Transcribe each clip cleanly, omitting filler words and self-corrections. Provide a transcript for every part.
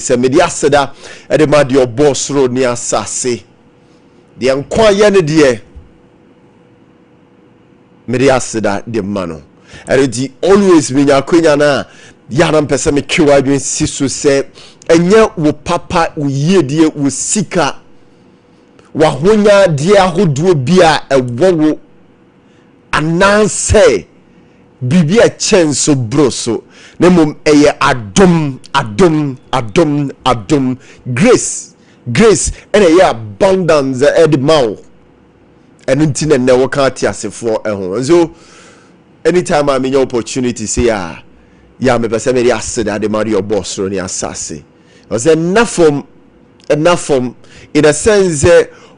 se media seda e de ma de boss ro ni asase de nkwa ye ne de media seda de mano e di always me nya kwenya na ya na mpese me twa adwen siso se enye wo papa wo yedie wo sika wa honya de ahodo bia ewowo ananse bibia chenso broso nemum eye adom grace and eye abundance edmaw enunti na wo kan atiasefo ehun so anytime I mean opportunity say ya me pese me aseda de mario boss ro ni asase was enough from in a sense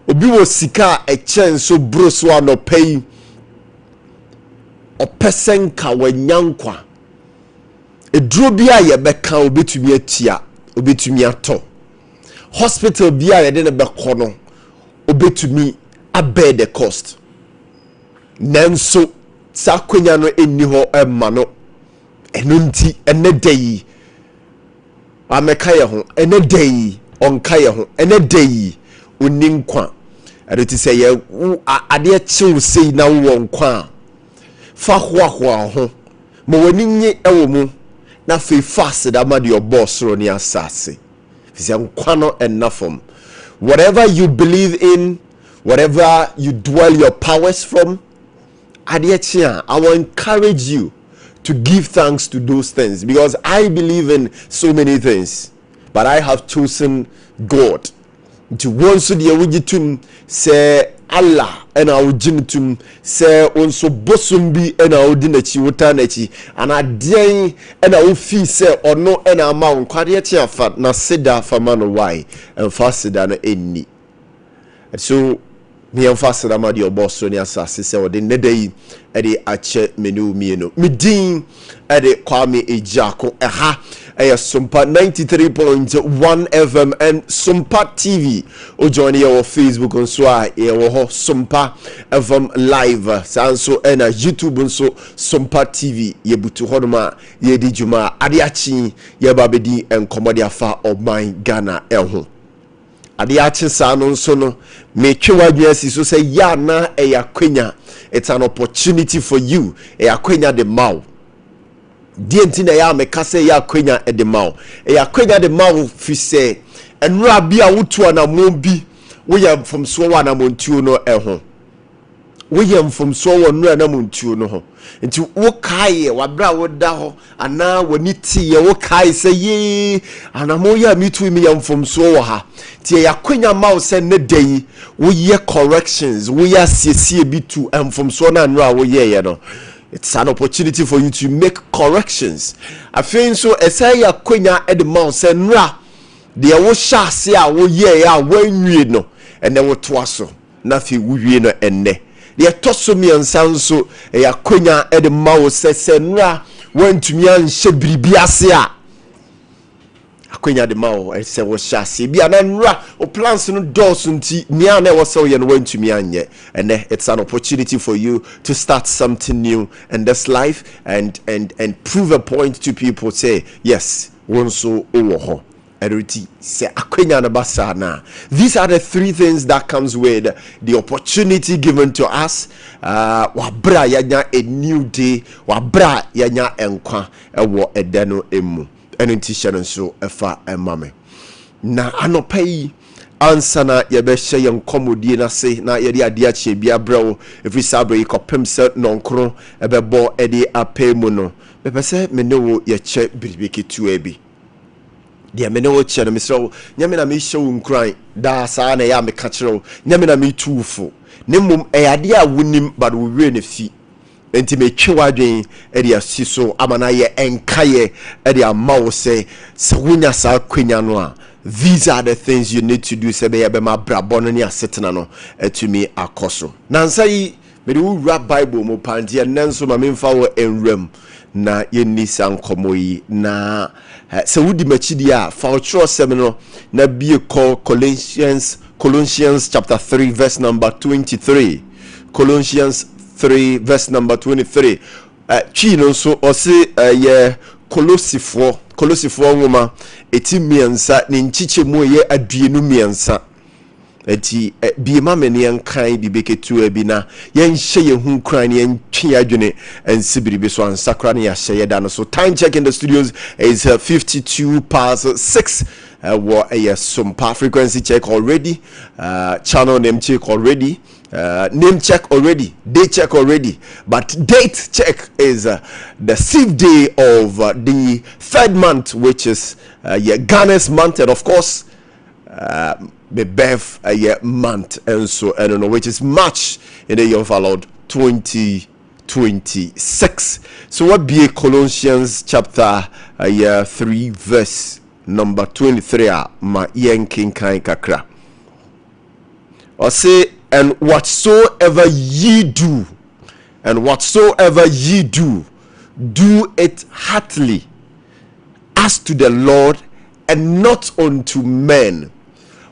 obi wo sika e chenso broso anopay o person ka wanyankwa eduro bia ye beka obetumi atia obetumi ato hospital bia ye de ne beko no obetumi abear the cost nanso sakwenya no eni ho emma no enunti ene dey ameka ye ho ene dey onka ye ho ene dey oninkwa adoti say ye ade chiw sei na wo nkwa fa hoahoa ho mo wani nye ewo mu na fe fast da ma de boss ro ni asase fisi nkwa no enafom whatever you believe in, whatever you dwell your powers from, I will encourage you to give thanks to those things, because I believe in so many things, but I have chosen God. To once the wujitum say Allah and our jinitum say onso bosumbi and our dinachi wutanachi and a day and our fee say or no and our mount quadiatia fat na seda famano why and faster than any. So me and faster than my boss on your sassy say or the nedei Ade Akye menu mieno midin Ade Kwame Agyarko a Sompa 93.1 FM and Sompa TV o join your Facebook on so wo Sompa FM live sanso and YouTube on so Sompa TV ye butu hodoma ye di juma Ade Akye ye babedi en komodi afa of my Ghana ho Ade Akye sa no so no me twa so say ya na kwenya. It's an opportunity for you kwenya de maw dienti na ya meka say ya kwenya de maw kwenya de maw fi say enra bia wotu anamon bi wo yam from so wa na montuo no ho wo yam from so wa no na montuo no ho nti wo kai wa bra wo da ho ana woni tie wo kai say ye anamo ya mitu mi yam from so wa ha tie ya kwenya maw say ne dey wo ye corrections wo ya siesie bi tu from so na nra wo ye no. It's an opportunity for you to make corrections. I feel so esay ya kwenya e de man say nra de wo sha se a wo ye ya wanwie no ene wo to aso na fi wo wie no enne de toso mi ansanso ya kwenya e de ma wo se nra wantumi anhye biribi ase a akwenya de ma wo se wo sha se bia na nra o plans no dos nti nia na wo se wo ye no wantumi anye ene it's an opportunity for you to start something new in this life and prove a point to people, say yes wonso owo ho eriti se akwenya na basa na. These are the three things that comes with the opportunity given to us. Wabra yanya a new day, wabra yanya enkwa ewo edeno emu enti hyɛ so efa emame na anopai ansa na yɛbɛhyɛ yɛn komodie na se na yɛde Ade Akye bia brɛwo every sabre kopem sɛ nonkro ɛbɛbɔ ɛde apɛ mu no bɛpɛ me ne wo yɛkyɛ biribiketua bi de me ne wo kyɛ no mesrɛ nyame na mehyɛ wo nkran da saa na yɛ meka kyerɛ wo nyame na metuufo ne mom ɛyade a wonim but wo wie ne fi enti me twa adwen ade asi so amana ye enkaye ade amawo se wonya sa kwenya no a. These are the things you need to do se be ma brabo no ne asetena no atumi akoso nansa yi me do rap bible mo pante nanso ma memfa wo enram na yenni sankomo yi na se wudi machidi a fa otro sem no na bie Colossians chapter 3 verse number 23. Colossians 3 verse number 23. Chi no so o se ye kolosifoɔ nwoma eti miensa ne nchiche mu ye aduenu miensa eti biema me ne nkan bi beketu abi na yenhye ye hu kran ne yentwe adwene ensibiribi so ansakra ne yahye ye da no. So time check in the studios is 52 past 6. What a Sompa frequency check already, channel name check already, name check already, day check already, but date check is the 6th day of the 3rd month, which is Ghana's month, and of course the birth month, and so I don't know, which is March in the year of our Lord 2026. So what be Colossians chapter 3 verse number 23 ma yenkin kan kakra. Or say, and whatsoever ye do, do it heartily as to the Lord and not unto men.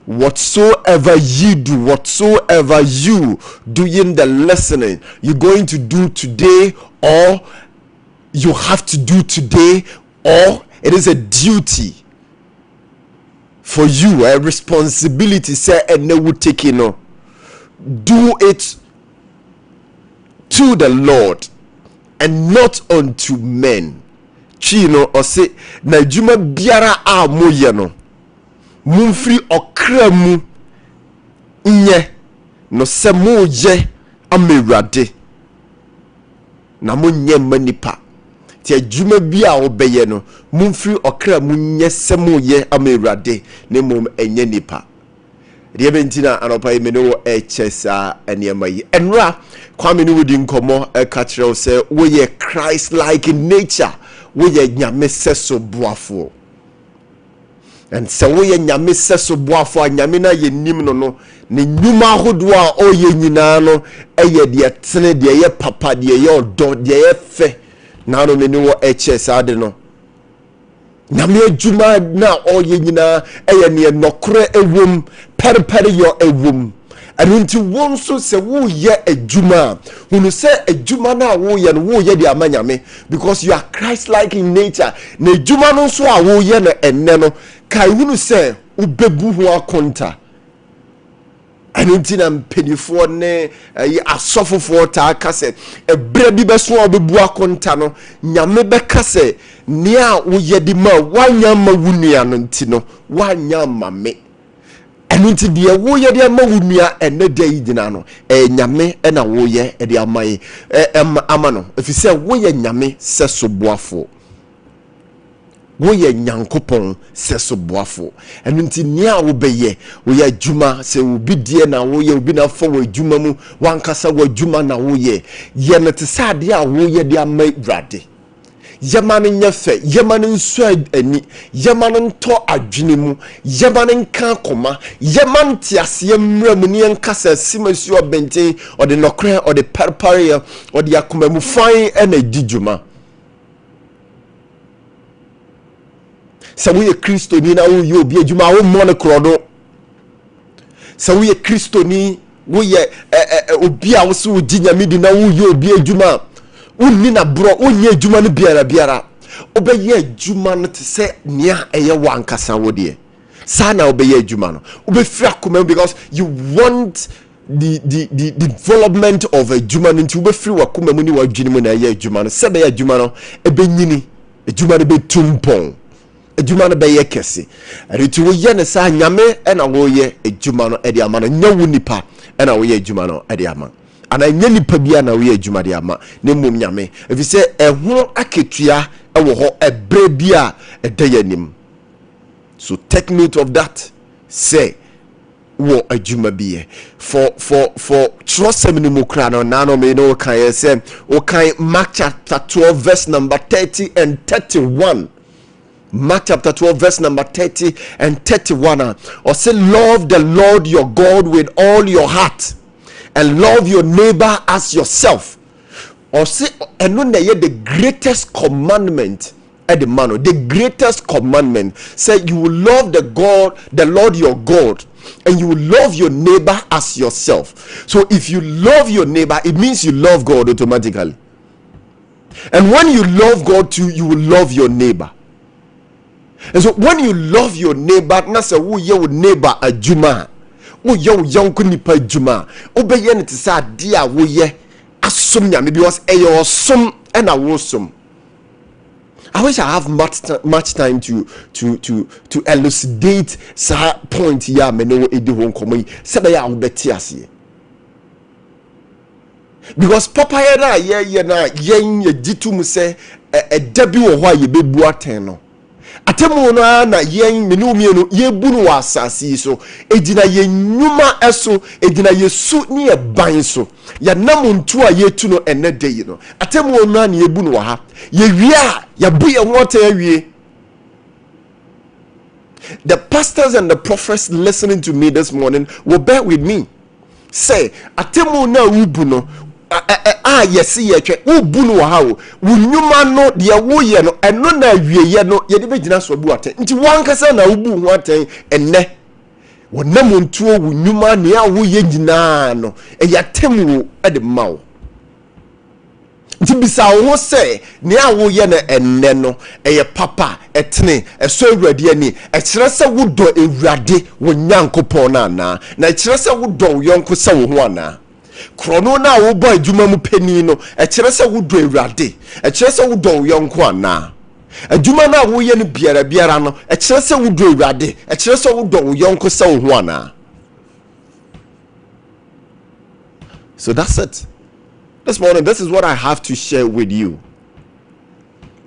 Whatsoever ye do, whatsoever you doing the listening, you're going to do today, or you have to do today, or it is a duty for you, a responsibility, say, and they would take it. No, do it to the Lord and not unto men. Chino or say, na juma biara a moye no, mumfri okra mu nye no se moye amerade na monye manipa. Ti adwuma bi a obeye no mumfiri okra munye semu ye amerade ne mum enye nipa de bentina anopa me no echesa eniema yi enra Kwame ni wodi nkomo ka kire se wo ye Christ like in nature, wo ye nyame seso boafo, and se wo ye nyame seso boafo nyame na ye nim no ne nyuma hodo a o ye nyina no eye de tene de ye papa de ye odo de ye fe na no meni wo HS ade no nyame adwuma na oye nyina eye ne nokore ewom perpere yo ewom anunti won so se wo ye adwuma hunu se adwuma na wo ye no wo ye de amanyame, because you are Christ like in nature. Na adwuma no so a wo ye no enne no kai hunu se ubebu ho akonta anunti na mpedifo ne asofofo ta kase ebre bi beso obebu akonta no nyame bekase nia wo yedi ma wanya ma wunua no nti no wanya ma me anunti de wo yedi ma wunua enne dai gina no nyame na wo ye de amaye ama no efise wo ye nyame seso boafo, wo ye nyankopon seso boafo enunti nia wo beye wo ye adwuma se wo bidie na wo ye obi na fo wo adwuma mu wankasa wo adwuma na wo ye ne te sade a wo ye de ama brade yema ne nyefe yema ne nso ani yema ne nto adwene mu yema ne nka koma yema ntiase mra mu ne nkasa simasi obenten ode nokre ode parpare ode akoma mu fan na didwuma. Sa wo ye kristoni na wo ye obi adwuma wo mo ne krodo. Sa wo ye kristoni wo ye obi a wo so wo ginyame di na wo ye obi adwuma wonni na bro wonye adwuma no biara obeye adwuma no te se nia eye wankasa wo de sa na obeye adwuma no obefiri akoma, because you want the development of adwuma no nti obefiri wakoma mu ni wadwene mu na eye adwuma no se be adwuma no ebenyini adwuma no betumpon adwuma no be ye kese aritu wo ye ne sa nyame na wo ye adwuma no e de ama no nyawu nipa na wo ye adwuma no e de ama ana nya nipa bia na wo ye adwuma de ama ne mom nyame efise ehunu aketua e wo ho ebre bia e da yanim. So take note of that. Say wo adwuma bia for trust me no mukra no na no me no kan say o kan Mark chapter 12 verse number 30 and 31. Mark chapter 12 verse number 30 and 31 or say love the Lord your God with all your heart and love your neighbor as yourself. Or say and no the greatest commandment at the man, the greatest commandment say you will love the Lord your God, and you will love your neighbor as yourself. So if you love your neighbor, it means you love God automatically. And when you love God too, you will love your neighbor. And so when you love your neighbor, na say wo ye wo neighbor adwuma, wo ye wo yonko nipa adwuma, obeye ne te say ade a wo ye asom nyame because eyo som and a wo som. I wish I have much time to elucidate that point here. Me no edi ho nkomo yi se be ya wo beti ase. Because papa yeda ye na yen ye gitum se e dabi wo ho a ye bebu aten no. Atemu no na yen menu mienu ye bu no asase so egina ye nyuma eso egina ye su ni e ban so ya namuntu a ye tu no ene de yi no atemu no na ye bu no ha ye wia ya bu ye wota awie. The pastors and the prophets listening to me this morning will bear with me. Say atemu na ubu no yes ye twe wo bu no ha wo nyuma no de wo ye no eno na awie ye no ye de begina so bu aten nti wankasa na wo bu ho aten enne wonam ntuo wo nyuma ne a wo ye gina no ya temu e de mawo nti bisa wo se ne a wo ye na enne no ye papa etene eso awurade ani e kire se wo do awurade wo nyankopon na na kire se wo do yonko se wo ho ana krono na wo boy adwuma mu pani no e kire se wo do awurade e kire se wo do yonko ana adwuma na wo ye no biara no e kire se wo do awurade e kire se wo do yonko se wo ho ana. So that's it. This morning, this is what I have to share with you.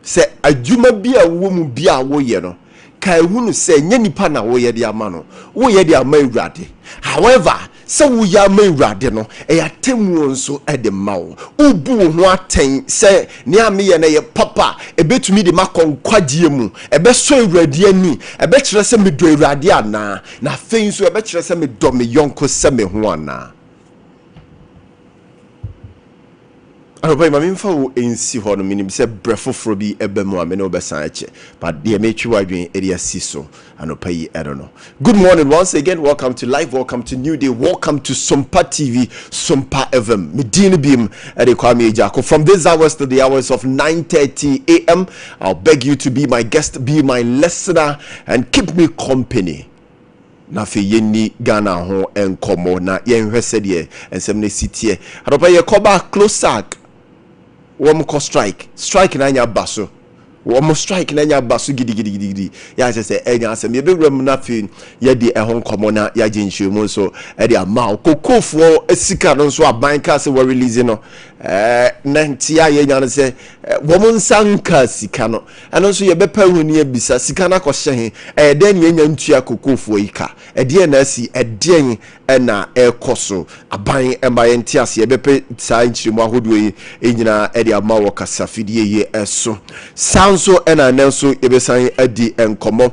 Say adwuma bia wo mu bia wo ye no kai hunu say nya nipa na wo ye de ama no wo ye de ama awurade. However, se wo ya ma awurade no e ya temu nso e de ma wo ubu ho aten se ne ame ye na ye papa e betumi de makonkwagye mu e be so awurade ani e be kire se me do awurade ana na afei nso e be kire se me do me yonko se me ho ana. Aroba ma memfa wo ensi ho no minim se brefoforo bi ebe mu ame no besan eche but de me twi wadwen eri asi so anopa yi I don't know. Good morning once again, welcome to live, welcome to new day, welcome to Sompa TV, Sompa FM. Medini bim Ade Kwame Agyarko. From these hours to the hours of 9:30 a.m. I'll beg you to be my guest, be my listener and keep me company. Na fe yeni Ghana ho enkomo na yenhwese de ensem na sitie aropa ye koba closer wom strike na nya baso wom strike na nya baso gidi ya se enya asem ye bewram na fe ye de ehon komo na ya genhwemu so e de ama kokofo esika no so aban ka se we release no na ntia ye nya no se wom nsanka sika no eno so ye bepa huni abisa sika na kohye he de ne nya ntua kokofo yika de na asi de na ekoso aban embaye ntiase ye bepe sa nchiremu ahodo yi enyina e de ama wo kasafidie ye eso sanso ena nenso ebesan adi enkomo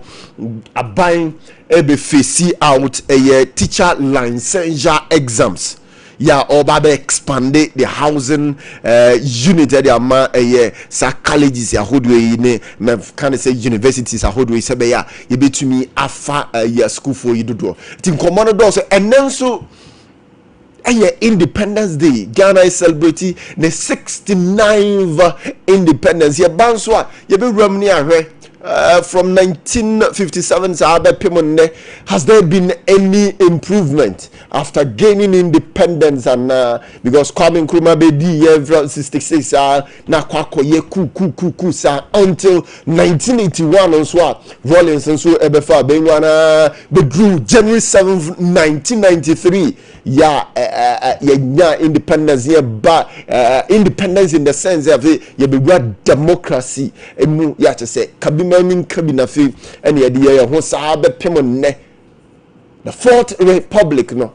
aban ebe face out a teacher licensure exams ya oba expand the housing unit the ama sa colleges ya hodo yi ne me can say universities ya hodo yi se be ya ye betumi afa ya school for yi dodo tin komono do so enenso Independence Day. Ghana is celebrating the 69th independence. Ye banswa ye be ramni ahwe from 1957 has there been any improvement after gaining independence and because Kwame Nkrumah be di 66 na kwako ye ku sa until 1981 on so Rollins and so ebefa benwana be drew January 7th 1993 independence independence in the sense of ye be democracy emu ya to say kabimanin kabinafi ene ye de ho sa be pemone the Fourth Republic no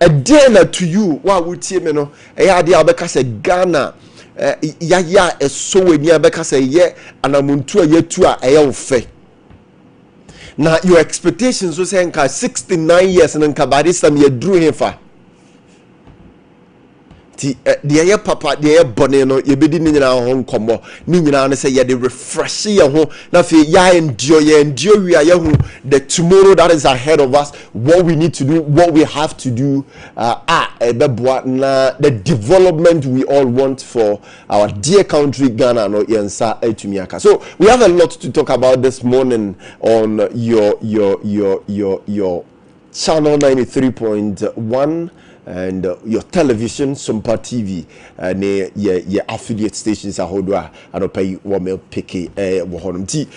a day to you wa wutie me no e ya de abeka say Ghana ya so weni abeka say ye anamuntu yetu a ye ofe na your expectations so say nka 69 years nka barista me drew him fa ti de ye papa de ye bone no ye bedi ni nyina ho nkomo ni nyina no say ye de refresh ye ho na fe ya endure we are ye hu the tomorrow that is ahead of us, what we need to do, what we have to do, ebeboa na the development we all want for our dear country Ghana no yensa etumiaka. So we have a lot to talk about this morning on your channel 93.1 and your television Sompa TV and your affiliate stations ahodwa anopai wo peke wo honum ti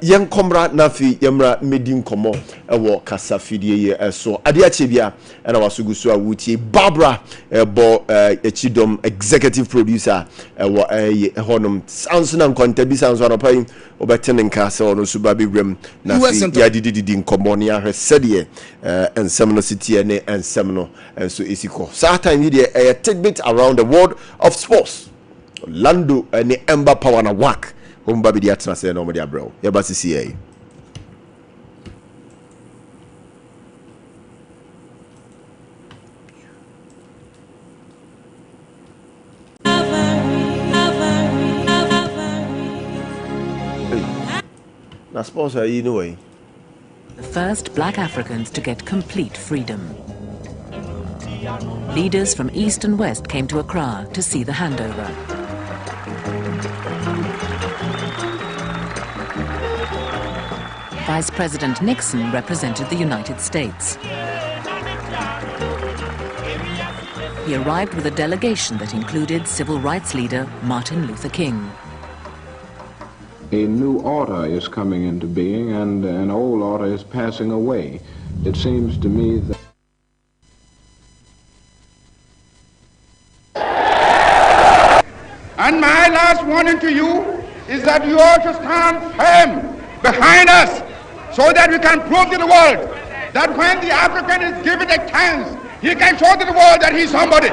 yen komra nafi yemra medin komo wo kasa fidie so Ade Akye Abia na wasugusu awutie Barbara bo echidom executive producer wo honum sanso na nkontabi sanso anopai obetene nkase ono suba bewrem nafi ya didi nkomo ne ahwesede ensem no sitie ne ensem no enso isiko certain a tidbit around the world of sports Lando and Ember Power na work humba bi dia tena se no mo dia bro ya ba CCA. Na sports are you know the first black Africans to get complete freedom. Leaders from east and west came to Accra to see the handover. Vice President Nixon represented the United States. He arrived with a delegation that included civil rights leader Martin Luther King. A new order is coming into being and an old order is passing away. It seems to me that and my last warning to you is that you all should stand firm behind us so that we can prove to the world that when the African is given a chance, he can show to the world that he's somebody.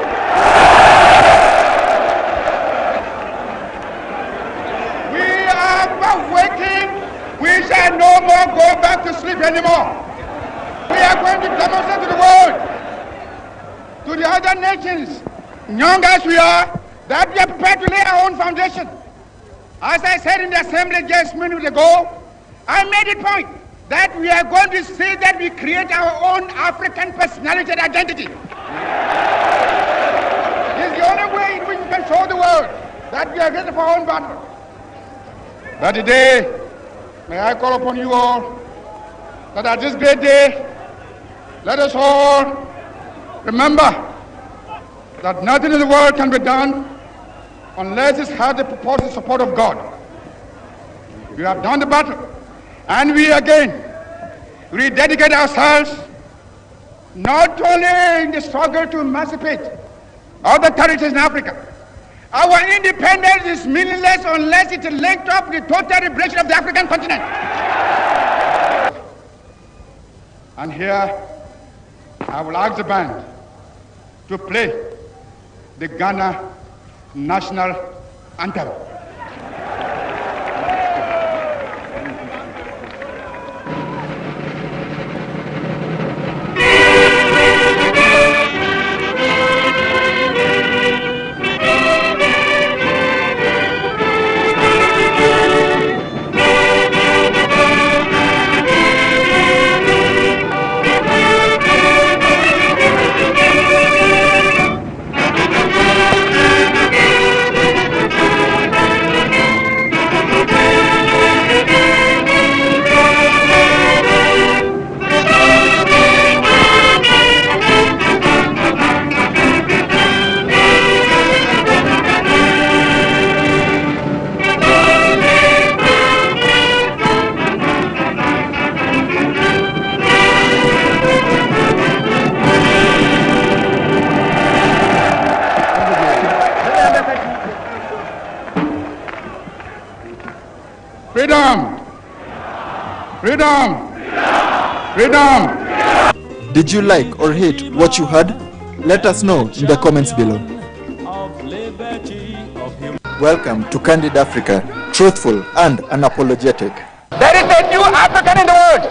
We are waiting. We shall no more go back to sleep anymore. We are going to demonstrate to the world, to the other nations, young as we are, that we are prepared to lay our own foundation. As I said in the assembly just minutes ago, I made it point that we are going to see that we create our own African personality and identity. It's the only way in which we can show the world that we are ready for our own battle. But today, may I call upon you all that at this great day, let us all remember that nothing in the world can be done unless it's had the purported support of God. We have done the battle, and we again rededicate ourselves not only in the struggle to emancipate other territories in Africa. Our independence is meaningless unless it is linked up with the total liberation of the African continent. And here, I will ask the band to play the Ghana national anthem. Freedom! Freedom! Freedom! Did you like or hate what you heard? Let us know in the comments below. Welcome to Candid Africa, truthful and unapologetic. There is a new African in the world.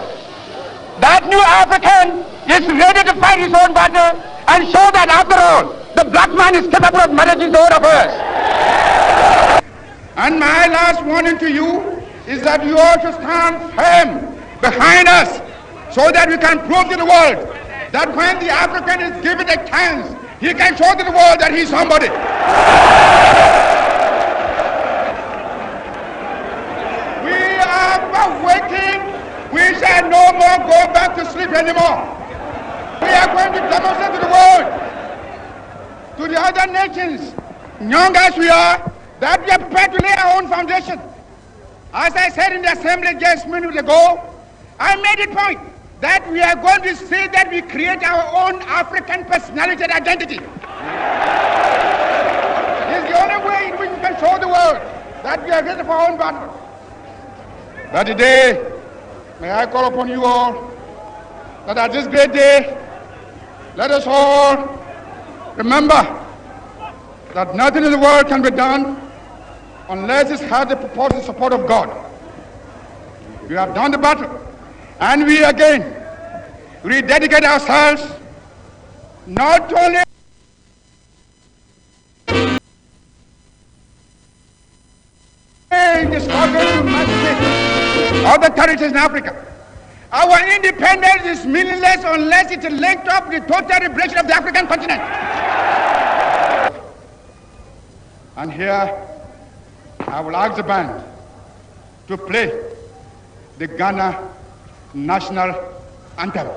That new African is ready to fight his own battle and show that after all, The black man is capable of managing the world affairs. And my last warning to you is that you ought to stand firm behind us so that we can prove to the world that when the African is given a chance, he can show to the world that he's somebody. We are waiting. We shall no more go back to sleep anymore. We are going to demonstrate to the world, to the other nations, young as we are, that we are prepared to lay our own foundation. As I said in the assembly just minutes ago, I made it point that we are going to say that we create our own African personality and identity. It's the only way in which we can show the world that we are ready for our own battle. But today, may I call upon you all that at this great day, let us all remember that nothing in the world can be done unless it has the purported support of God. We have done the battle, and we again rededicate ourselves not only in the struggle to emancipate other territories in Africa. Our independence is meaningless unless it is linked up with the total liberation of the African continent. And here, I will ask the band to play the Ghana national anthem.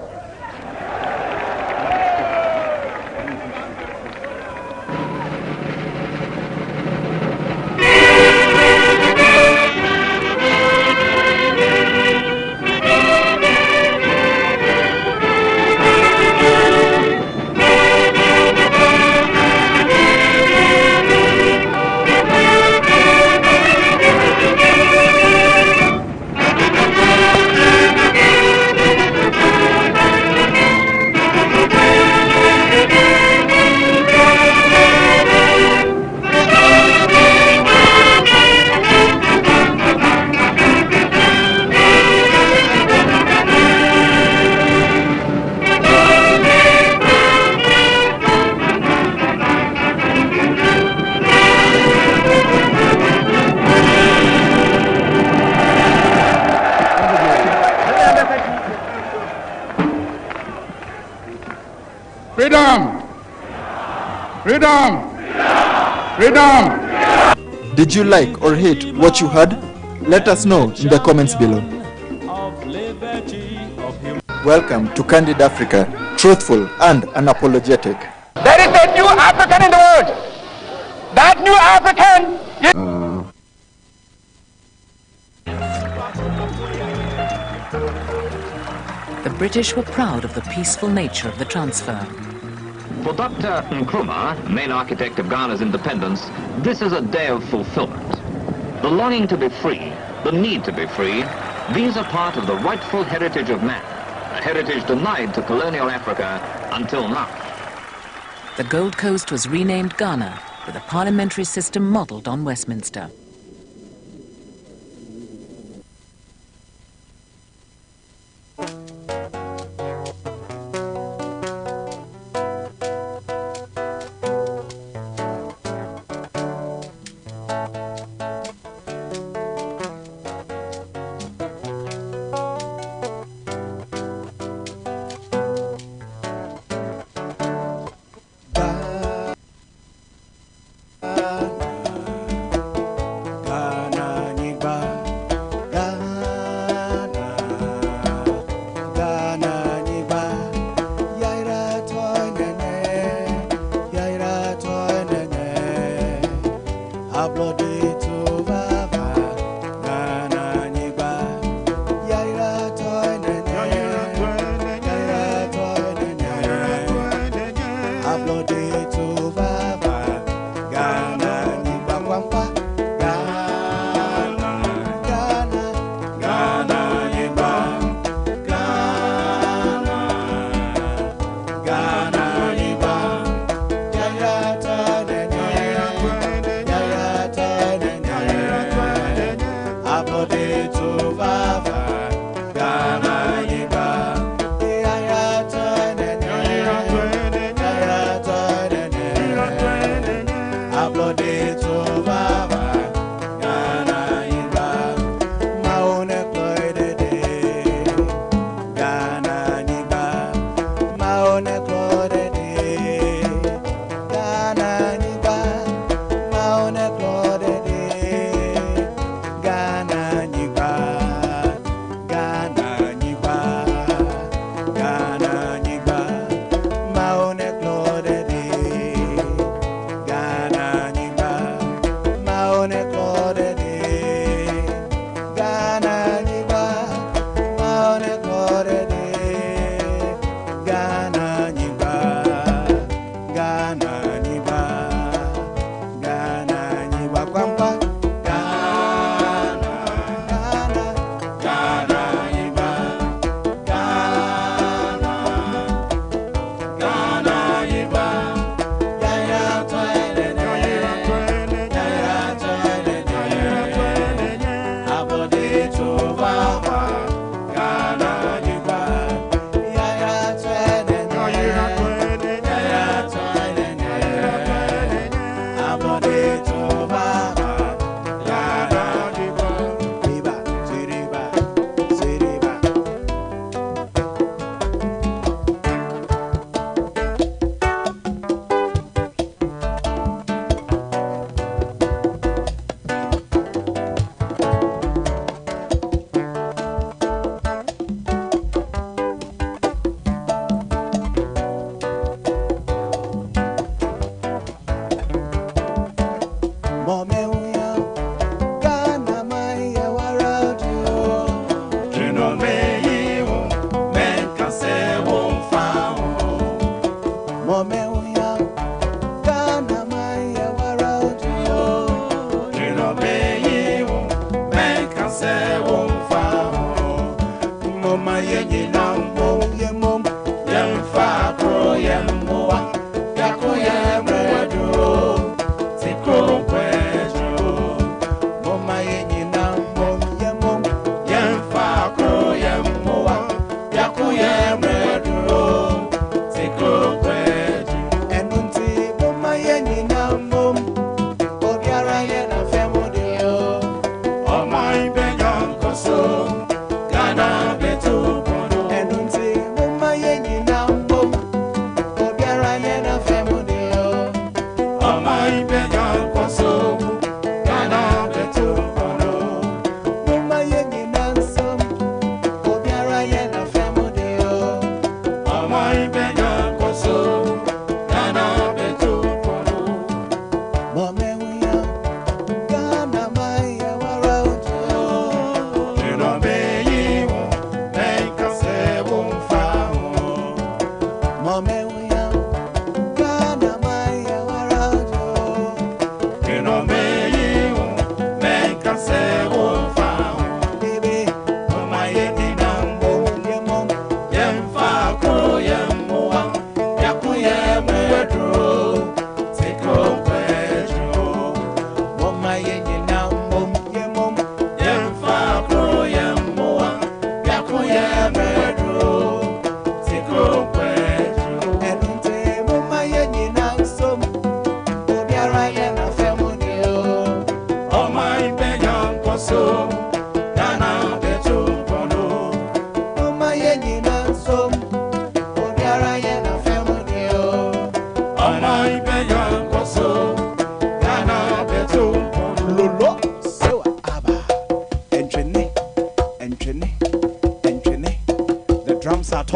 Freedom! Freedom! Freedom! Did you like or hate what you heard? Let us know in the comments below. Welcome to Candid Africa, truthful and unapologetic. There is a new African in the world. That new African is... The British were proud of the peaceful nature of the transfer. For Dr. Nkrumah, main architect of Ghana's independence, this is a day of fulfillment. The longing to be free, the need to be free, these are part of the rightful heritage of man, a heritage denied to colonial Africa until now. The Gold Coast was renamed Ghana, with a parliamentary system modelled on Westminster.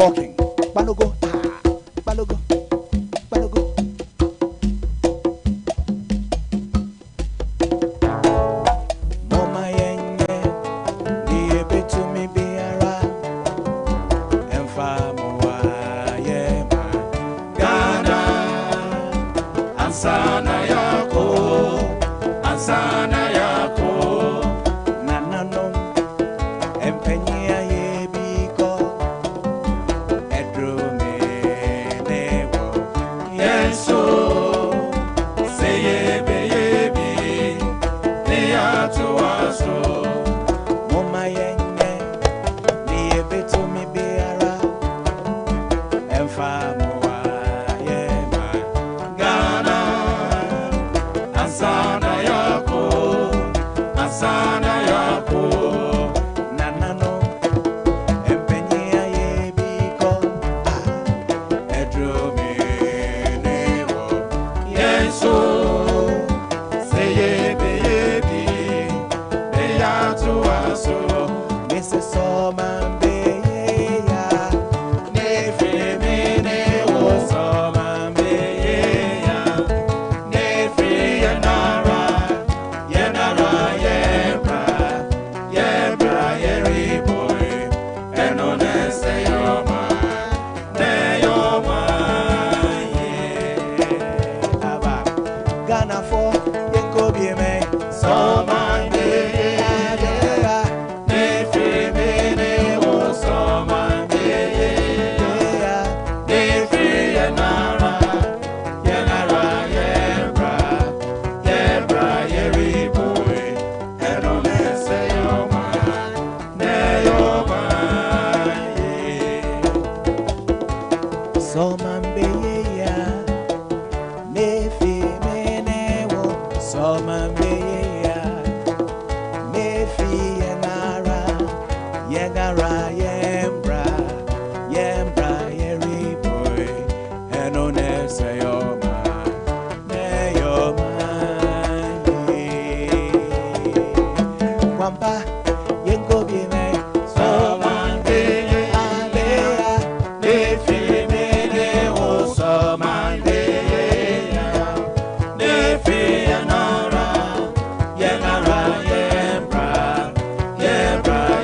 walking. Balogo, balogo, balogo. Mama yenye, diye betu mi biara, enfamo wa yema. Ghana, ansana yako, ansana yako. Nanano, empeña yebiko, edrume newo. Yeso, say yebe yebi, niyato aso. Mama yenye, niye to mi biara, enfamo wa yema. Ghana, ansana yako, ansana yako. Nanano, empeña yebiko, edrume newo. Yeso, say yebe yebi, niyato aso. Mrs. Soman Beya, Nefi Mene was Soman Beya, Nefi Yanara, Yebra, Yeri boy, and on say your man, yeah. Ghana for Yenko Bime, Soman Beya, Nefi Mene was Soman Beya, Nefi Yanara, Yebra, Yeri boy, and on say your man, yeah. Soman Beya, Nefi Mene wo, Soman Beya, Nefi Yanara, Yembra, Yeri boy, and on say your man, Wampa, Yenko Bime, Soman Beya, Nefi Mene wo, Soman Beya, Nefi Yanara, Yembra,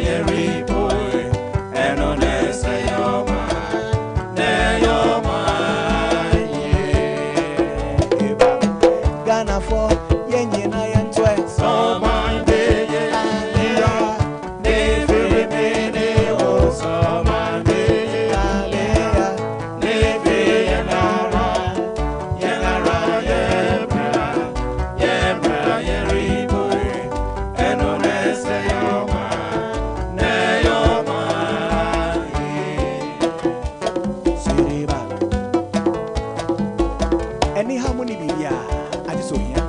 Yeri boy, and on say your man, yeah. Ghana for Yenye na Yentwe, Soman Beya, Nefi Mene wo, Soman Beya, Nefi Yanara, Yembra, Yeri boy, and on say your man, Siriba. Anyhow, money be ya, I just saw here.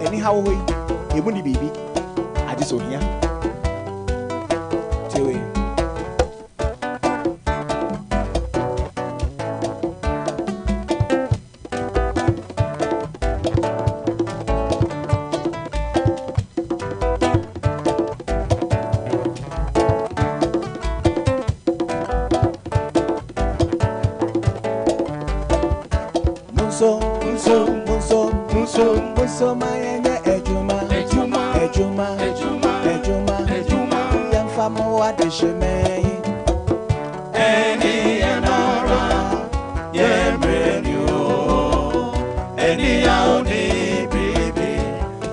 Anyhow, you money baby, I just saw here. Chewy. Munso mayenya ejuma yamfamo wadesheme eni yanara yemrenyo eni yauni bibi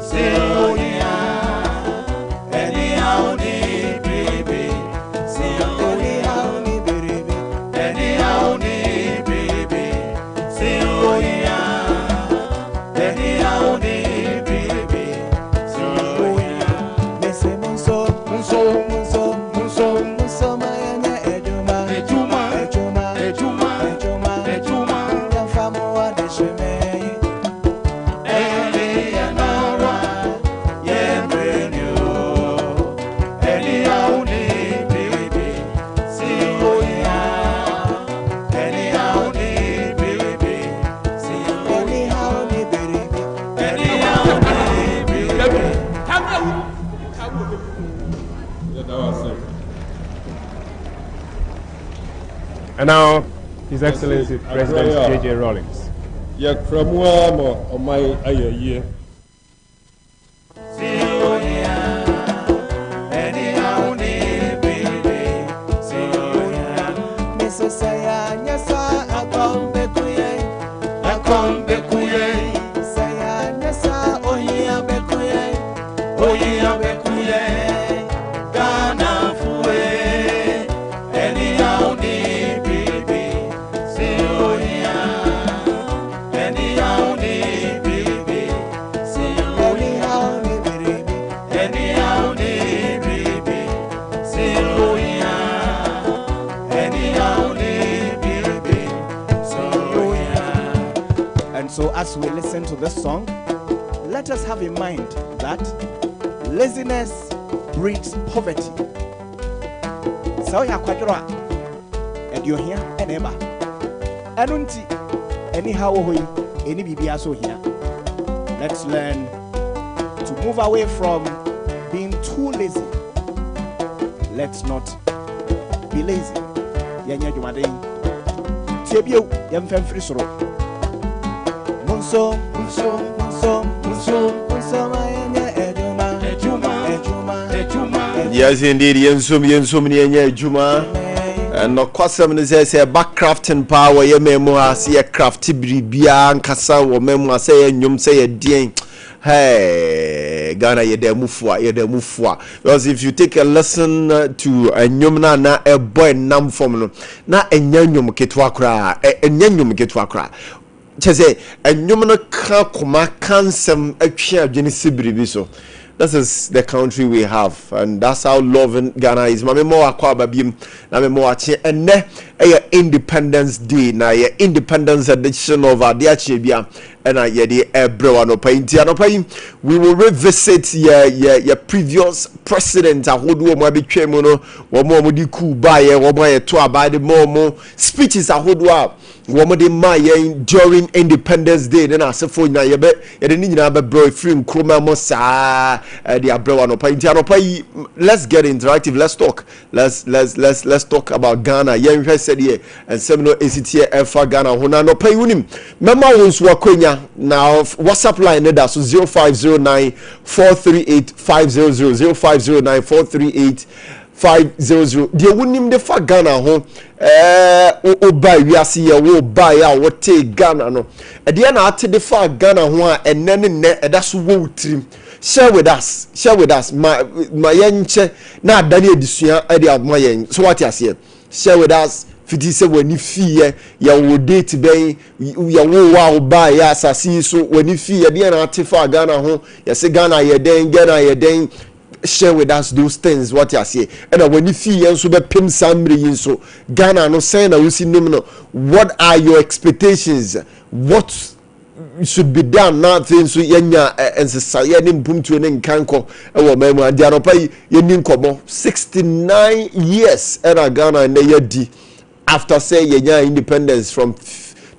seonia eni yauni bibi seonia eni bibi eni yauni bibi seonia eni yauni bibi seonia mese munso my And now, His Excellency President J.J. Rawlings. So as we listen to this song, let us have in mind that laziness breeds poverty. So ya kwadro and you here and eba. Anunti anyhow any bibia so here. Let's learn to move away from being too lazy. Let's not be lazy. Yanya jumadei. Tebio yamfem free soro. Yes, indeed, Yensum, Juma. And no custom says a backcrafting power, ye memo, see a crafty bribia, and cassa, or memo, say, and you say a ding. Hey, Ghana, ye de mufwa. Because if you take a lesson to a nyumna na a boy nam formula, na a nyanyum ketwakra, a nyanyum ketwakra. Chese enyumno ka kuma kansem atwa adwene sibribiso. This is the country we have, and that's how loving Ghana is. Mame mo akwa babim na me mo ache enne Independence Day na ye Independence edition of Ade Akye Abia and ye the ebrewa no painti anopai. We will revisit your previous president ahodo mo abetwa mu no wo mo di ku ba ye wo mo ye to abade mo speeches ahodo a Womody Mayan during Independence Day, then I said for na ye the Nina bro film Kroma Mosa the Abrewano Paintiano. Let's get interactive, let's talk. Let's talk about Ghana. Yeah, said here and seminal ACTA Alpha Ghana Honano pay unim. Mema wons wakwenya now WhatsApp line that's 0509 438 500 0509 438 500. The wonim the fa Ghana ho o buy we see ya wo buy ya wo take Ghana no. E de na ate the fa Ghana ho a enene ne that's wo trim. Share with us my yenche na adani edusua e de adma yen. So what you say? Share with us. Fiti se wani fie ya wo date ben ya wo wa buy ya asasi so wani fie de na ate fa Ghana ho ya se Ghana ye den share with us those things what you say and when you feel so be pim samri so Ghana no say na we see no what are your expectations, what should be done now things so yenya ensesa ye nim pum to ne nkanko e wo memu andi anopa ye nim komo 69 years era Ghana na ye di after say yenya independence from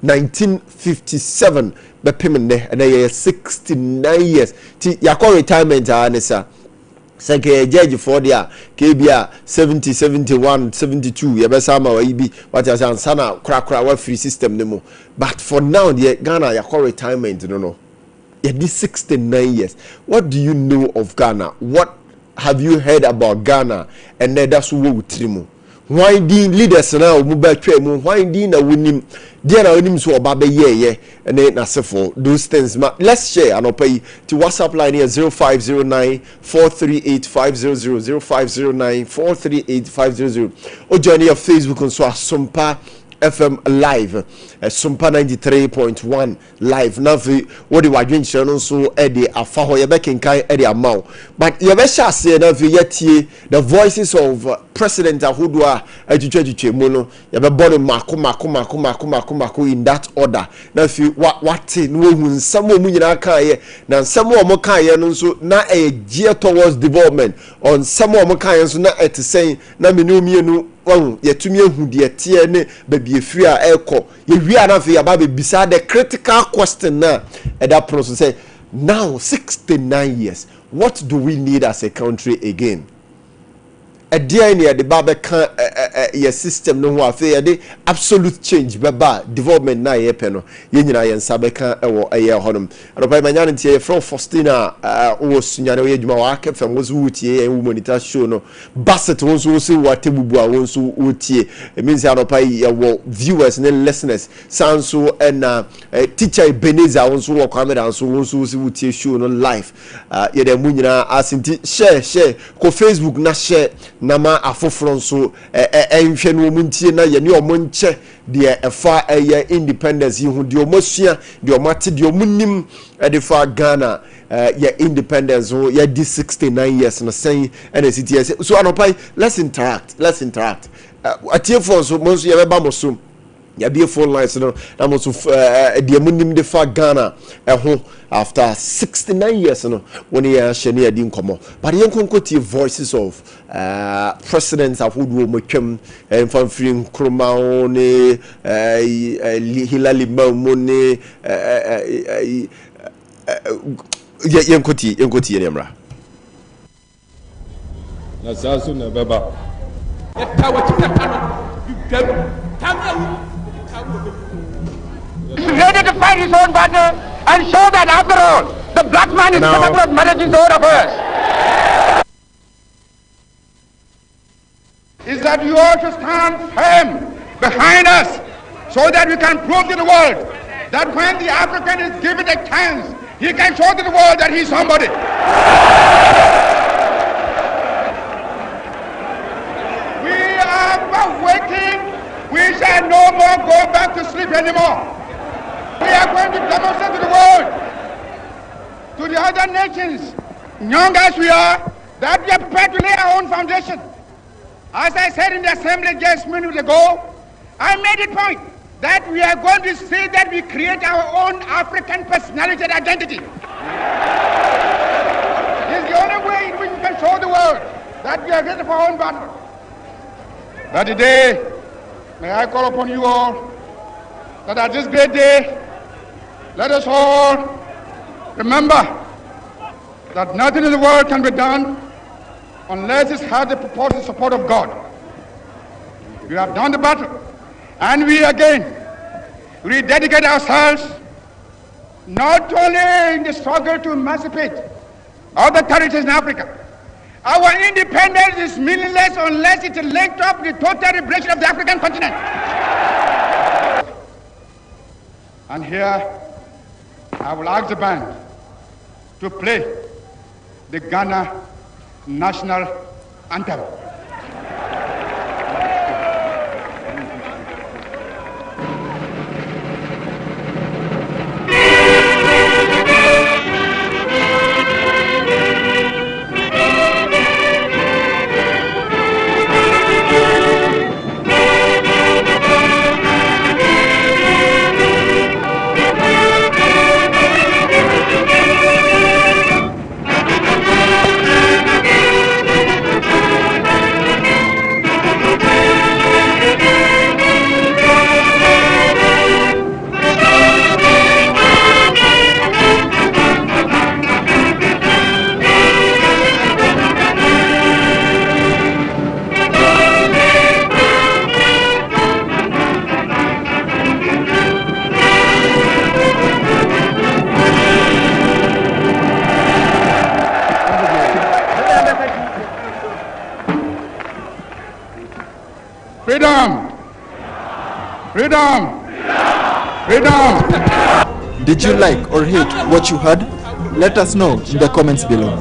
1957 be pim ne and ye 69 years ti yakọ retirement anisa Seke judge for there KBA 70 71 72 yebesama wa ibi what you say sana kra wa free system nemo but for now the Ghana ya call retirement no yeah this 69 years. What do you know of Ghana? What have you heard about Ghana? And that's what we trimu why the leaders now mobile train why the na winim there na winim so oba be ye and na sefo those things let's share and pay to WhatsApp line here 0509 438 500 0509 438 500 or join your Facebook on so Sompa FM live Sompa 93.1 live now what the wadwin channel so Ade afaho ye be kenkan Ade amount but ye be sha say na yetie the voices of President Ahudua ejutwe mu no ye be born mako in that order na what no hu nsam mu nyina kan ye na nsam o mo kan ye no so na gear towards development on some o mo kan ye so na et say na menu mienu yetumi ehu de tie ne baby efiri a eko ye wi anafe ya ba be bisa the critical question na that process say now 69 years what do we need as a country again? ɛdeɛ ne yɛde ba bɛka yɛ system no ho afei yɛde absolute change bɛba development na yɛpɛ no yɛn nyinaa yɛn nsa bɛka ɛwɔ ɛyɛ hɔnom anɔpa manya no ntie yɛfrɛ Faustina wɔ sunyane wɔyɛ adwuma wɔ aka fam wo so wotie yɛn wo monitor show no Bassett wo nso wo so wate bubu a wo nso wotie means anɔpa yɛwɔ viewers ne listeners san so ɛna teacher Ebenezer wo nso wɔ Kwame nso wo nso wo so wotie show no live yɛde mu nyinaa asinti share ko Facebook na share nama afoforo nso enhwe no muntie na ye ne omonche de efa eye independence yi hu de omosua de omate de omunim de fa Ghana ye independence ho ye di 69 years no sen and city so anopai let's interact atiefo so mo so ye beba mo so ya be phone lines no na mo so de munim de fa Ghana ho after 69 years no when he shene adi nkomo but yen konkoti voices of presidents afodu omotwam enfamfiri nkroma ne Hilali Mamone yen koti yen mra na saso na baba ready to fight his own battle and show that after all, the black man is capable of managing the own affairs. Is that you all to stand firm behind us so that we can prove to the world that when the African is given a chance, he can show to the world that he's somebody. We are waiting. We shall no more go back to sleep anymore. We are going to demonstrate to the world, to the other nations, young as we are, that we are prepared to lay our own foundation. As I said in the assembly just minutes ago, I made it point that we are going to say that we create our own African personality and identity. It's the only way in which we can show the world that we are ready for our own battle. But today, may I call upon you all that at this great day, let us all remember that nothing in the world can be done unless it has the purported support of God. We have done the battle, and we again rededicate ourselves not only in the struggle to emancipate other territories in Africa. Our independence is meaningless unless it is linked up with the total liberation of the African continent. And here, I will ask the band to play the Ghana national anthem. Freedom! Freedom! Freedom! Did you like or hate what you heard? Let us know in the comments below.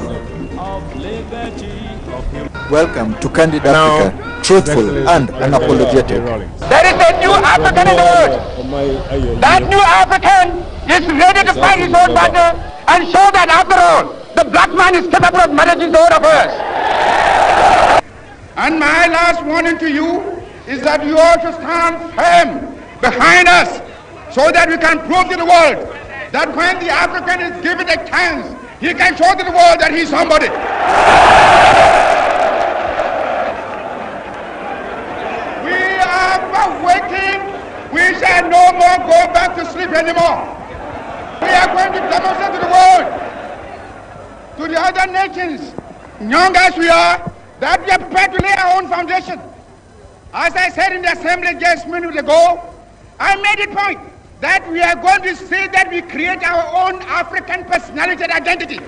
Welcome to Candid Africa, truthful and unapologetic. There is a new African in the world. That new African is ready to fight his own battle and show that after all, the black man is capable of managing the own affairs. And my last warning to you is that you all should stand firm behind us so that we can prove to the world that when the African is given a chance, he can show to the world that he's somebody. We are waiting. We shall no more go back to sleep anymore. We are going to demonstrate to the world, to the other nations, young as we are, that we are prepared to lay our own foundation. As I said in the assembly just minutes ago, I made it point that we are going to say that we create our own African personality and identity. It's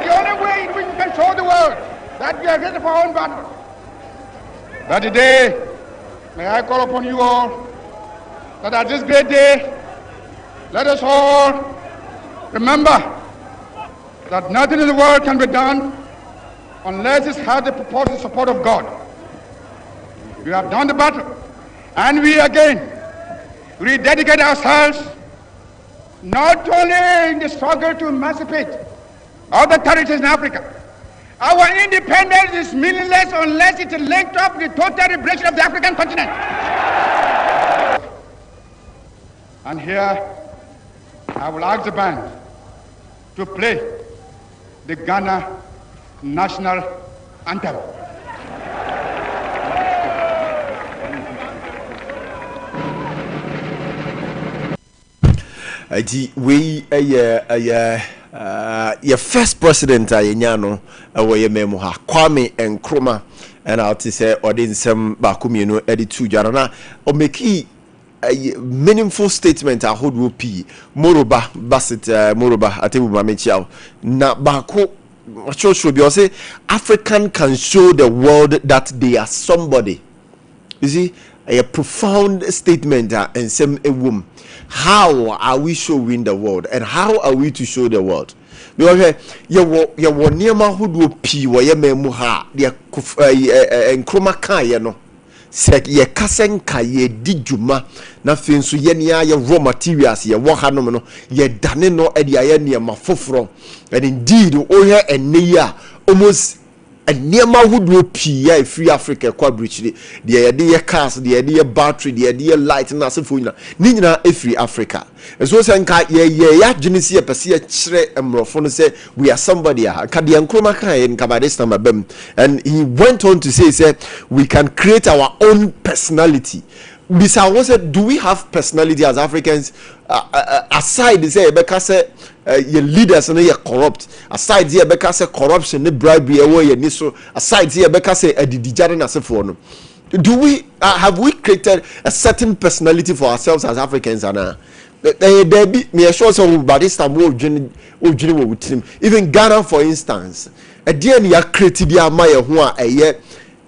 the only way in which we can show the world that we are ready for our own battle. But today, may I call upon you all that at this great day, let us all remember that nothing in the world can be done unless it has the purported support of God. We have done the battle, and we again rededicate ourselves not only in the struggle to emancipate other territories in Africa. Our independence is meaningless unless it is linked up with the total liberation of the African continent. And here, I will ask the band to play the Ghana national anthem. Your first president ayanyano awoye memo ha Kwame Nkrumah and I'll say odin sem bakumi no editu jarana o make meaningful statement I hold p Moroba Bassett Moroba atebu mamechiao na bako should be say African can show the world that they are somebody. You see a profound statement and some a woman. How are we showing the world and how are we to show the world? Because you near my hood p where you may muha Nkrumah kaya no sek ye kasen kaye dijuma na finsu ye nia ye raw materials ye wo hanom no ye dane no e dia ye nia mafoforo and indeed o here enia almost a near my wood p ya free Africa kwa bridge the idea cars the idea battery the idea light na sefuna ni nyina e free Africa so senka ye ya genesi e pese ye kire emrofo no say we are somebody ka de Nkrumah kan in kabadis na mabem and he went on to say we can create our own personality. Bisa was said, do we have personality as Africans aside say Ebeka say your leaders and you corrupt aside say Ebeka say corruption ne bribery away ni so aside say Ebeka say edidijare na sefo no do we have we created a certain personality for ourselves as Africans and there be me sure so by this time we with him even Ghana for instance a dear ni creative ya maye ho a eye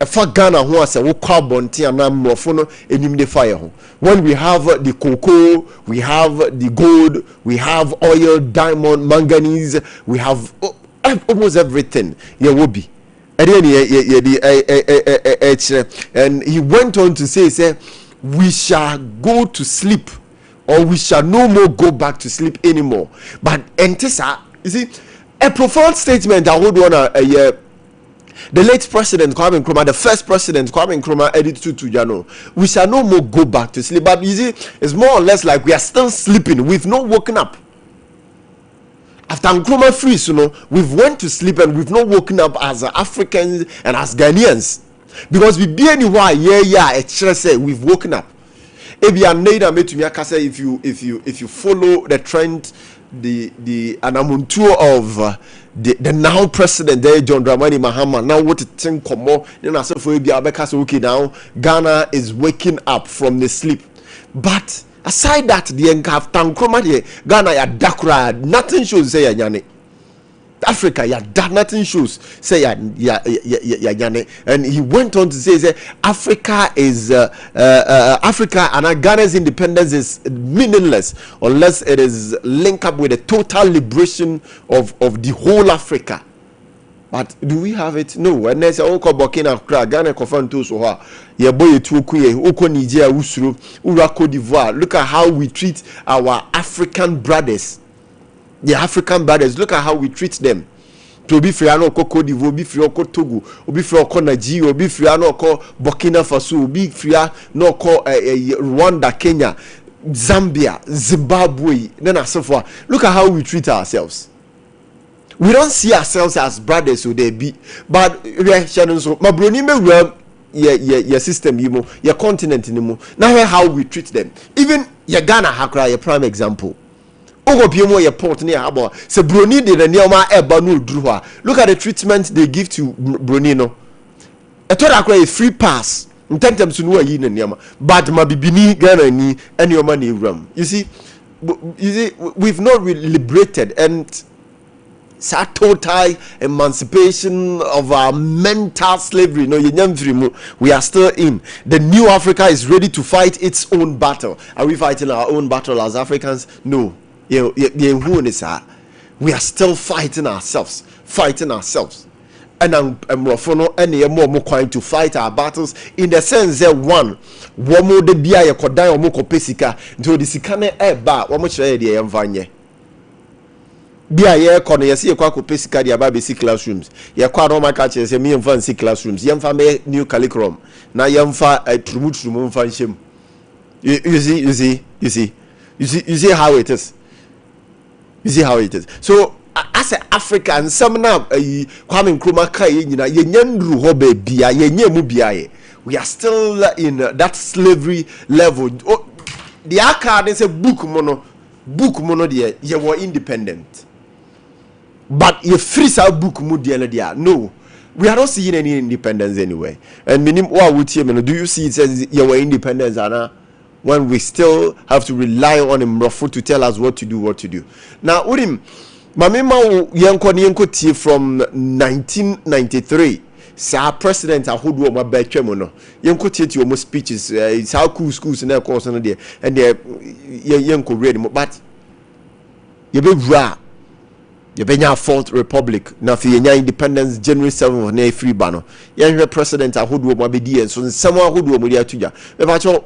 for Ghana who has a carbon and mrofono enim the fire. When we have the cocoa, we have the gold, we have oil, diamond, manganese, we have almost everything. Yeah, will be. And he went on to say, we shall go to sleep, or we shall no more go back to sleep anymore. But Entesa, you see, a profound statement I would want the late president Kwame Nkrumah, the first president Kwame Nkrumah, edited to Jano. We shall no more go back to sleep. But you see, it's more or less like we are still sleeping. We've not woken up. After Nkrumah freeze, we've went to sleep and we've not woken up as Africans and as Ghanaians. Because we be anywhere, it's say we've woken up. If you follow the trend, the anamuntu of the now president there, John Dramani Mahama, now what it think komo then as for okay now Ghana is waking up from the sleep. But aside that, the Nkrumah Ghana ya dakra, nothing shows say yane. Africa ya nothing shows say yane. And he went on to say Africa is Africa and Ghana's independence is meaningless unless it is linked up with the total liberation of the whole Africa. But do we have it? No. And there's a Burkina Faso, Ghana kofanto so ha ye boy tuokuye uko Nigeria usuru ura Cote d'Ivoire. Look at how we treat our African brothers. The African brothers, look at how we treat them. To be free, no Cote d'Ivoire, be free, no Togo, be free, no Nigeria, be free, no Burkina Faso, be free, no Rwanda, Kenya, Zambia, Zimbabwe. Then so far, look at how we treat ourselves. We don't see ourselves as brothers, so they be. But we are sharing so. My brother, your system, your continent, now how we treat them. Even your Ghana, Hakra, your prime example. Ogo PMO ye port near harbor. Se Bruni did the Nioma Ebanu Druha. Look at the treatment they give to Brunino. A total free pass. Intentem to know yin and Yama. But my bibini Ghana ni and your money rum. You see, we've not really liberated and total emancipation of our mental slavery. No, we are still in. The new Africa is ready to fight its own battle. Are we fighting our own battle as Africans? No. We are still fighting ourselves. And I'm more going to fight our battles in the sense that one more the bia kodan omo kopesika nto the sikane eba wo mo kire de yemfanye bia ye kono yesi ekwa kopesika de aba basic classrooms ye kwa no maka kire se me yemfa nsi classrooms yemfa me new curriculum na yemfa trumu mfa nshem. You see how it is. You see how it is. So as an African, some now Kwame Nkrumah kai nyina ye nyandru ho ba bia ye nyemu bia we are still in that slavery level. Oh, the card is a book mono there you were independent, but you freeze our book mu there. No, we are not seeing any independence anyway. And minim wa wuti me, do you see it says you were independence ana when we still have to rely on him to tell us what to do. Now urim Mamima Yanko T from 1993. Sa president ahodo ma ba twam no. Yanko T to almost speeches. It's how cool schools in their course no there. And they yanko read mo. But you be bra. You be nya fourth republic. Na fi nya independence January 7th na free ba no. Yan president ahodo ma be di en so nsam ahodo mo dia tuja. Me ba cho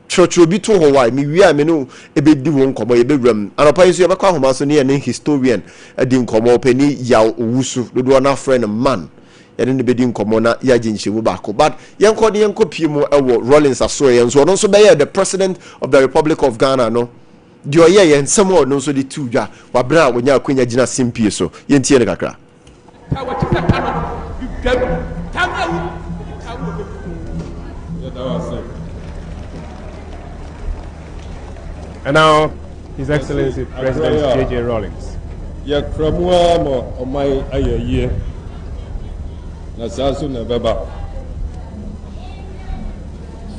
church obi to ho why me wi a me no e be di won komo e be wram anopa yin so ye be kwa homa so ne ne historian di nkomo pani yaw owusu dodo na friend man ye ne be di nkomo na ya ginchemu baako but yenko ne yenko pie mu ewo Rollins aso ye so no so be the president of the Republic of Ghana no di oye ye nsem o no so di tu dwa wa bra wonya akwanya gina simpie so ye ntie ne kakra And now, His Excellency President J.J. Rawlings.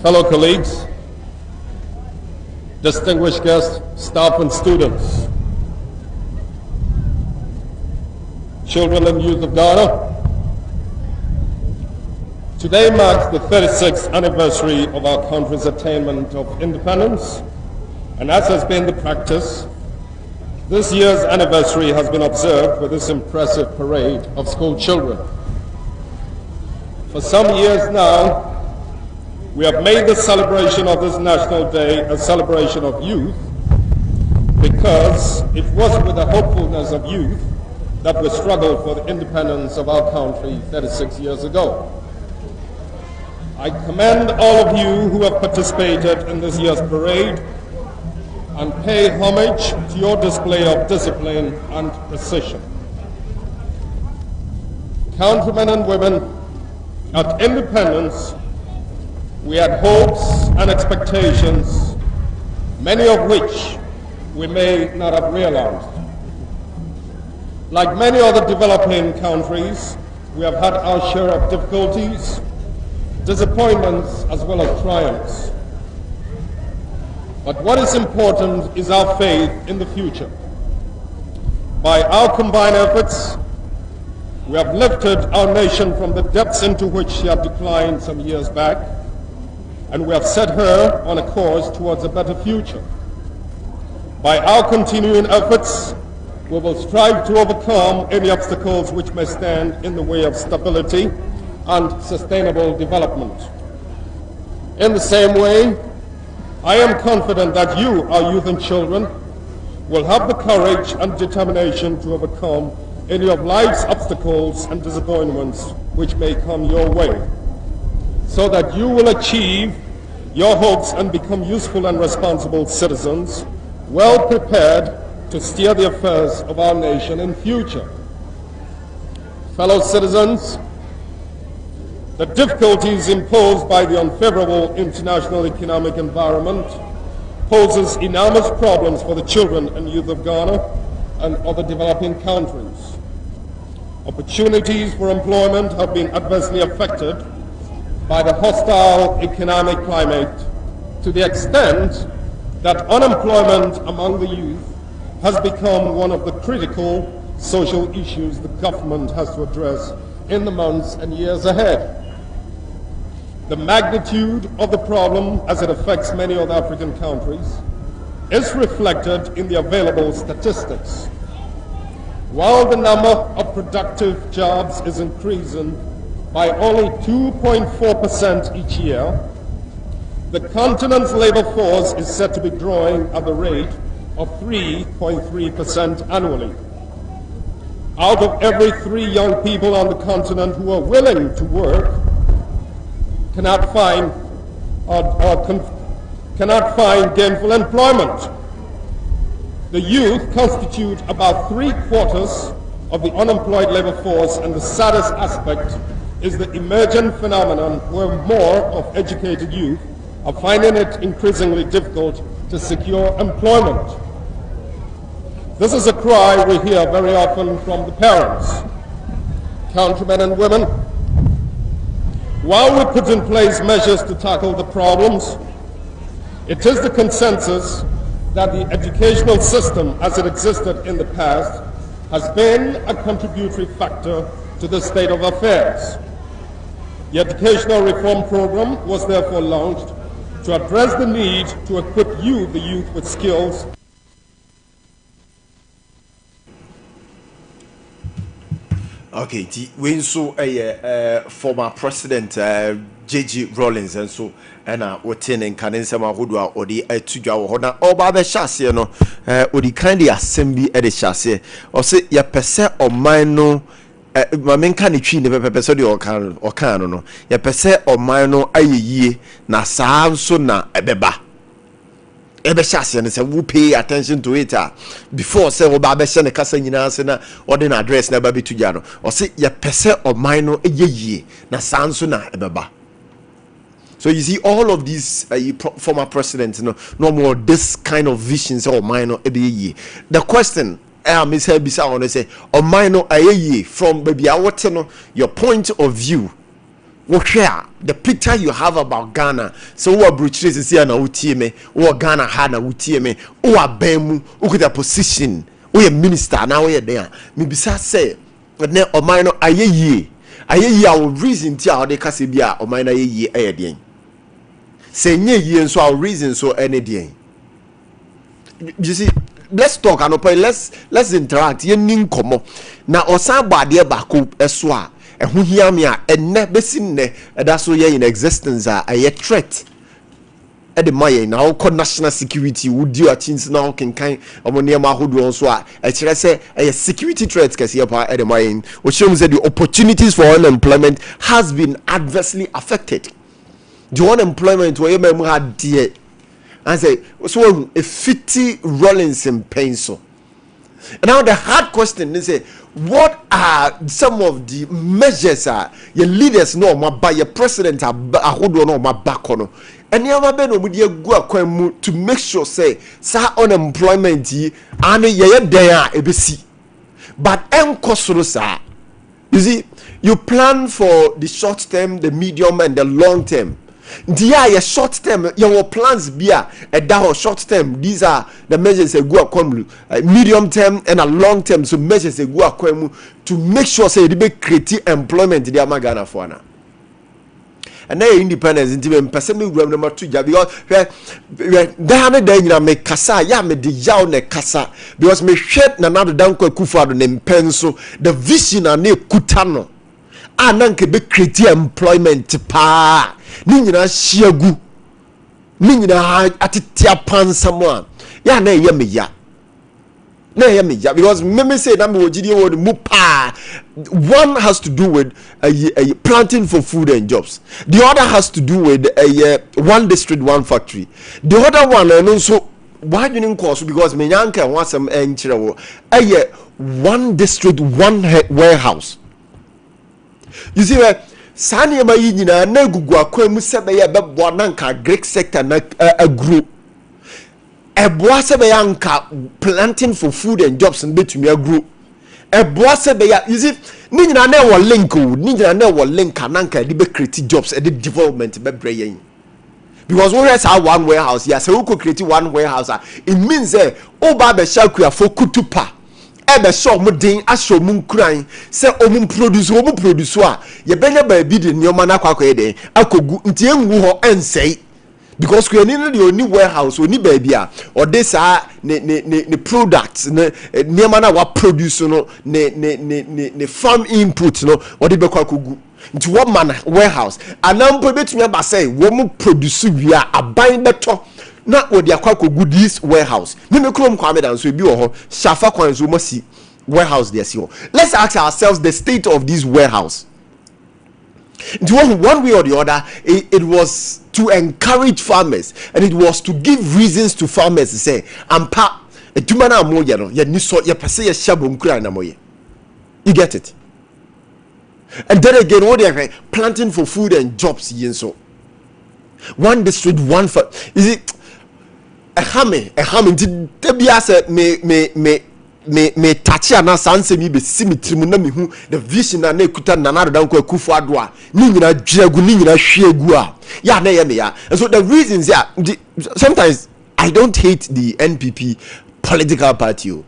Fellow colleagues, distinguished guests, staff and students, children and youth of Ghana, today marks the 36th anniversary of our country's attainment of independence. And as has been the practice, this year's anniversary has been observed with this impressive parade of school children. For some years now, we have made the celebration of this National Day a celebration of youth because it was with the hopefulness of youth that we struggled for the independence of our country 36 years ago. I commend all of you who have participated in this year's parade and pay homage to your display of discipline and precision. Countrymen and women, at independence, we had hopes and expectations, many of which we may not have realized. Like many other developing countries, we have had our share of difficulties, disappointments, as well as triumphs. But what is important is our faith in the future. By our combined efforts, we have lifted our nation from the depths into which she had declined some years back, and we have set her on a course towards a better future. By our continuing efforts, we will strive to overcome any obstacles which may stand in the way of stability and sustainable development. In the same way, I am confident that you, our youth and children, will have the courage and determination to overcome any of life's obstacles and disappointments which may come your way, so that you will achieve your hopes and become useful and responsible citizens, well prepared to steer the affairs of our nation in future. Fellow citizens, the difficulties imposed by the unfavorable international economic environment poses enormous problems for the children and youth of Ghana and other developing countries. Opportunities for employment have been adversely affected by the hostile economic climate to the extent that unemployment among the youth has become one of the critical social issues the government has to address in the months and years ahead. The magnitude of the problem as it affects many other African countries is reflected in the available statistics. While the number of productive jobs is increasing by only 2.4% each year, the continent's labor force is said to be growing at the rate of 3.3% annually. Out of every 3 young people on the continent who are willing to work, cannot find gainful employment. The youth constitute about 3/4 of the unemployed labor force, and the saddest aspect is the emergent phenomenon where more of educated youth are finding it increasingly difficult to secure employment. This is a cry we hear very often from the parents, countrymen and women. While we put in place measures to tackle the problems, it is the consensus that the educational system as it existed in the past has been a contributory factor to the state of affairs. The Educational Reform Program was therefore launched to address the need to equip the youth with skills. Okay, we also former President J.G. Rawlings and so what in Kansama Hudwa or the Tuja or na Oba Chassis no or the kind of assembly at the chassis or say ya pese or mino main canichi never pesodi or cano no ya pese or mino aye na sam so na ebeba. Ebe chassis and say who pay attention to it before say Oba Beshane Casa Yinasena or then address na baby Tujano or say ya pese or mino ye na sam so na ebeba. So you see, all of these former presidents, no more this kind of visions or minor. The question, Miss Hebisa, I want to say, or minor from baby, I want to know your point of view. What share the picture you have about Ghana? So, what British is here now? UTM, or Ghana had a UTM, or Bemu, who could a position, or a minister now we're there. Maybe say, but now or minor I will reason to how they can see or minor ye. Say ye and so our reason so any day. You see, let's talk and let's interact. Ye nin komo na osan bade bako eswa ehun hia me a enne besin ne eda so ye in existence a threat e de maye na o national security would do atins na o kenkan omone ma hodo so a e kire se e security threat kese pa e de maye o show me say the opportunities for unemployment has been adversely affected. The unemployment where you had dear and say so a 50 Rollins in pencil. And now the hard question is say what are some of the measures your leaders know by your president hold on my back on and you have been go to make sure say unemployment and ye there ABC but you see you plan for the short term, the medium and the long term. Your short term, your plans be a short term. These are the measures that go according medium term and a long term. So measures that go according to make sure say they create employment in the Ghana for now. And then independence in the person number 2 because there na me kasa ya me de yaw ne kasa because me hwet na nado dan kwa Kufuor ne mpenso the vision na kutano ananke be create employment pa ni nyina hyiagu ni nyina atitia pansamo ya na ye me ya because me say na me wogidi word mu pa. One has to do with planting for food and jobs. The other has to do with one district, one factory. The other one and also why do you course because me yanka want some one district, one warehouse. You see where Sani ma yi nyina na gugu akwam se be ye be bo nanka Greek sector na agro eboa se be yanka planting for food and jobs and betumi agro eboa se be ya you see ni nyina na wo link o ni nyina na wo link ananka de be create jobs and development be bre yen because we rest our one warehouse ya se we could create one warehouse it means oba be shaku for kutupa ebe so mo den asho mu nkuran se omu produce a ye benya ba bi de nioma na kwakwa den akogu nti enwu ho ensei because we need the only warehouse oni ba bia or this ne products ne nioma na wa produce no ne farm input no or de be kwakogu nti what man warehouse anampo betumi aba say wo mu produce wia aban beto na odi akwako good this warehouse me krom Kwame dan so bi wo ho shafa kwan so masi warehouse there see. Let's ask ourselves the state of this warehouse. One way or the other, it was to encourage farmers and it was to give reasons to farmers to say ampa etumana amoye no ye ni so ye pese ye shabo nkura na moye. You get it? And then again what they are planting for food and jobs yin so one district one for is it a hamming to be as a me touch na sanse mi be simitri mu na me hu the vision na ekuta nanado dan ko akufo adoa ni nyina dwagu ni nyina hwegu a ya na ye me ya. And so the reasons sometimes I don't hate the NPP political party,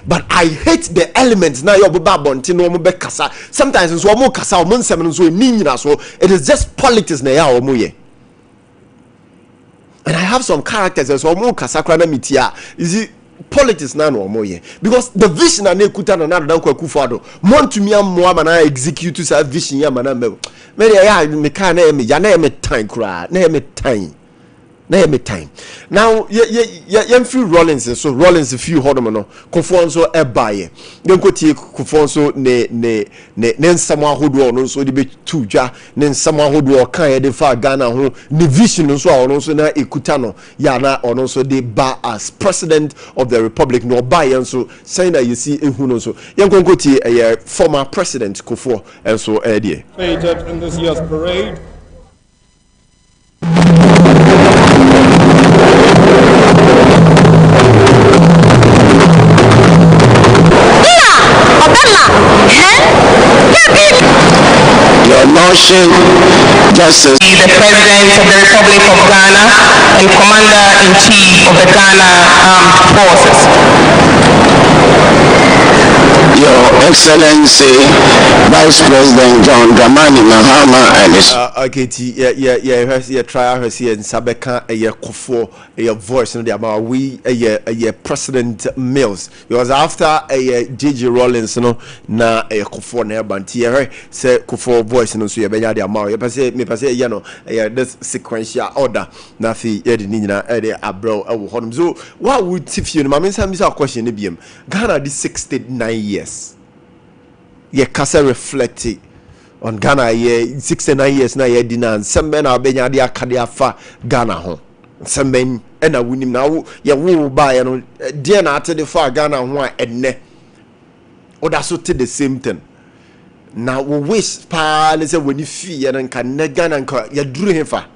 but I hate the elements na yo baba bonti no mo be kasa sometimes so mo kasa o mo nsem so ni nyina so it is just politics na ya o mo ye. And I have some characters as well more kasakra na mitia is it politics na no mo ye because the vision na ekuta na dan kwa kufado montumi ammoa ma na execute sa vision ya ma na me ya me kan na me ya na me time kra na me time now ye free Rollins so Rollins few hodom no kofo so e baye yenkoti kofo so ne nsamo ahodo no so de be tudwa ne nsamo ahodo kan ye de fa Ghana ho ne vision so a ono so na ekuta no ya na ono so de ba as president of the republic no baye so saying that you see ehu no so yenkoti former president kofo and so there in this year's parade. Your motion, Justice. The President of the Republic of Ghana and Commander-in-Chief of the Ghana Armed Forces. Your Excellency, Vice President John Dramani Mahama and his... Okay, try her see and Sabeka a voice in the amount we a President Mills because after a JJ Rollins no na a Kufo na banti say Kufo voice no so ye benya the amount me pass you know this sequential order na fi ye de nyina e de abro e wo honum so what would if you ma me say question ne biem Ghana this 69 years ye kasa reflect on Ghana ye 69 years na ye dinan sembe na benya de akade afa Ghana ho semben ena wunim na ye wo ba ye no de na ate de fa Ghana ho a enne oda so te the same thing na wo wish pa le se woni fi ye nka ne Ghana nka ye duru hefa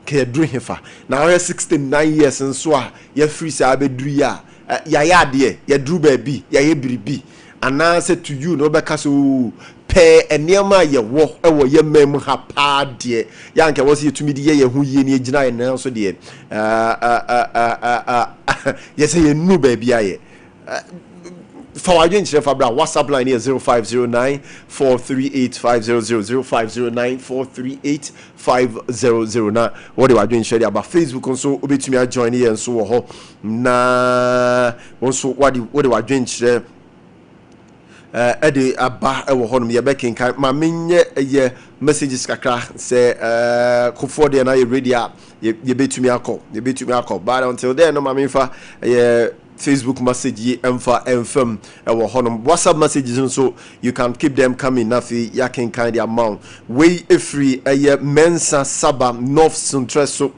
ke duru hefa na 69 years nso a ye free sa abeduru ya ya de ye duru ba bi ya ye biribi ana say to you no be ka so pe eniema ye wo ye mem ha pa de ya nke wo se yetumi de ye hu ye ne gina ye na so de ye say ye nu ba bia ye for our engineer Fabra WhatsApp line here 0509 438 500 0509 438 500 na what do I doing share about Facebook also obetumi join here and so ho na also what do I doing share Ade aba ewo honum ye bekinkan ma menye ye messages kakra say kofo de na ye ready ye betumi akọ but until then no ma menfa ye Facebook message ye emfa emfam ewo honum WhatsApp messages so you can keep them coming nafi yakinkan the amount we free ye mensa saba north central so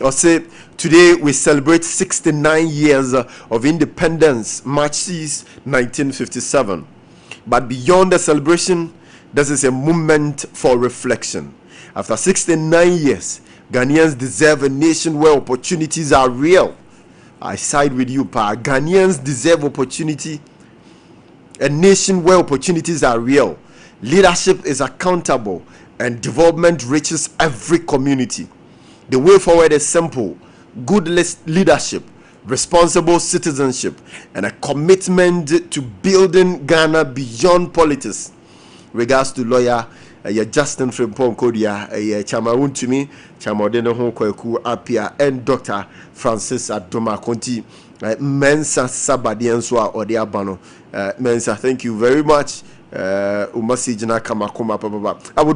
or say today we celebrate 69 years of independence March 1957. But beyond the celebration, this is a moment for reflection. After 69 years, Ghanaians deserve a nation where opportunities are real, I side with you, Pa. Ghanaians deserve opportunity. A nation where opportunities are real, leadership is accountable, and development reaches every community. The way forward is simple: good leadership, responsible citizenship, and a commitment to building Ghana beyond politics. Regards to lawyer Justin Frimpong Kodia, Chamarun to me, Chamodeno Kweku Apia, and Dr. Francis Adoma Conti, Mensa Sabadianswa or the Abano. Mensa, thank you very much. I would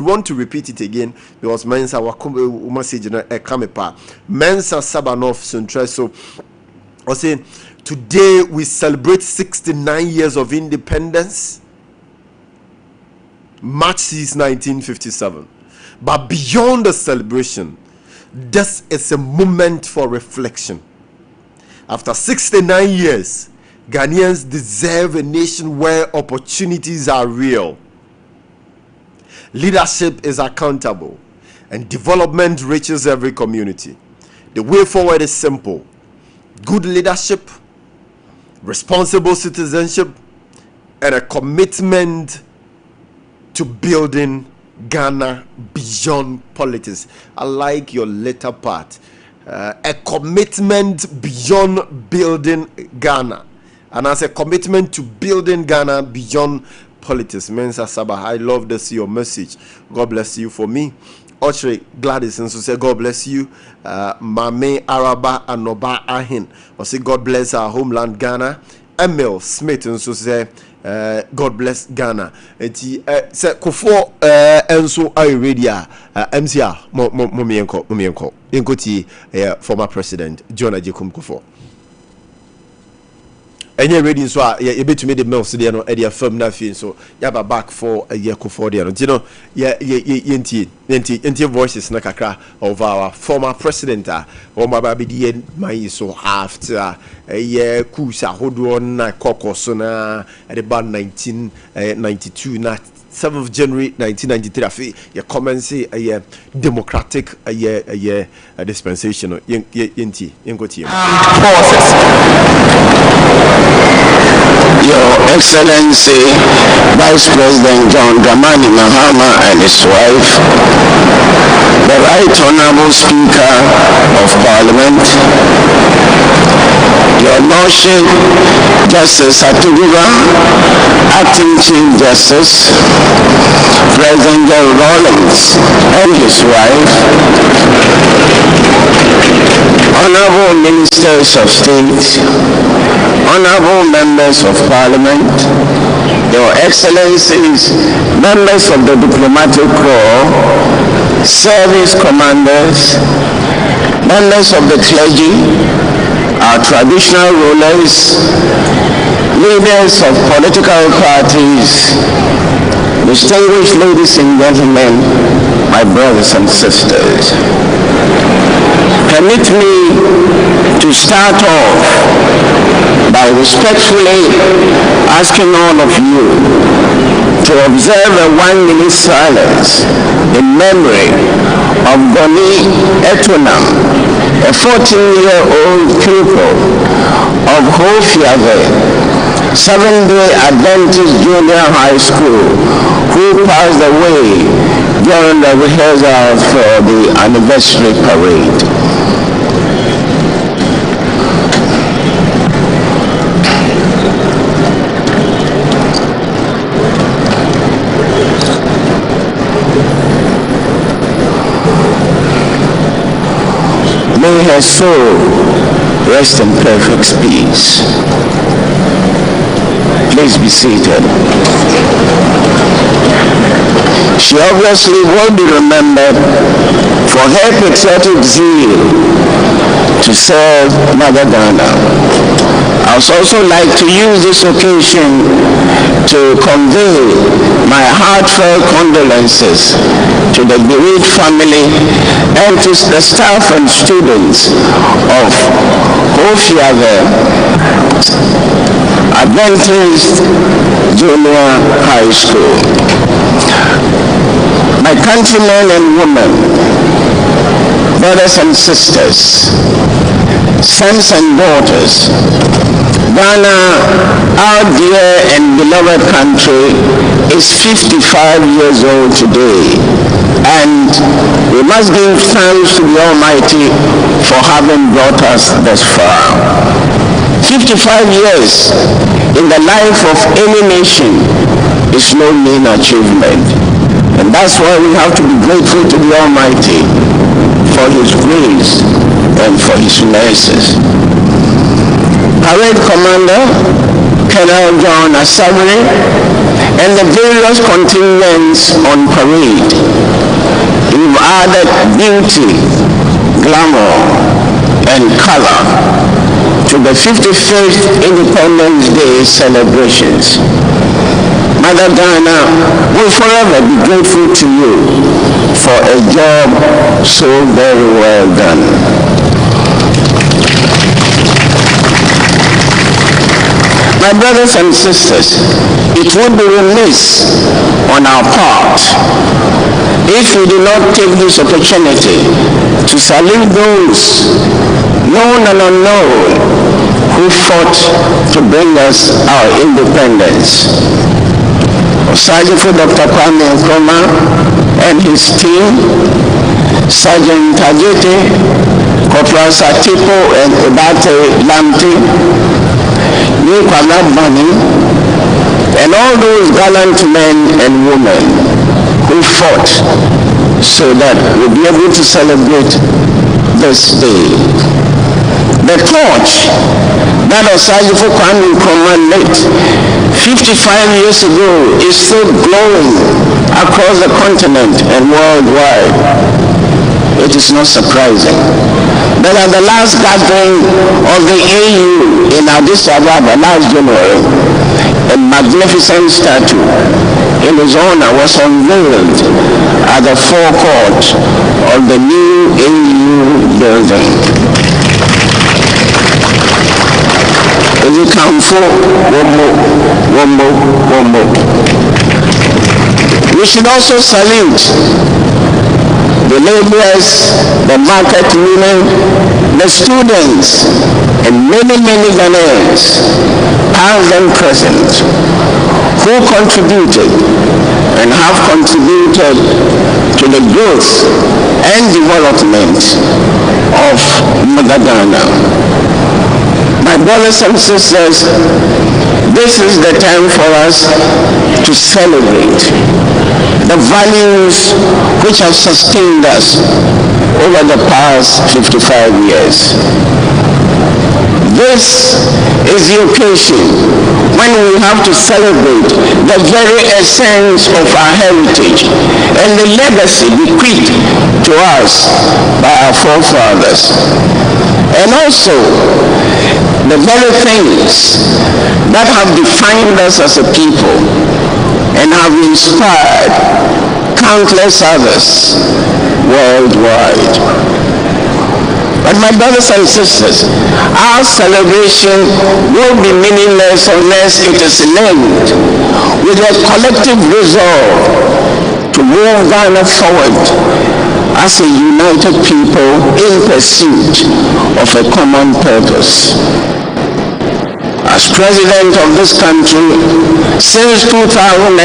want to repeat it again because Mensa Umasijina Kamepa, Mensa Sabanov Suntreso. I say today we celebrate 69 years of independence. March 6, 1957. But beyond the celebration, this is a moment for reflection. After 69 years, Ghanaians deserve a nation where opportunities are real, leadership is accountable, and development reaches every community. The way forward is simple: good leadership, responsible citizenship, and a commitment to building Ghana beyond politics. I like your latter part. A commitment beyond building Ghana. And as a commitment to building Ghana beyond politics. Mensa Sabah, I love this, your message. God bless you. For me, Ochre Gladys and so say God bless you. Mame Araba Anoba Ahin. Or say God bless our homeland Ghana. Emil Smith and so say God bless Ghana. Eti say Kofo enso I radio MCA Momienko Inkoti former president John Ajekum Kofo. Any reading so you bet to me the mails there no e firm na fi so ya ba back for a year Kofo there no you know yenti voices na kakra of our former president o ma ba be die my so after a year kusa hodo na kokoso na at the 1992 na 7th January 1993 afi your comments say a democratic a year dispensation yenti ngoti Your Excellency Vice President John Dramani Mahama and his wife, the Right Honorable Speaker of Parliament, Your Lordship Justice Atuguva, Acting Chief Justice, President Jerry Rawlings and his wife, Honorable Ministers of State, Honorable Members of Parliament, Your Excellencies, Members of the Diplomatic Corps, Service Commanders, Members of the Clergy, our traditional rulers, leaders of political parties, distinguished ladies and gentlemen, my brothers and sisters. Permit me to start off by respectfully asking all of you to observe a 1-minute silence in memory of Goni Etunam, a 14-year-old pupil of Hofiave, Seventh-day Adventist Junior High School, who passed away during the rehearsals for the anniversary parade. May her soul rest in perfect peace. Please be seated. She obviously will be remembered for her patriotic zeal to serve Mother Ghana. I would also like to use this occasion to convey my heartfelt condolences to the bereaved family and to the staff and students of Hofiave Adventist Junior High School. My countrymen and women, brothers and sisters, sons and daughters, Ghana, our dear and beloved country, is 55 years old today, and we must give thanks to the Almighty for having brought us thus far. 55 years in the life of any nation is no mean achievement, and that's why we have to be grateful to the Almighty for His grace and for His mercies. Parade Commander Colonel John Asabri and the various contingents on parade, you've added beauty, glamour, and color to the 55th Independence Day celebrations. Mother Ghana will forever be grateful to you for a job so very well done. My brothers and sisters, it would be remiss on our part if we do not take this opportunity to salute those known and unknown who fought to bring us our independence. Sergeant Dr. Kwame Agyarko and his team, Sergeant Tajete, Corporal Satipo and Ibate Lamti, and all those gallant men and women who fought so that we'll be able to celebrate this day. The torch that Osajifo Kwame Nkrumah lit 55 years ago is still glowing across the continent and worldwide. It is not surprising that at the last gathering of the AU in Addis Ababa last January, a magnificent statue in his honor was unveiled at the forecourt of the new AU building. Is it come for one more? We should also salute the laborers, the market women, the students, and many Ghanaians, past and present, who contributed and have contributed to the growth and development of Mother Ghana. My brothers and sisters, this is the time for us to celebrate the values which have sustained us over the past 55 years. This is the occasion when we have to celebrate the very essence of our heritage and the legacy bequeathed to us by our forefathers, and also the very things that have defined us as a people and have inspired countless others worldwide. But my brothers and sisters, our celebration will be meaningless unless it is linked with a collective resolve to move Ghana forward as a united people in pursuit of a common purpose. As president of this country since 2009,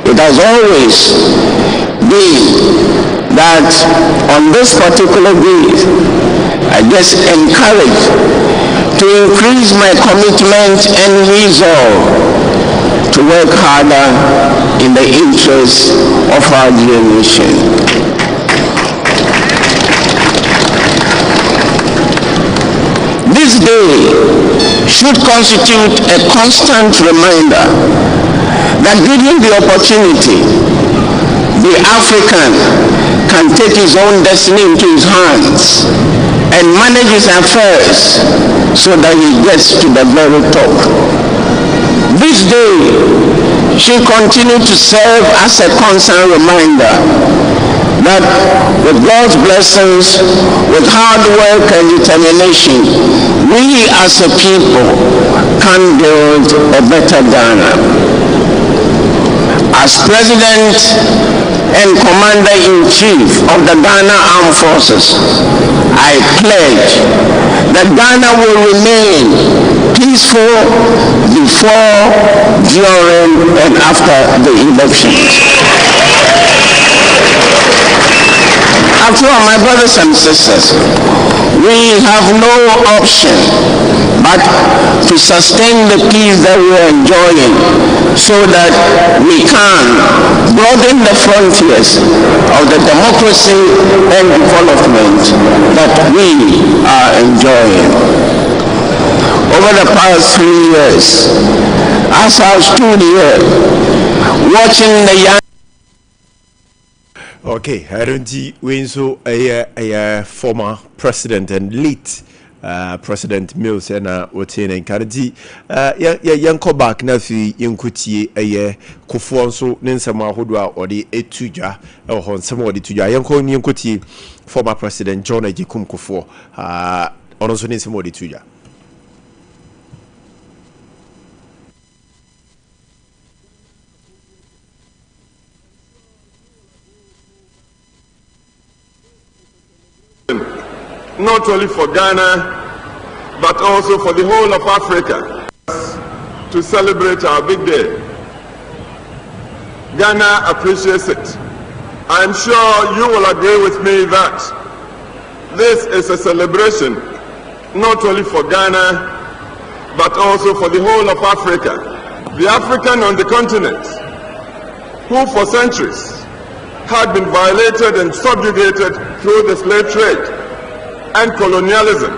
it has always been that on this particular day, I just encourage to increase my commitment and resolve to work harder in the interest of our dear nation. This day should constitute a constant reminder that given the opportunity, the African can take his own destiny into his hands and manage his affairs so that he gets to the very top. This day should continue to serve as a constant reminder that with God's blessings, with hard work and determination, we as a people can build a better Ghana. As president and Commander-in-Chief of the Ghana Armed Forces, I pledge that Ghana will remain peaceful before, during, and after the elections. After all, my brothers and sisters, we have no option but to sustain the peace that we are enjoying so that we can broaden the frontiers of the democracy and development that we are enjoying. Over the past 3 years, as I stood here watching the young Okay, I don't see when so a former president and late President Mills and what's in Kanadi. Young back now, Yankuti, a Kufuanso, Ninsama Hodwa, or the Etuja, or somebody to Yankuti, former President John Ajikum Kufu, also Ninsamodi Tuja. Not only for Ghana, but also for the whole of Africa, to celebrate our big day. Ghana appreciates it. I'm sure you will agree with me that this is a celebration not only for Ghana, but also for the whole of Africa. The African on the continent, who for centuries had been violated and subjugated through the slave trade and colonialism,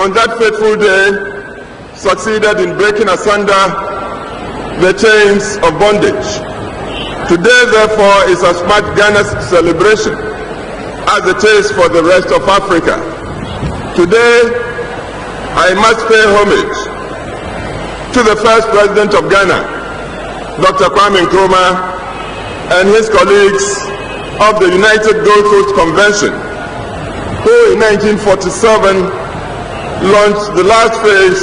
on that fateful day succeeded in breaking asunder the chains of bondage. Today, therefore, is as much Ghana's celebration as it is for the rest of Africa. Today, I must pay homage to the first president of Ghana, Dr. Kwame Nkrumah, and his colleagues of the United Gold Coast Convention, who in 1947 launched the last phase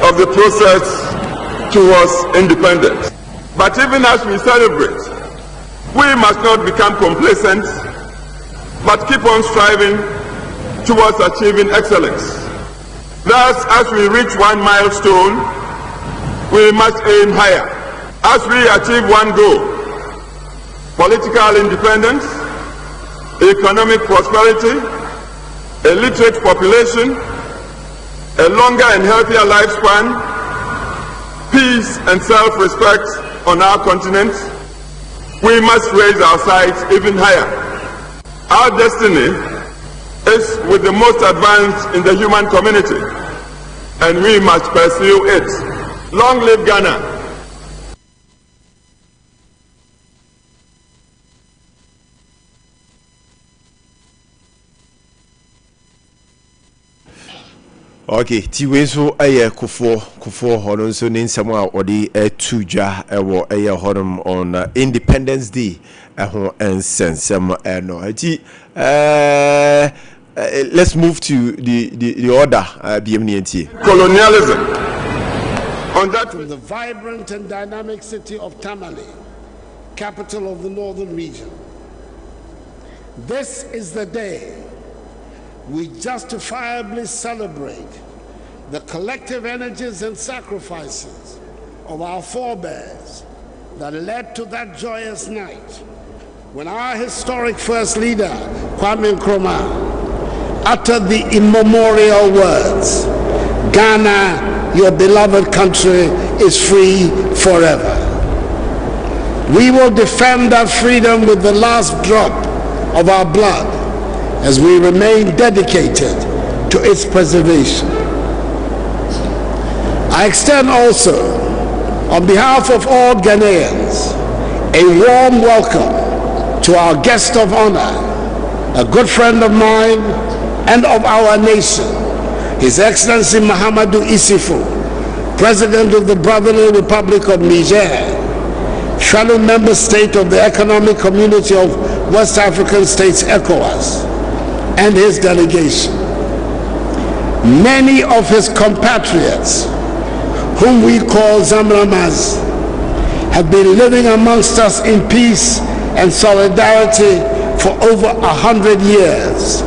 of the process towards independence. But even as we celebrate, we must not become complacent, but keep on striving towards achieving excellence. Thus, as we reach one milestone, we must aim higher. As we achieve one goal, political independence, economic prosperity, a literate population, a longer and healthier lifespan, peace and self-respect on our continent, we must raise our sights even higher. Our destiny is with the most advanced in the human community, and we must pursue it. Long live Ghana! Okay, tiwe so aye kufo hono so ne nsamo a odi etuja ewo aye hono on Independence Day ho ensensem no ati let's move to the order BMNT. Colonialism on that from the vibrant and dynamic city of Tamale, capital of the northern region. This is the day we justifiably celebrate the collective energies and sacrifices of our forebears that led to that joyous night when our historic first leader, Kwame Nkrumah, uttered the immemorial words, "Ghana, your beloved country, is free forever." We will defend that freedom with the last drop of our blood as we remain dedicated to its preservation. I extend also, on behalf of all Ghanaians, a warm welcome to our guest of honor, a good friend of mine and of our nation, His Excellency Mahamadou Issoufou, President of the Brotherly Republic of Niger, fellow member state of the Economic Community of West African States, ECOWAS, and his delegation. Many of his compatriots, whom we call Zamramas, have been living amongst us in peace and solidarity for over 100 years,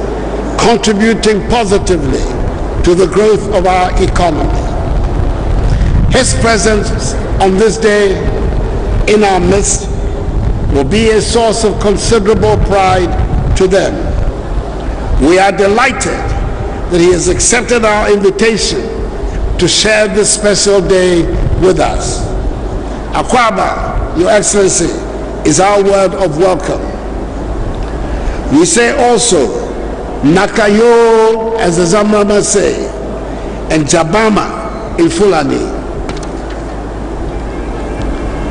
contributing positively to the growth of our economy. His presence on this day in our midst will be a source of considerable pride to them. We are delighted that he has accepted our invitation to share this special day with us. Akwaba, Your Excellency, is our word of welcome. We say also, Nakayo, as the Zamrama say, and Jabama in Fulani.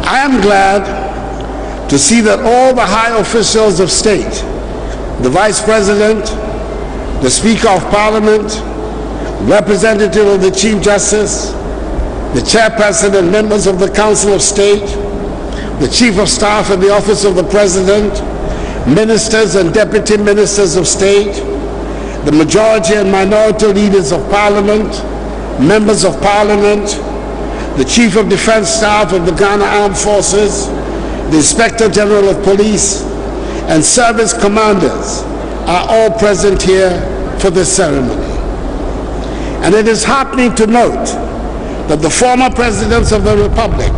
I am glad to see that all the high officials of state, the Vice President, the Speaker of Parliament, representative of the Chief Justice, the Chairperson and members of the Council of State, the Chief of Staff in the Office of the President, ministers and deputy ministers of state, the majority and minority leaders of Parliament, members of Parliament, the Chief of Defense Staff of the Ghana Armed Forces, the Inspector General of Police, and service commanders are all present here for this ceremony. And it is heartening to note that the former presidents of the Republic,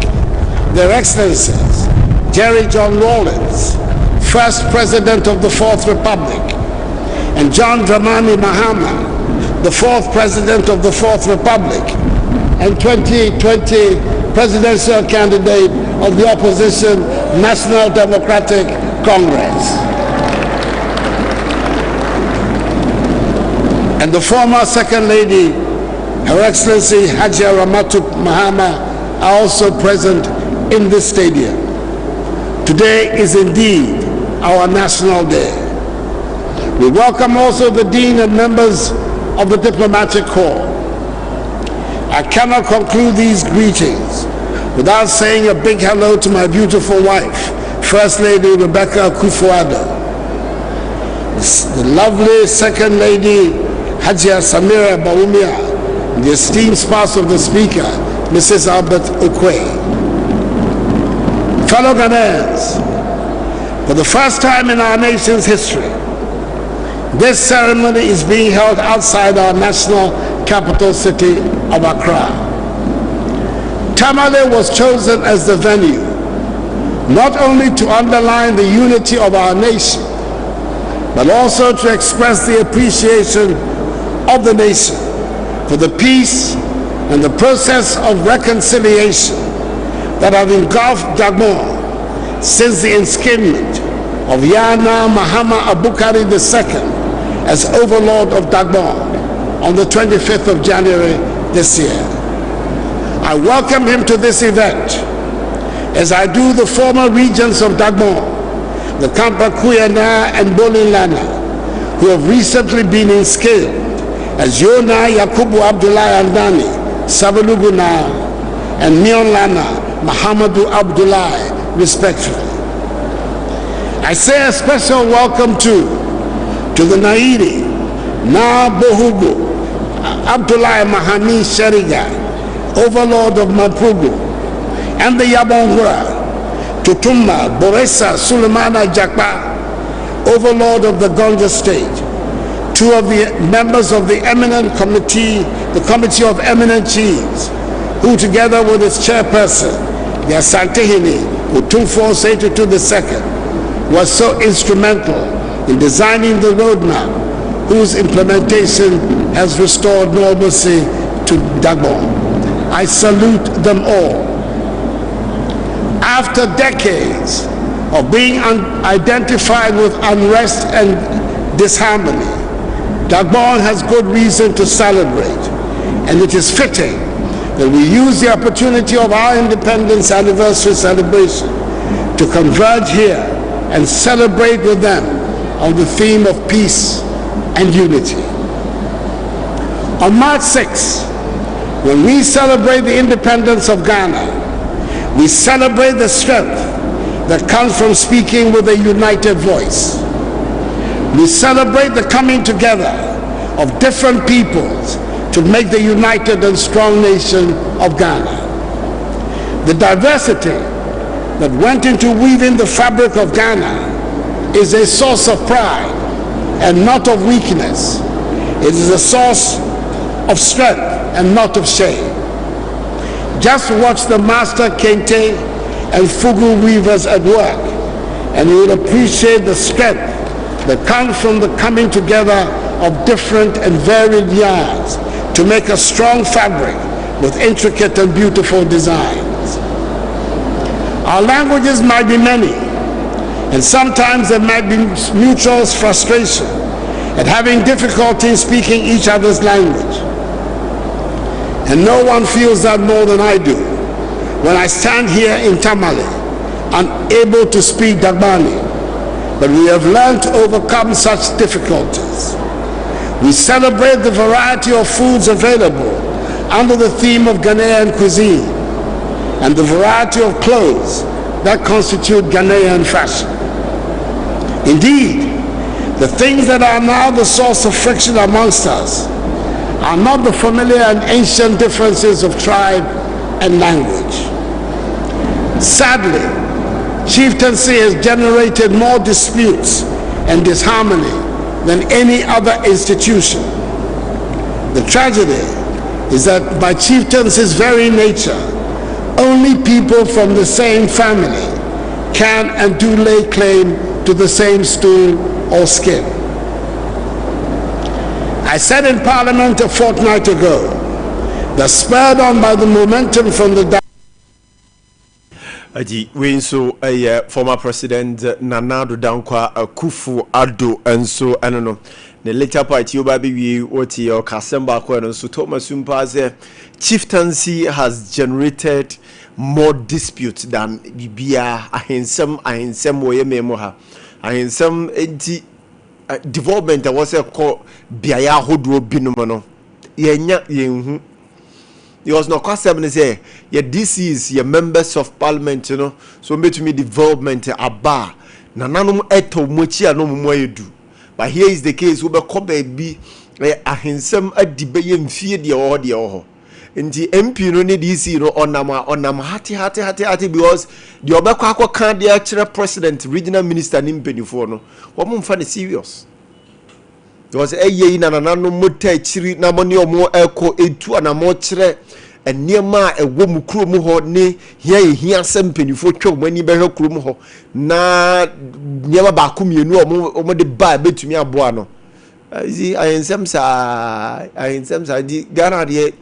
their Excellencies, Jerry John Rawlings, first President of the Fourth Republic, and John Dramani Mahama, the fourth President of the Fourth Republic, and 2020 presidential candidate of the opposition National Democratic Congress, and the former Second Lady, Her Excellency Hajia Ramatu Mahama, are also present in this stadium. Today is indeed our National Day. We welcome also the Dean and members of the Diplomatic Corps. I cannot conclude these greetings without saying a big hello to my beautiful wife, First Lady Rebecca Akufo-Addo, the lovely Second Lady Hajia Samira Bawumia, the esteemed spouse of the Speaker, Mrs. Albert Okwe. Fellow Ghanaians, for the first time in our nation's history, this ceremony is being held outside our national capital city of Accra. Tamale was chosen as the venue, not only to underline the unity of our nation, but also to express the appreciation of the nation for the peace and the process of reconciliation that have engulfed Dagbon since the enskinment of Yana Mahama Abukari II as overlord of Dagbon on the 25th of January this year. I welcome him to this event, as I do the former regents of Dagbon, the Kampa Kuyana and Bolilana, who have recently been enscaled as Yona Yakubu Abdullahi Aldani, Sabaluguna, and Mionlana Muhammadu Abdullahi, respectively. I say a special welcome to the Nairi, Na Bohugu, Abdullahi Mahami Sheriga, overlord of Mapugu, and the Yabongura, Tutumba Boresa Sulemana Jakpa, overlord of the Gonja state, two of the members of the eminent committee, the Committee of Eminent Chiefs, who together with its chairperson, the Asantehini Utumfo Setutu II, was so instrumental in designing the roadmap whose implementation has restored normalcy to Dagbon. I salute them all. After decades of being identified with unrest and disharmony, Dagbon has good reason to celebrate, and it is fitting that we use the opportunity of our independence anniversary celebration to converge here and celebrate with them on the theme of peace and unity. On March 6, when we celebrate the independence of Ghana, we celebrate the strength that comes from speaking with a united voice. We celebrate the coming together of different peoples to make the united and strong nation of Ghana. The diversity that went into weaving the fabric of Ghana is a source of pride and not of weakness. It is a source of strength and not of shame. Just watch the master Kente and Fugu weavers at work, and you will appreciate the strength that comes from the coming together of different and varied yarns to make a strong fabric with intricate and beautiful designs. Our languages might be many, and sometimes there might be mutual frustration at having difficulty in speaking each other's language. And no one feels that more than I do when I stand here in Tamale, unable to speak Dagbani. But we have learned to overcome such difficulties. We celebrate the variety of foods available under the theme of Ghanaian cuisine and the variety of clothes that constitute Ghanaian fashion. Indeed, the things that are now the source of friction amongst us are not the familiar and ancient differences of tribe and language. Sadly, chieftaincy has generated more disputes and disharmony than any other institution. The tragedy is that by chieftaincy's very nature, only people from the same family can and do lay claim to the same stool or skin. I said in Parliament a fortnight ago that spurred on by the momentum from the we so former President Nana Addo Dankwa Akufo-Addo and so I don't know the later part you baby what your Kasemba and so Thomas Sompa said chieftaincy has generated more disputes than Bibia ahensem wo ye memoha ahensem enti development that was called biaya hodro binom no yenya yenhu. There was no question to say, yeah, this is your members of parliament, you know, so make me development a bar. Nananum eto mochi no mo do. But here is the case, we be a handsome a debate and fear the audio. In the MP no need DC no onama hati because the Obekwa can't the actual president, regional minister nimpenifo no. What mo funny serious. There was a year in an anomote chiri na money or more echo etu and a more chere and near ma a woman crum ho ne here some penny for chok when you bear crum ho na never bakum you know more the buy bet to me a buano. See, I in some side Ghana de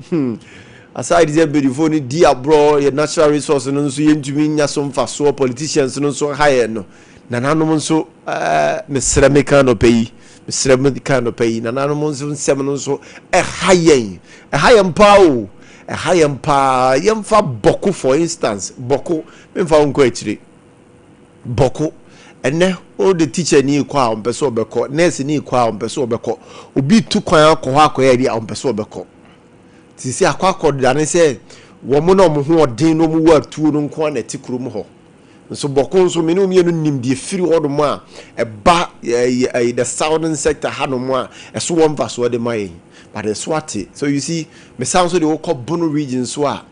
aside the beautiful dear bro your natural resources and so you mean some for so politicians and so higher no nananom so Mr. Mekano pay. Mr. Medicano pay, and animals and seven so a high pow, a high pa, yam fa Boko, for instance, Boko, men found greatly Boko, and now all the teacher near qua on Peso Beco, nurse near qua on Peso Beco, will be too quiet, coaco on Peso Beco. See a quack than I say, woman who are doing no work to no quantity crum. So Bokon so menu nim the free order ma a ba the southern sector had no more a swarm vast where the my but a swati. So you see me sounds so the whole Bono region swa.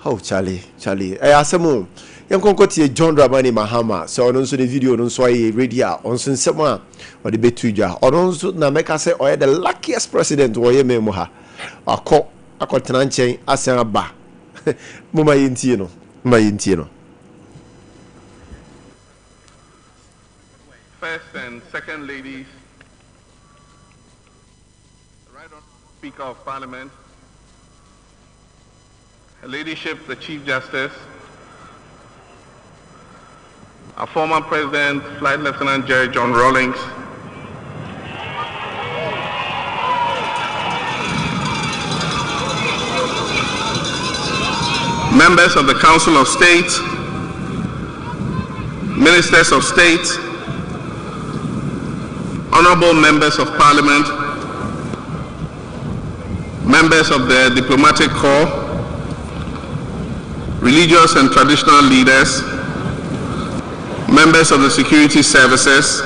Oh Charlie I ask more young concoti John Dramani Mahama so on so the video on so radio on sema or the betuja or on so na make us say or the luckiest president or ye memoha ako tenanchen asan ba mama yintino First and second ladies, right on Speaker of Parliament, Her Ladyship, the Chief Justice, our former President, Flight Lieutenant Jerry John Rawlings, members of the Council of State, Ministers of State, honorable members of Parliament, members of the Diplomatic Corps, religious and traditional leaders, members of the security services,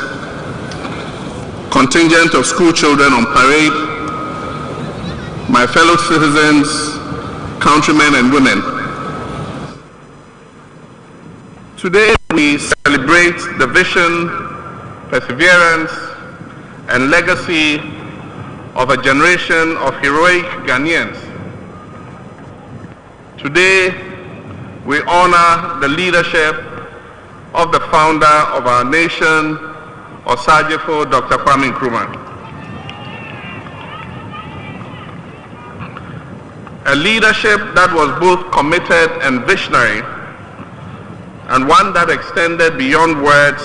contingent of school children on parade, my fellow citizens, countrymen and women. Today we celebrate the vision, perseverance, and legacy of a generation of heroic Ghanaians. Today we honor the leadership of the founder of our nation, Osajifo Dr. Kwame Nkrumah. A leadership that was both committed and visionary, and one that extended beyond words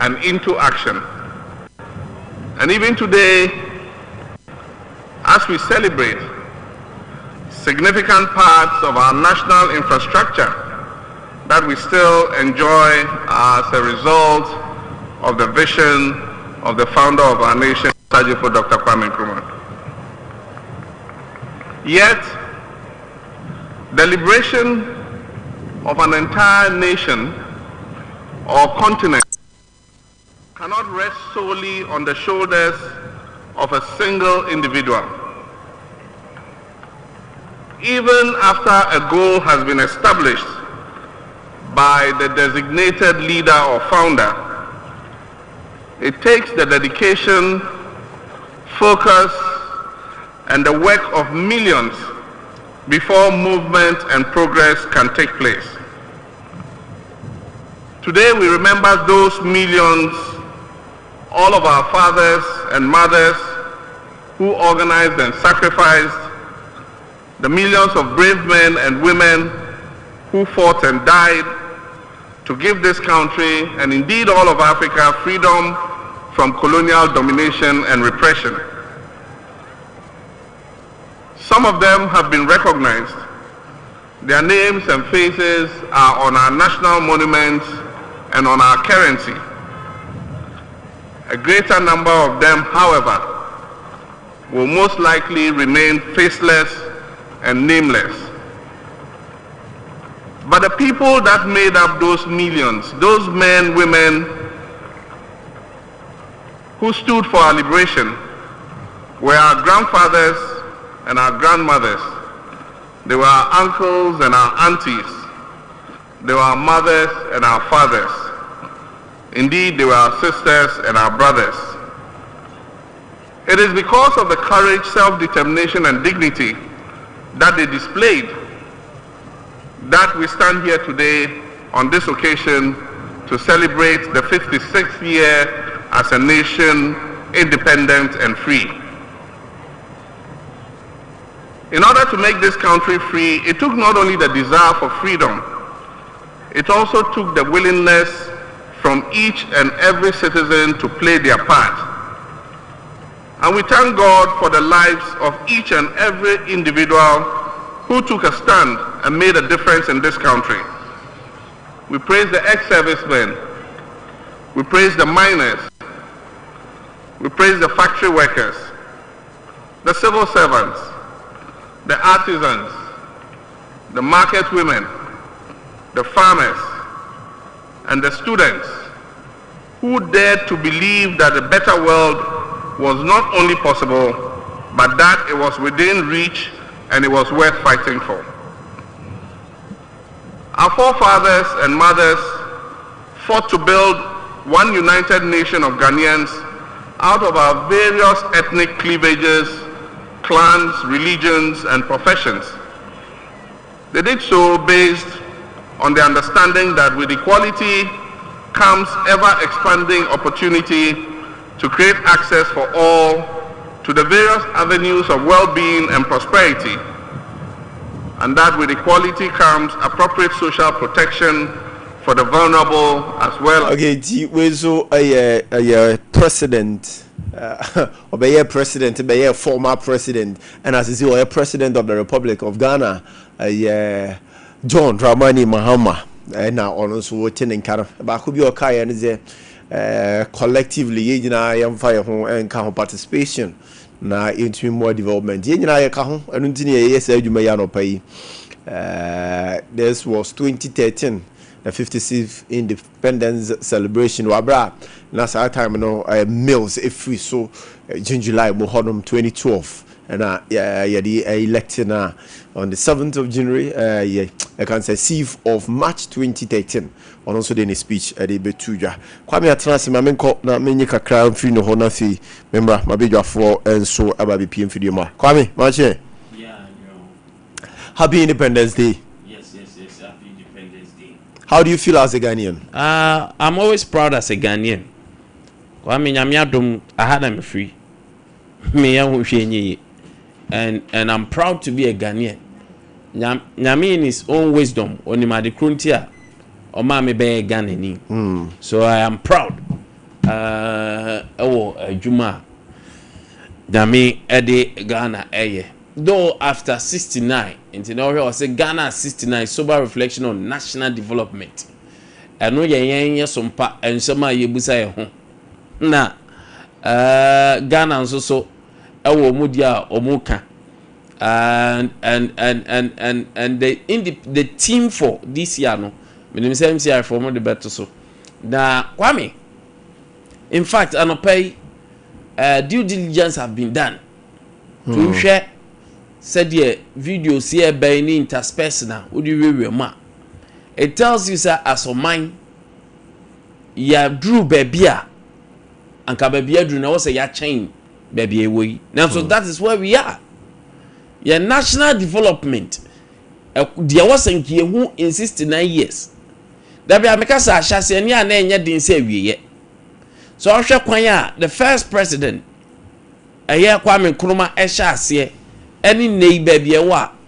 and into action. And even today, as we celebrate, significant parts of our national infrastructure that we still enjoy as a result of the vision of the founder of our nation, Osajifo Dr. Kwame Nkrumah. Yet, the liberation of an entire nation or continent cannot rest solely on the shoulders of a single individual. Even after a goal has been established by the designated leader or founder, it takes the dedication, focus, and the work of millions before movement and progress can take place. Today we remember those millions, all of our fathers and mothers who organized and sacrificed, the millions of brave men and women who fought and died to give this country, and indeed all of Africa, freedom from colonial domination and repression. Some of them have been recognized. Their names and faces are on our national monuments and on our currency. A greater number of them, however, will most likely remain faceless and nameless. But the people that made up those millions, those men, women who stood for our liberation, were our grandfathers and our grandmothers. They were our uncles and our aunties. They were our mothers and our fathers. Indeed, they were our sisters and our brothers. It is because of the courage, self-determination, and dignity that they displayed that we stand here today on this occasion to celebrate the 56th year as a nation, independent and free. In order to make this country free, it took not only the desire for freedom, it also took the willingness from each and every citizen to play their part. And we thank God for the lives of each and every individual who took a stand and made a difference in this country. We praise the ex-servicemen, we praise the miners, we praise the factory workers, the civil servants, the artisans, the market women, the farmers, and the students who dared to believe that a better world was not only possible, but that it was within reach and it was worth fighting for. Our forefathers and mothers fought to build one united nation of Ghanaians out of our various ethnic cleavages, clans, religions, and professions. They did so based on the understanding that with equality comes ever-expanding opportunity to create access for all to the various avenues of well-being and prosperity, and that with equality comes appropriate social protection for the vulnerable as well. Okay, wezo a president, or be a president, be a former president, and as you a president of the Republic of Ghana, John Dramani Mahama, and now also watching in Canada. But could be okay, and is collectively, you know, I am fire and participation. Na into more development. Ye nyina ye ka ho enu ntini ye yes adwuma ya no pai. This was 2013, the 56th independence celebration wabra. Na sa time no meals free so June July mo honum 2012 and elected on the 7th of January, I can say 7th of March 2013. On also in a speech at the Betuja. Kwame Agyarko my main call na menye kakra mfiri no ho na fi memra mabedwafo enso ababe pm video ma. Kwame, mache. Yeah, Happy Independence Day. Yes, Happy Independence Day. How do you feel as a Ghanaian? I'm always proud as a Ghanaian. Kwame nyamiadom ahada me free. Me ya hwehwenye. And I'm proud to be a Ghanaian. Nyame in his own wisdom onimade kruntia Oma me be Ghanaian. So I am proud. Juma. Nyame Ade Ghana eye. Though after 69, into now I say Ghana 69 sober reflection on national development. I know ye Sompa and Somma yebusa ye ho. Na Ghana nso so ewo mudia omuka. And the team for this year no me say MCI for more the better so na Kwame, in fact anopay due diligence have been done to share said the videos here by any interspersonal would you ma it tells you sir as a mine ya drew baby and ka baby drew na was ya chain baby away now so that is where we are. Your national development there was in 69 years. That be America sa shase ni ana enye din say wiye. So ohwe kwan a the first president Kwame Nkrumah ase any neighbor be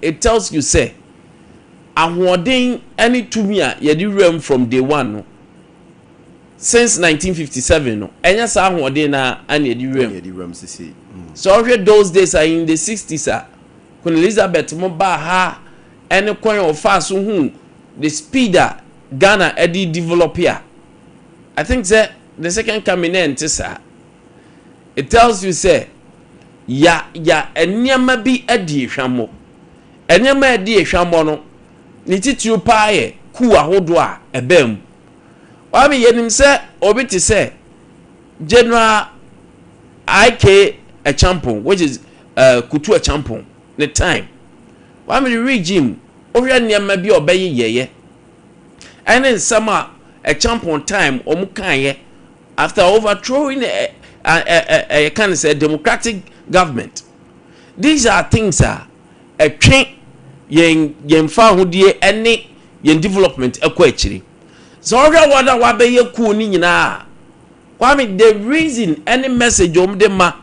it tells you say ahoden any tumi a ye di rem from day one no since 1957 no enya sa ahoden na ani di rem so ohwe those days are in the 60s Queen Elizabeth Moba ha any coin of fast the speeder Ghana Eddie develop here. I think that the second coming in sir. It tells you say ya enyama bi adi hwamo. Enyama adi hwamo no ni titu paaye ku ahodo a ebem. Wa me yenim say obi ti say General Ade Akye Abia, which is Kutu Achampon the time. Wa me regime ohwe nyama bi obeye yeye. And in summer a champion time after overthrowing a kind of say democratic government. These are things a train yen fa hodie any yen development actually. So wada wa be ye ku ni nyina. Kwame, the reason any message the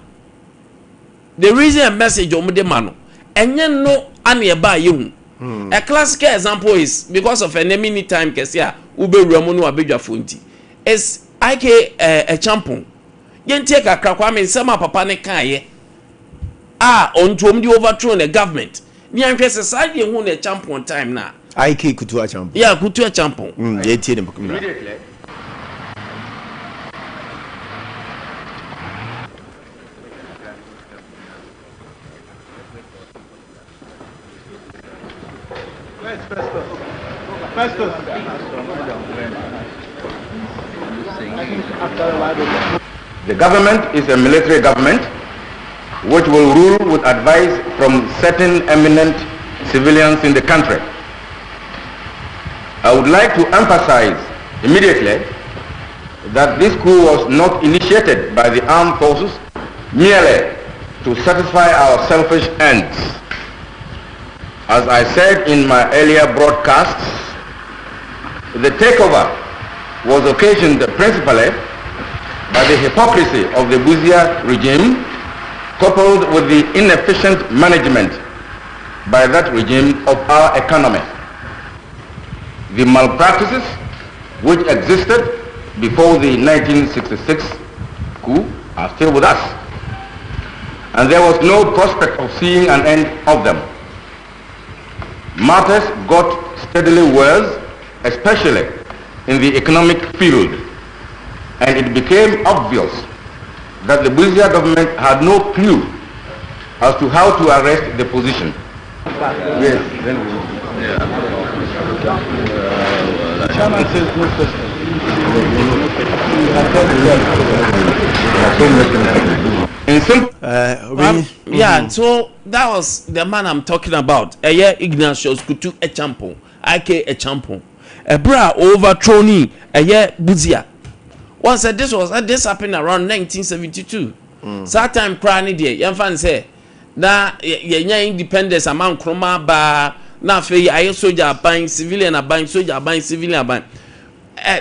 reason a message no enye no ane e ba ye hu. A classical example is because of an enemy time kesia ube ruamu abedwa fonti is Ade Akye Abia yentie kakra Kwame nsema papa ne kan ye onto di overthrow the government ni anhwe society hu na champion time na Ade Kutu Achampon yeah Kutu Achampon yentie ne mukumi The government is a military government which will rule with advice from certain eminent civilians in the country. I would like to emphasize immediately that this coup was not initiated by the armed forces merely to satisfy our selfish ends. As I said in my earlier broadcasts, the takeover was occasioned principally by the hypocrisy of the Buzia regime coupled with the inefficient management by that regime of our economy. The malpractices which existed before the 1966 coup are still with us, and there was no prospect of seeing an end of them. Matters got steadily worse, especially in the economic field, and it became obvious that the Buzia government had no clue as to how to arrest the position. Yes. Chairman says no question. In Yeah, so that was the man I'm talking about. Ignatius Kutu Echampo, Ike Echampo. A bra overthrown Buzia. Once this happened around 1972. That time crying there, young fan say that independence among Kroma ba na fe aye soldier buying civilian buying soldier buying civilian buying.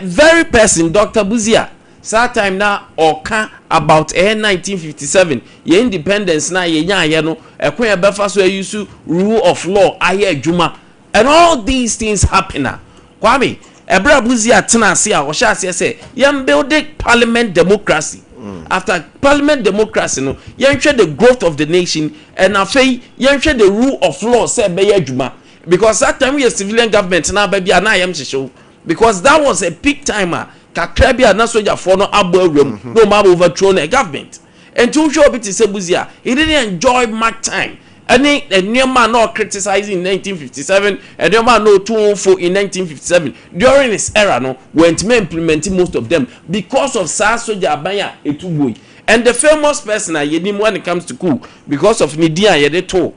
Very person Dr. Buzia. That time now oka about 1957 ye independence na ye nya no ekwen e befa so use rule of law aye adwuma and all these things happen na Kwame ebra Buzia tena ase a o sha ase say yam build parliament democracy. After parliament democracy no yenhwe the growth of the nation and afei yenhwe the rule of law say be adwuma because that time we civilian government na ba bia na yam hyehyw because that was a peak timer kakra bia na soldier for no abo awram no ma overthrow the government and to show bit say Buzia he didn't enjoy much time any new man no criticizing in 1957 and new man no too for in 1957 during his era no went me implementing most of them because of sa soldier abanya etuboy and the famous person when it comes to coup because of nidia yede to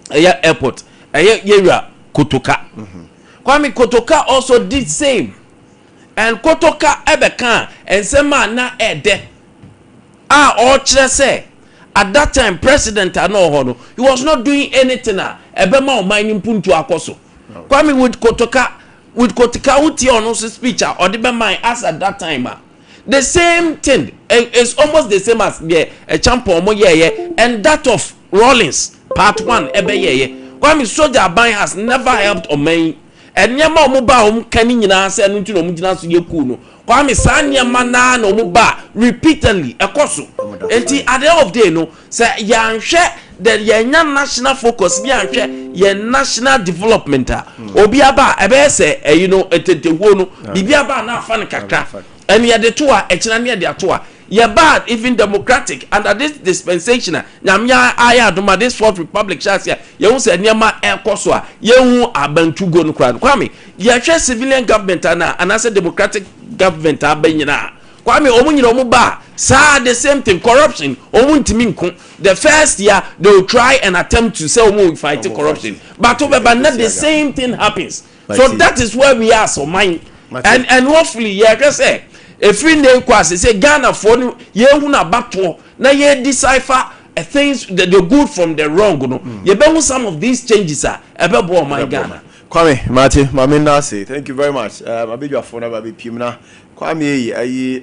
airport yera Kotoka. Kwame Kotoka also did same and Kotoka ebeka and sema na ede all say at that time president Anohono he was not doing anything ebema o mining puntu akoso Kwame with Kotoka uti on speech or the mind as at that time the same thing is almost the same as a champion mo and that of Rawlings part 1 ebe Kwame soldier ban has never helped on mine and nyama omo ba om kani nyina se anu nti no mugina so yeku no Kwame sa nyama na no omo ba repeatedly ekoso enti at the end of day no say yanhwe the yanya national focus bi anhwe ye national development obi aba ebe se etetewo no bibi aba na afa ne kakra and ye de to a ekina ne de ato a ye bad even democratic under this dispensation nyamya aya adoma this fourth republic shasia ye hu se niema ekoso a ye hu abantugo no kra Kwame ye hwe civilian government and say democratic government abanyina Kwame omunyina omuba sa the same thing corruption omuntimi nko the first year they will try and attempt to say omu fight corruption but the same thing happens so that is where we are so mine and hopefully ye say if we name kwase say Ghana for ye hu na bato na ye decipher things the good from the wrong no ye be some of these changes ebe bo my Ghana Kwame Mamina say thank you very much abidwa for na baby pimna Kwame ayi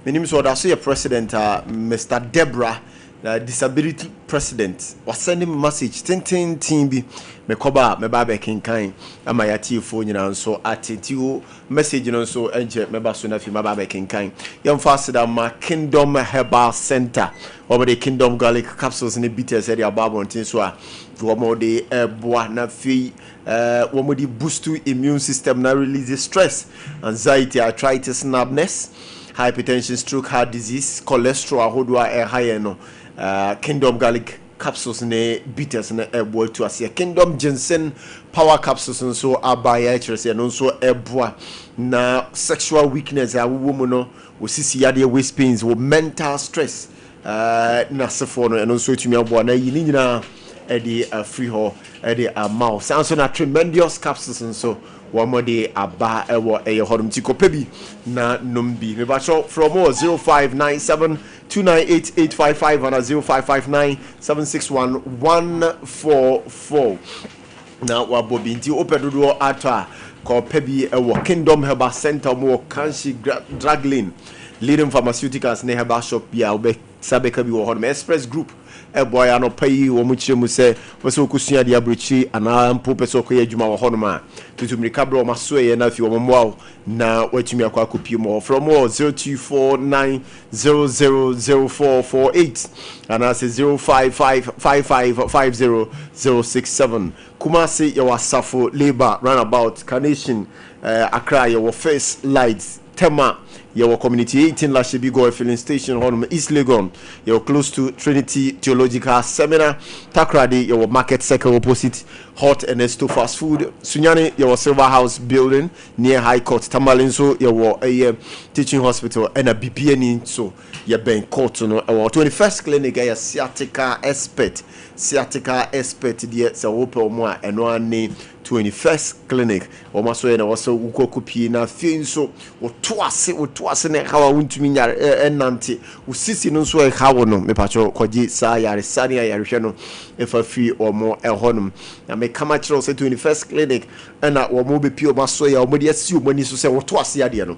my name is Odaso president Mr. Deborah disability president was sending message tin bi me koba me ba be kinkan ama ya tifo nyina nso atentio message no nso enje me ba so na fi ma ba be kinkan yam fasida ma Kingdom Herbal Center over the Kingdom garlic capsules ne bitters area babo ntin so a wo mo de boa na fi wo mo di boost to immune system na release stress anxiety arthritis numbness hypertension stroke heart disease cholesterol ahodoa high no Kingdom garlic capsules ne bitters ne ebo to asia Kingdom ginseng power capsules nso abaya chirese no nso eboa na sexual weakness a woman no osisi yade waist pains wo mental stress na sefo no nso etumi aboa na yini nyina edi free ho edi amount sounds na tremendous capsules nso wamode aba ewo eye hodum ti kopebi na numbi me ba show from 0597 298 and 0559 761 144 na wabobi nti opedodo ata kopebi ewo Kingdom Herbal Center mo kanshi drugline leading pharmaceuticals ne herbal shop ya obe sabeka bi wo hodum express group boy ano pay wo mu chiremu se wo se okusua de abrochi ana mpo pese okoye adwuma wo hono ma tutumri kabro maso ye na fi wo moa na watumi akwa kopie mo from 0249000448 ana se 0555500067 kuma se ye wasafo labor runabout Carnation Accra ye wo first lights tema your community 18 Lashebi Go filling station on East Legon. You're close to Trinity Theological Seminar. Takrady, your market circle opposite Hot and Esto Fast Food. Sunyani, your Silver House building near High Court. Tamalinso, your teaching hospital and a BPN. So your bank court no our 21st clinic a sciatica expert dear so open mo and one 21st clinic o maso na waso ukoku pii na fie nso wo toase ne hawa wuntumi nyare enante usisi no nso e hawo no me pacho kwaji sa yare sani yare hwe no efa fi o mo ehonum na me kama kire so 21st clinic na wo mo be pii o maso ya o mo de asi o mani so se wo toase ade no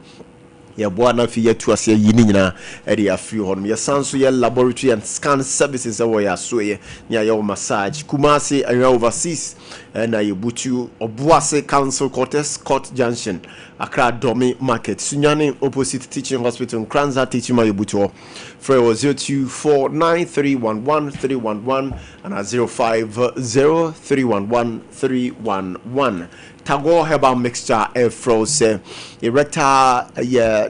ya boana fi ya tuase yini nyina ade afri honum ya sanso ya laboratory and scan services awo ya so ye nya ya massage Kumasi area overseas na yebutu Obuase Council Quarters Court Junction Accra Domi Market Sunyani opposite teaching hospital Kranza teaching ma yebutu for 0249311311 and 050311 Tago herbal mixture froze erectile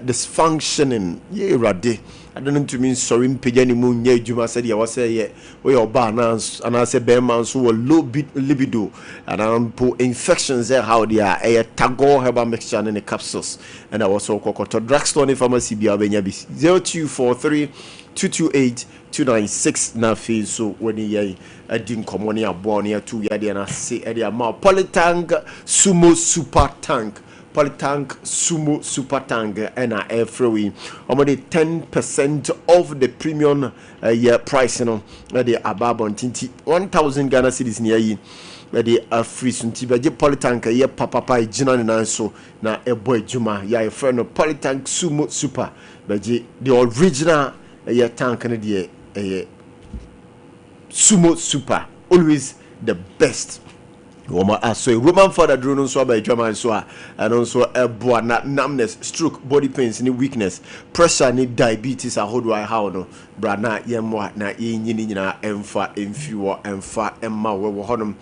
dysfunctioning ye rade I don't know to mean sorry pejani mu nye juma said ya wase ye we oba na say be man so low libido and po infections there how they are tago herbal mixture in the capsules and I also kokoto drugstore pharmacy bia benya bi 0243-228-296 na fee so when ye adin komoni abo na tu ya de na say e de ma Polytank Sumo Super Tank Polytank Sumo Super Tank and air free almost 10% of the premium year price no the above on 1000 Ghana cedis near yi the free sunti beje Polytank ye papa jina na so na ebo adwuma ya e friend Polytank Sumo Super beje the original year tank na the Sumo Super always the best. So Roman father drone so by German so and also eboa na numbness, stroke, body pains, ni weakness, pressure, ni diabetes a hold why how no brana yemwa na nyini na emfa emfiwo emfa emma we honum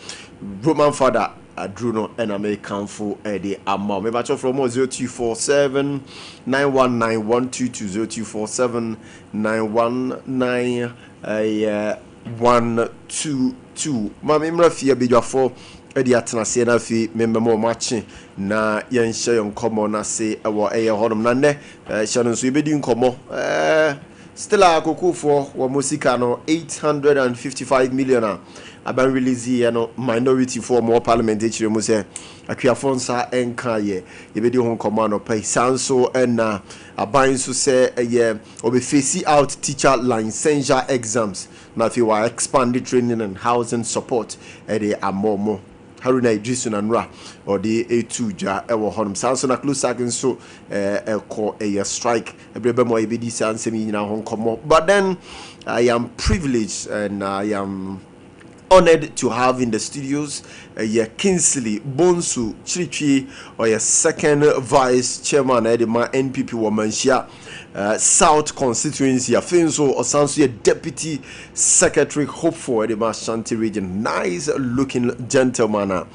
Roman father Adruno and American for the amount. Me batch from 0247 919 122 919 122. Mama mrafia bidwafo edi atenase na fi member mo matching na yen share yon komo na se ewo eye honum na ne shano so ibedi nkomo still akokofo wo musika no 855 million aban release ye no minority for more parliament e chire mu se akwiafonsa enka ye ibedi ho nkomo no pay sanso na aban so se ye obe face out teacher licensure exams na fi wa expanded training and housing support e de amomo Haruna Idrisu na Nra or the A2 ja ewo honum sanso na close again so call a strike ebrebe mo ebedi sanse mi nyina hon komo. But then I am privileged and I am honored to have in the studios Kingsley Bonsu Chirichi or your second vice chairman Edema NPP Womanshia South constituency Afinso or Sansu deputy secretary hope for Edema Shanti region. Nice looking gentleman.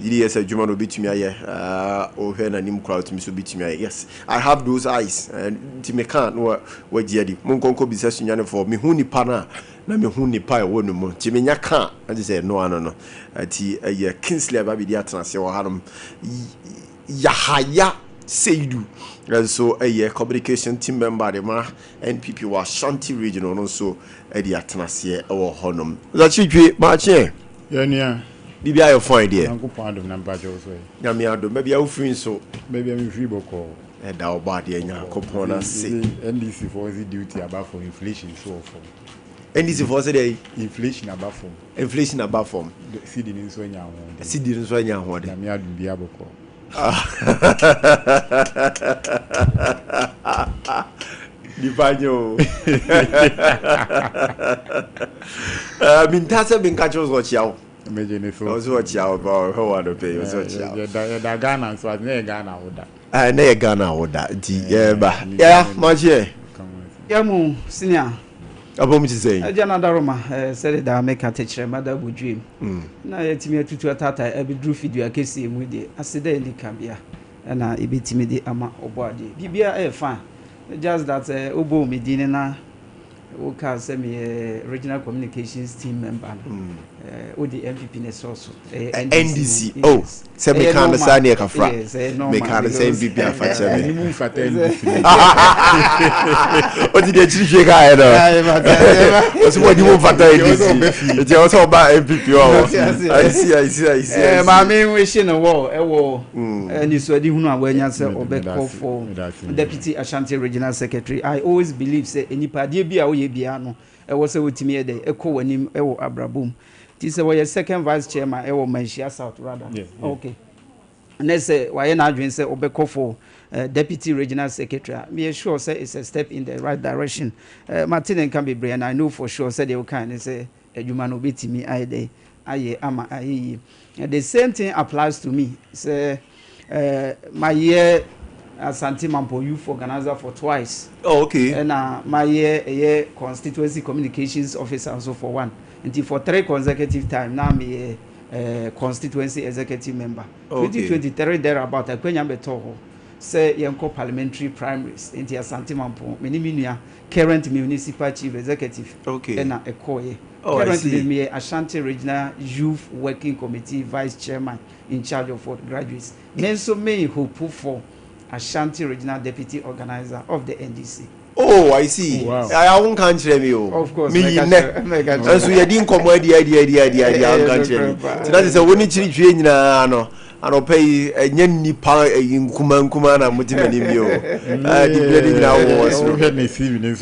Yes, a Juman will be to me. Oh, when nim crowd to me so be to me. Yes, I have those eyes and Timekan what Jedi Munkonko be session for me huni pana. Na me hu nipa e wonu mu ti me nya ka ade say no ati ye Kingsley Abia di atenase wo hanom Yahaya Seidu so communication team member de ma NPP wa Shanti region no so di atenase wo honom za chitwe ma che yania bibia yo fine there Uncle Pound of number jo so ya me ado maybe you free so maybe I'm free boko da oba de nya kopona se NDC for the duty about for inflation so for and this for say inflation above form. Inflation above form. CD in so nya ho. CD in so nya ho de. Na me adu bia boko. Di banyo. Mintase bin kacho zo chiao. Meje ne so. Zo chiao ba ho wa do pay zo chiao. Da Ghana so na Ghana oda. Na Ghana oda. Di ba. Yeah, maje. Yamu senior. Abom ti say Ajana daroma said that make a teacher mother would dream na yetimi atutu atata abidru video akesi mu de aseda ndi kabia na ebetimi de ama oboade bibia e fa just that Obo Medina Oka semi regional communications team member. The MPP also NDC. Oh, say me can't say any kafra. Me can't say MPP afache me. Move at NDC. What did you actually guy no? What's what you move at NDC? It's also about MPP. I see. Mami wishing a war. And you saw the Huna when you say Obeko for Deputy Ashanti Regional Secretary. I always believe say any party be a way biano. I was a with me the echo when him Abrabum. This is second vice chairman. I will mention South rather. Yes. Okay. And they say why not doing say Obeko for deputy regional secretary. Me sure say it's a step in the right direction. Martin can be brain. I know for sure say they will kind of say you man will beat me. The same thing applies to me. Say my year as Santimampo youth organizer for twice. Oh, okay. And my year constituency communications officer also for one. Until for 3 consecutive times now me a constituency executive member. Okay. 2023 thereabout I kwenya beto say yenko parliamentary primaries into Santimampo minimia current municipal chief executive. Okay. And a koye. Oh, currently me Ashanti Regional Youth Working Committee vice chairman in charge of what graduates. Men so me who put for Ashanti Regional Deputy Organizer of the NDC. Oh, I see. Wow. I won't country me. Of course. Me and so you didn't come with the idea country. That is a winning tree no. I don't pay a yenny power in Kuman and Mutimio.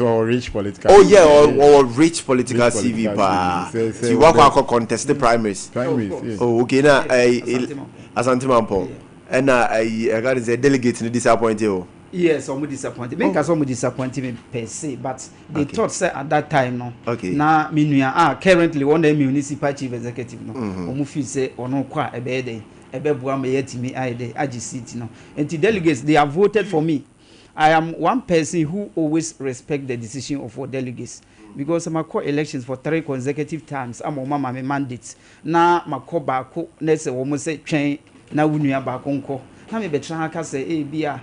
Or rich political. Oh, yeah, or rich political CV. You walk out contest the primaries. Yes. Oh, okay, now Asantimampo. And I got a delegate in the disappointed. Yes, some disappointed. Make us some disappointed per se, but they thought say at that time no. Okay. Now minuya currently one the municipal chief executive no. Omu feel say ono kwa ebede ebebuwa me yetimi aide agi seat no. And the delegates they have voted for me. I am one person who always respect the decision of our delegates. Because I'm call elections for 3 consecutive times. I'm on my mandates. Now my call back next almost say train na wunuya back onko. Na me betra ka say bia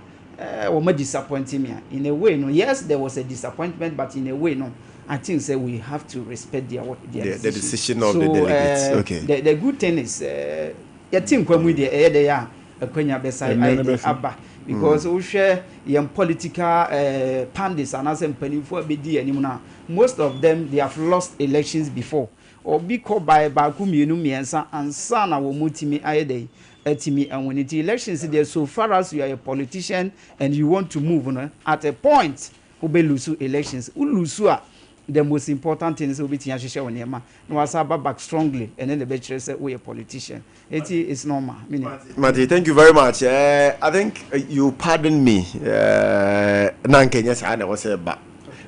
or disappointing me in a way. No, yes, there was a disappointment, but in a way, no, I think say we have to respect their decision of the delegates. Okay. The good thing is, I think when we they are a Kenya beside Abba because we share young political pundits and as for BD anymore. Most of them they have lost elections before or be called by Bakumi Miensa and Sana will mutimi aide. And when the elections there, so far as you are a politician and you want to move at a point, who be lose elections, the most important thing is to be Tiasha when Yama. No, I say back strongly, and then the better say we a politician. It is normal. Mati, thank you very much. I think you pardon me. Nanke, yes, I was a back.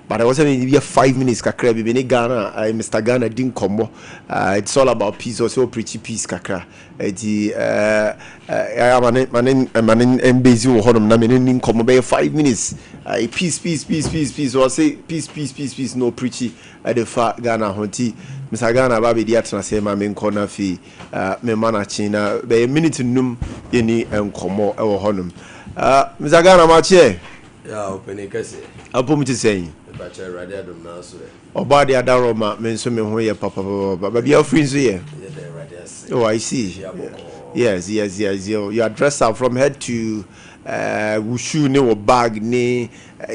But I wasn't even 5 minutes. Kakra, be Ghana. Mr. Ghana didn't come. It's all about peace. Also, pretty peace. Kakra. I am an embassy. Honum. Na meaning come by 5 minutes. Peace. Or say peace. No preachy. At the far Ghana honti. Mr. Ghana baby diatna say my main corner fee. Me mana China. By a minute num yeni enkomo ewo honum. Mr. Ghana mache. Yeah, open a case. Apo me saying. Oba de adaroma me nso me ho ye papa but be free so ye. Oh, I see. Yes. You are dressed up from head to wushu ne or bag ne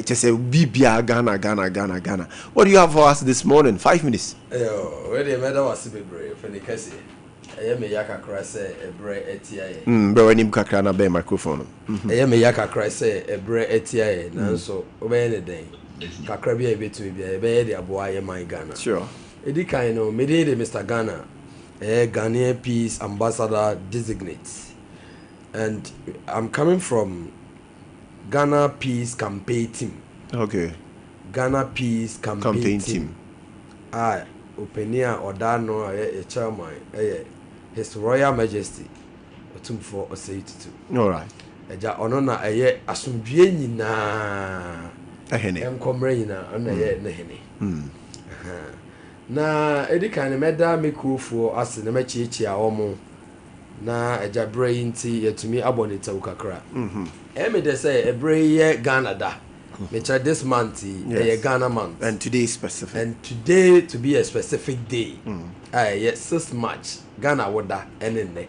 just a bibia Ghana. What do you have for us this morning? 5 minutes. Where the matter was to be brave for the case. I am a yaka crass a bre etia. But when you kakra na be microphone. I am a yaka crass a bre etia. Now so over any day. Kakra be a bit to be a bed a boy my Ghana. Sure. Edi kind of made Mr. Ghana a Ghanaian peace ambassador designate. And I'm coming from Ghana Peace Campaign Team. Okay. Ghana Peace Campaign Team. Openia or Dano a chairman, His Royal Majesty, Otumfo Osei. All right. Eja onona eye asumdue nyina ehene enkomre nyina ona ye nehene na edika ne meda mikrofo ase na machichi a omo na eja brain ti yetumi aboneta ukakra me de say ebre ye Ghana da This month a Ghana month. And today is specific. And today to be a specific day. Yes, 6 March. Ghana woda enene.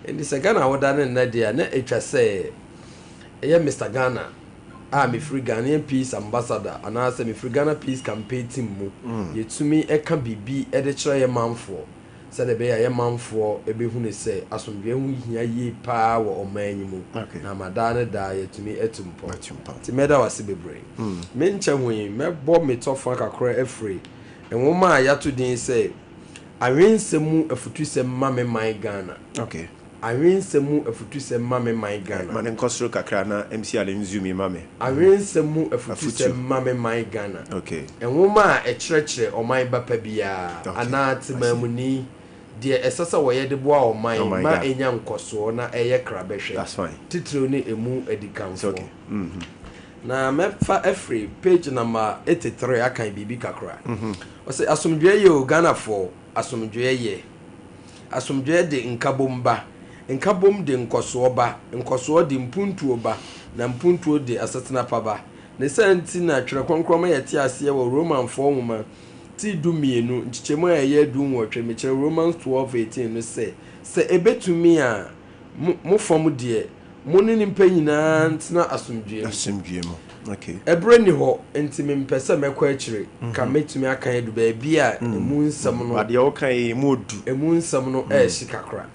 And this Ghana woda enene dia na etwa say Mr. Ghana. Me free Ghanaian Peace Ambassador and I say me free Ghana Peace Campaign team mu. Yetumi e kan bibi e de kire ye manfo. Say the be ye manfo e be hu ne say asomdwe hu hia yi pa wo oman mu. Na madane da yetumi etumpo. Ti meda wase bebre. Me nche hu me bo me tofan kakra afri. Enwoma ya to din say awensemu afutusem ma me man Ghana. Okay. Awensemu afutusem ma me man Ghana. Man nkosro kakra na MC Alenzumi ma me. Awensemu afutusem ma me man Ghana. Okay. Enwoma a kyerɛkyerɛ oman bapa bia ana temamuni de esasa woye de boa oman ma enya nkoso na eye krabehwe. That's fine. Titiro ni emu edikanfo. Okay. Na mefa every page number 83 akan bibi kakra. O say asomdwe ye o Ghana for asomdwe ye. Asomdwe de nkabomba. Nkabom de nkoso ba, nkoso de mpuntuo ba, na mpuntuo de asetena paba. Ne santi na twere konkroma yete ase wo Roman 4 nwoma ti du mienu nchichemu aye du nwotwe mekere Romans 12:18 no se ebetumi a mo fom de mo ne nimpa nyina ntina asomdwe mo. Okay. Ebre ni ho ntimi mpese mekwa akire ka metumi aka edu ba bia emu nsam no ade o kan emu odu emu nsam no ehyi kakra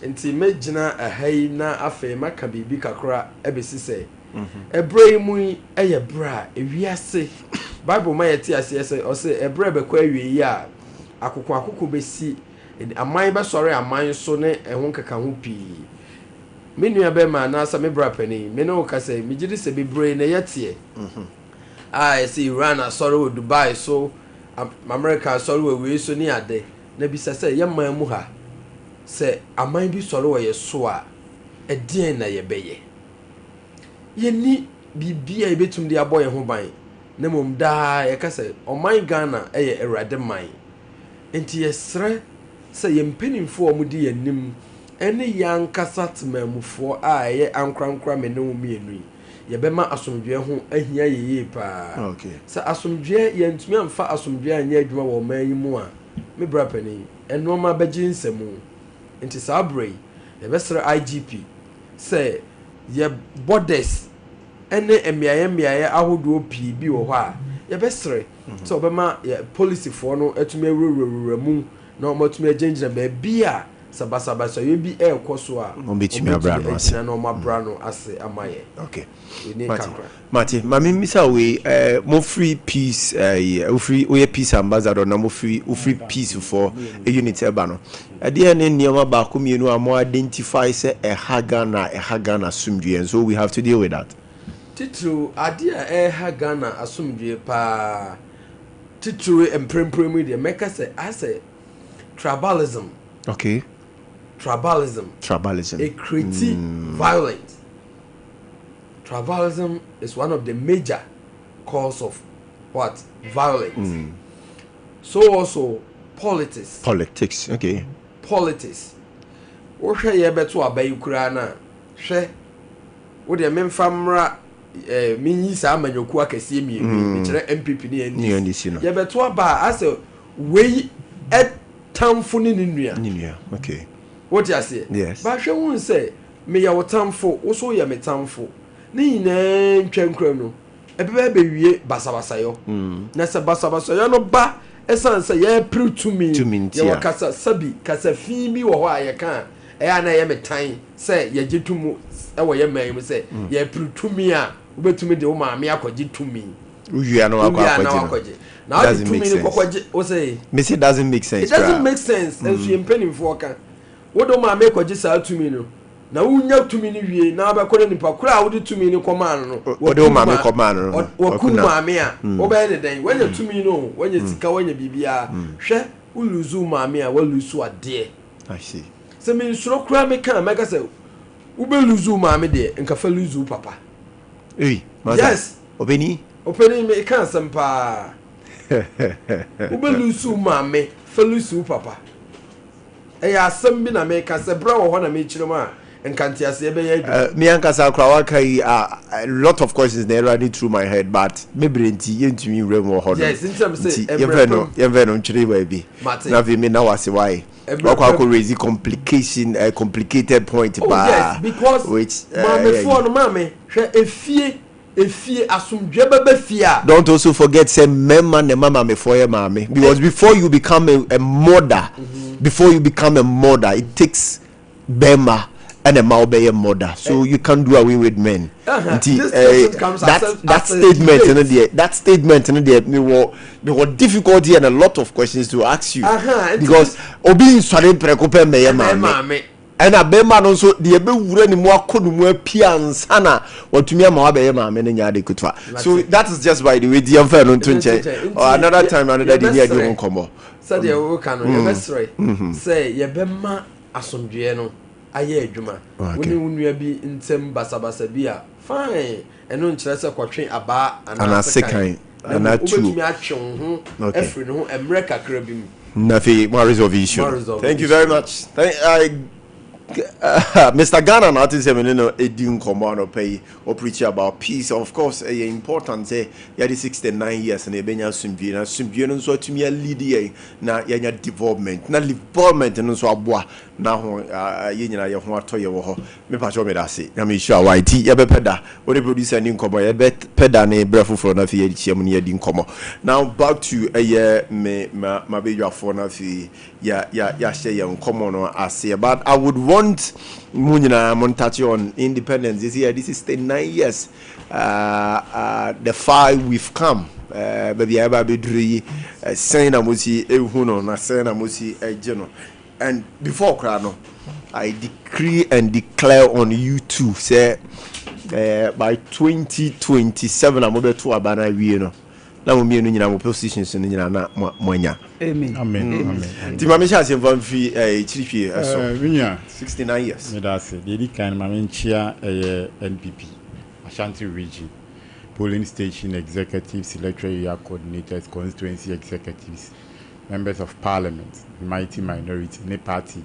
nti megina ahai na afa maka bibi kakra ebesi se ebre mu eye bra ewiase Bible ma yeti ase se o se ebre bekwa awie a akoko besi aman be sori aman so ne ehun kaka ho pii menu ya be ma na sa me bra pani me no ka se me gidi se bebre na yete I see Iran asori wo Dubai so America asori wo we so ni ade na bi se ye man mu ha se aman bi sori wo ye so a edien na ye beye ye ni bibia ebetum de aboye ho ban na mom da ye ka se oman Ghana eye erade man enti ye sre se ye mpenimfo omudi ye nim ene yankasa temamufo a ye ankrankra me ne omienu ye bema asomdwe ho ahia yeye pa okay sa asomdwe ye ntumi amfa asomdwe anya adwuma wo man yi mu a me bra pani eno ma bagye nsemu enti sa abrei ye besere IGP say ye borders ene emiaye ahodo pi bi wo ho a ye besere so obema ye policy for no atumi awurwurwura mu na omatumi agyengina ba bia sabasa ye bi ekoso a ombetumi abra no ase na no mabra no ase amaye. Okay. Mati mami misa we mo free peace we peace ambassador na mo free peace for a unit eba no ade ne nioma ba ko mienu a mo identify say a Ghana sumdue, so we have to deal with that. Titru ade a Ghana asumdue pa titru emprempremu de make say as a tribalism. Okay. Tribalism. A critique violence. Tribalism is one of the major cause of what? Violence. So also politics. Okay. Politics. Wo hwe ye beto abayi kura na hwe wo de memfamra minyi sa amanyoku akese mi mi kire MPP ni ani ye beto aba ase we tamfo ni nua. Okay. What you say? Yes. But she won't say me ya wotamfo also ya metamfo ni nyina ntwankura no ebebe bewie basabasa yo na se basabasa yo no ba esan se ya pretumi ya wakasa sabi kasa fi bi wo ho a ye kan ya na ye metan se ya gitumu e wo ye man mu se ya pretumi a obetumi de wo maame akogye tumi uya no akogye now the 2 minutes kokwaje o say me say doesn't make sense. It doesn't make sense as you penimfo kan wo do ma make kwaje sa 2 minutes na wunya 2 minutes wie na ba kore nipa kura a wo de 2 minutes command no wo do ma me command no wo ku maame a wo ba ne den wanya 2 minutes no wanya sika wanya bibia hwe wo luzu maame a wo luzu ade. I see. Se me nsuro kura me kan make say wo be luzu maame de nka fa luzu papa. Yes obeni me kan sampa ubelusu mame felusu papa eya asem bi na me ka se bra wo ho na me kirema nkantiase be ye me ankasa krawa kai a lot of questions there running through my head, but maybe yentumi remo ho. Yes, in terms say you know nchiri we bi na vi me na wase why wakwa raise complicated point ba. Yes, because which mame for no mame hwe efie asumdwe bebe fia. Don't also forget say mema ne mama me for your mame, because before you become a mother, it takes bema and a maubeye mother, so you can't do away with men. That statement in there were difficulty and a lot of questions to ask you, because obi sware prekope meye mame and a bema no so the ebe wure ni mo akodu mo apia ansana watumi ama wabeye mame ne nyaade kutwa. So that is just by the way the amfa no to nche or another time another day near the komo said ye wo kan no ye besre say ye bema asomdwe no aye adwuma woni wonua bi ntem basabasa bi a fine eno nkyerɛ sɛ kwatwe aba ana sekan ana tu obetumi atwe ho efri no emre kakra bi mu nafi more resolve. Thank you very much. Mr. Ghana na ati say me no edin komo no pay or preach about peace. Of course important say ya the 69 years na ebenya sumdue no so atumi lead ye na yanya development no so aboa na ho ye nyina ye ho atoye wo ho me pa cho me da se na me sure why ti ye be peda o the producer ni komo ye be peda ne brefo for na fi ye chiam ni edin komo. Now back to me ma be dwafo na fi ya share ye komo no ase, but I would want Munina Montachi on independence this year. This is 9 years. The far we've come. Baby Aba Bedri, Sena Musi, Ehuno, Nasena Musi, Ejeno. And before Krano, I decree and declare on you too, say by 2027, I'm over to Abana, you know. Now me no nyina mo positions no nyina na moanya. Amen. Ti mama sha se van fi chirifie so. Winya 69 years. Me da se. Dey kan mama nchia NPP Ashanti region polling station executives, electoral area coordinators, constituency executives, members of parliament, mighty minority, ne party.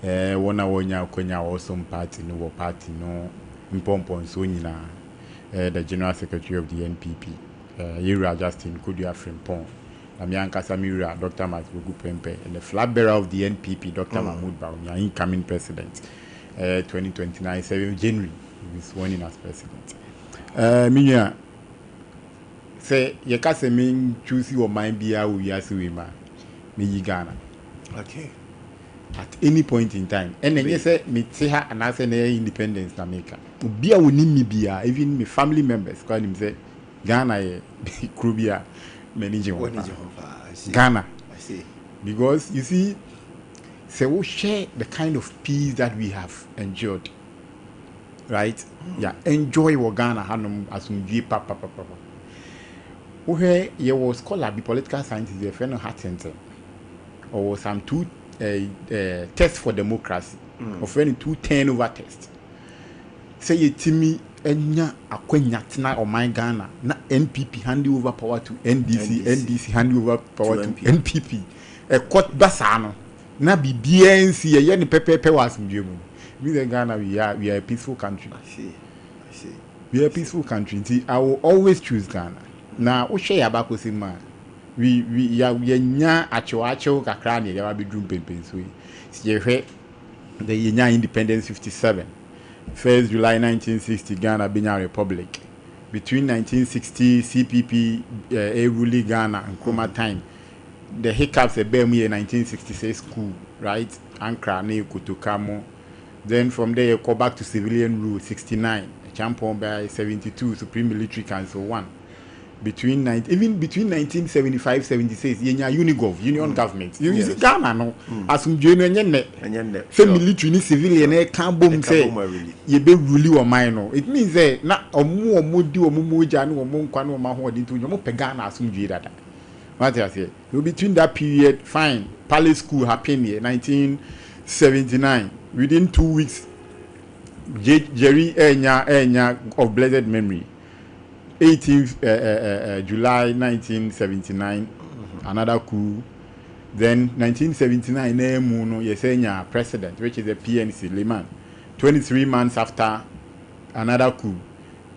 Wona wonya konya also party no party no mpompon so nyina. The general secretary of the NPP. Yura Justin Kudia Frimpong, Namianka Samira, Dr. Matbugu Pempe, and the flag bearer of the NPP, Dr. Mahmoud Baumia, incoming president, 2029, 7 January, he was sworn in as president. Minya, say, Yakase mean choose your mind be a Uyasuima, me Ghana. Okay. At any point in time, and then you say, me Tiha and I say, independence, Nameka. Be a Unimibia, even my family members, call him say, Ghana Krubia managing Ghana. I see. Because you see, say we share the kind of peace that we have enjoyed. Right? Yeah, enjoy what Ghana hanum asumdwe papa. Where you was scholar be political scientist the friend heart center. Or some two tests for democracy. Or friend 210 over test. Say you Timmy enya akwenya tena o my Ghana na NPP hand over power to NDC hand over power to NPP court basa no na BNC ye ne pepepe was mdwemu. We in Ghana we are a peaceful country. I see. We are a peaceful country. See, I will always choose Ghana. Now we share about kusima we nya acho kakra ne ya be drum pempen so ye the nya independence 57. 1st July 1960, Ghana being a republic. Between 1960, CPP, ruling Ghana and Nkrumah time, the hiccups a bear me in 1966 coup, right? Ankara, ne Kotokamo. Then from there, you go back to civilian rule, 69, championed by 72, Supreme Military Council 1. Between 1975-76, yenya Unigov, Union Government. You see Ghana no, asumdwe no nyenne. Say military ni civilian e kan bom say ye be rule o man no. It means say na omo di omo moja no omo nkwa no ma ho odi nto omo pe Ghana asumdwe dada. What I say? Between that period, fine. Palace School happened here 1979. Within 2 weeks, Jerry Enya of blessed memory. 18th July 1979, another coup. Then 1979, Muno Yesenia president, which is the PNC Liman. 23 months after another coup.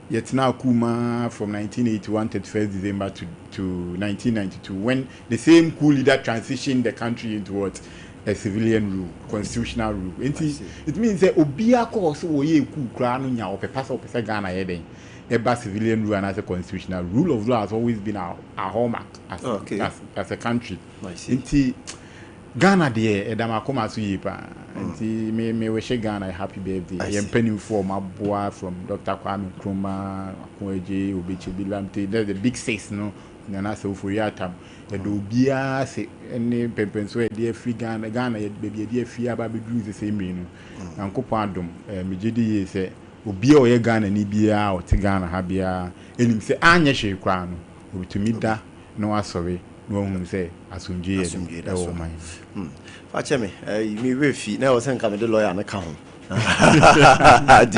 Yet now Kuma from 1981, 31st December to 1992, when the same coup leader transitioned the country into what? A civilian rule, constitutional rule. It means that Obia course oye coup crown nya or pass or Ghana heading. A civilian rule and as a constitutional rule of law has always been our hallmark as a country. I see. Ghana there, Edama Koma Suyipa. Me wish Ghana a happy birthday. I am penning for my boy from Dr. Kwame Nkrumah, Akweje, Obichi Bilamte. There's the big six, no. Nana so for yatam. The Dobia say any pencil, dear free Ghana, baby, dear free about doing the same, you know. And Copandum, Mijidi say, Obia or Ghana, Nibia or Tigana Habia. And him say, Anya she crown. To meet that, no, sorry. No say asumdie that's all mine. Fache me me we fi na o sen ka me the lawyer na ka ho.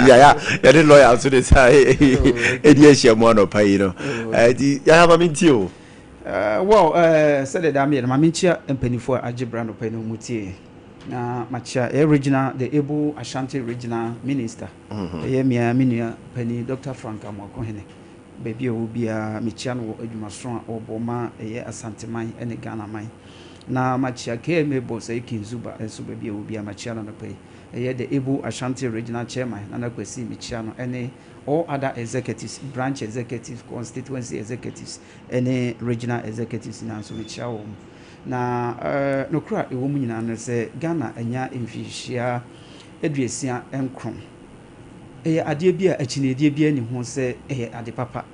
Ya the lawyer so dey say e dey share mo no pay no. Di ya ma minti o. Well said that me ma mintia empanifo agibra no pay no mutie. Na machia original the able Ashanti regional minister. E me nua pani Dr. Frank Amoko hene. Baby will be a Michiano Edumason or Boma, a Santiman and a Ghana mine. Now, Machia came a boss, a King Zuba, and so baby will be a Machiano pay. A year the able Ashanti regional chairman, and I could see Michiano, any all other executives, branch executives, constituency executives, any regional executives in Anso Michao. Now, no cry a woman and say Ghana and ya in Fishia, Edresia and Crom. Ade Akye Abia ni ho say ade papa,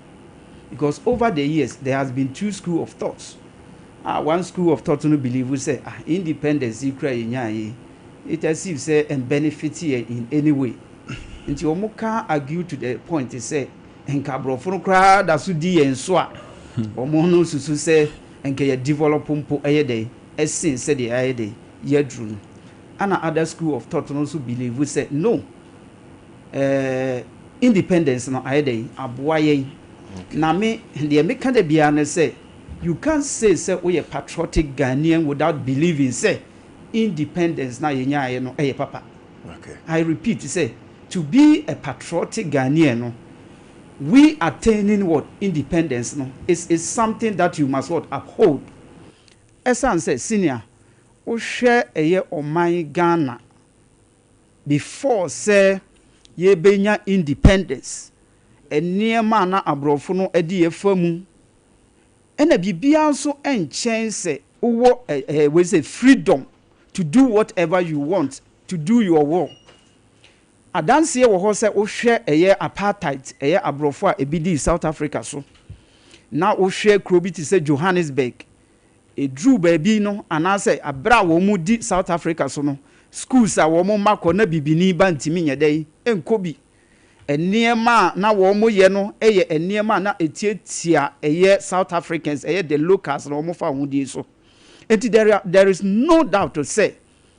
because over the years there has been two school of thoughts. One school of thought no believe we say independence it as if say and benefit here in any way. Nti omo can argue to the point to say enka brofo kra da so di enso a omo no susu say enka ye develop mpo dey esin say the dey yedru. And other school of thought no so believe we say no. Independence no ayede aboaye na me the make the bia na say you can't say we are patriotic Ghanaian without believing say independence na yenya no papa. Okay, I repeat say to be a patriotic Ghanaian no, we attaining what independence no is something that you must what uphold. Esan say senior o share oman Ghana before say ye benya independence eniema na abrofo no edi efamu ena bibia nso enchen se wo we say freedom to do whatever you want, to do your work. Adanse wo ho se wo hwe apartheid abrofo a ebidi South Africa so na wo hwe krobi ti se Johannesburg edru baabi no anase abra wo mu di South Africa so no schools a wo mo makọ na bibini ba ntimi nyedai enkobi eniema na wo mo ye no eniema na etietia South Africans the locals na wo mo fa hudi so enti there is no doubt to say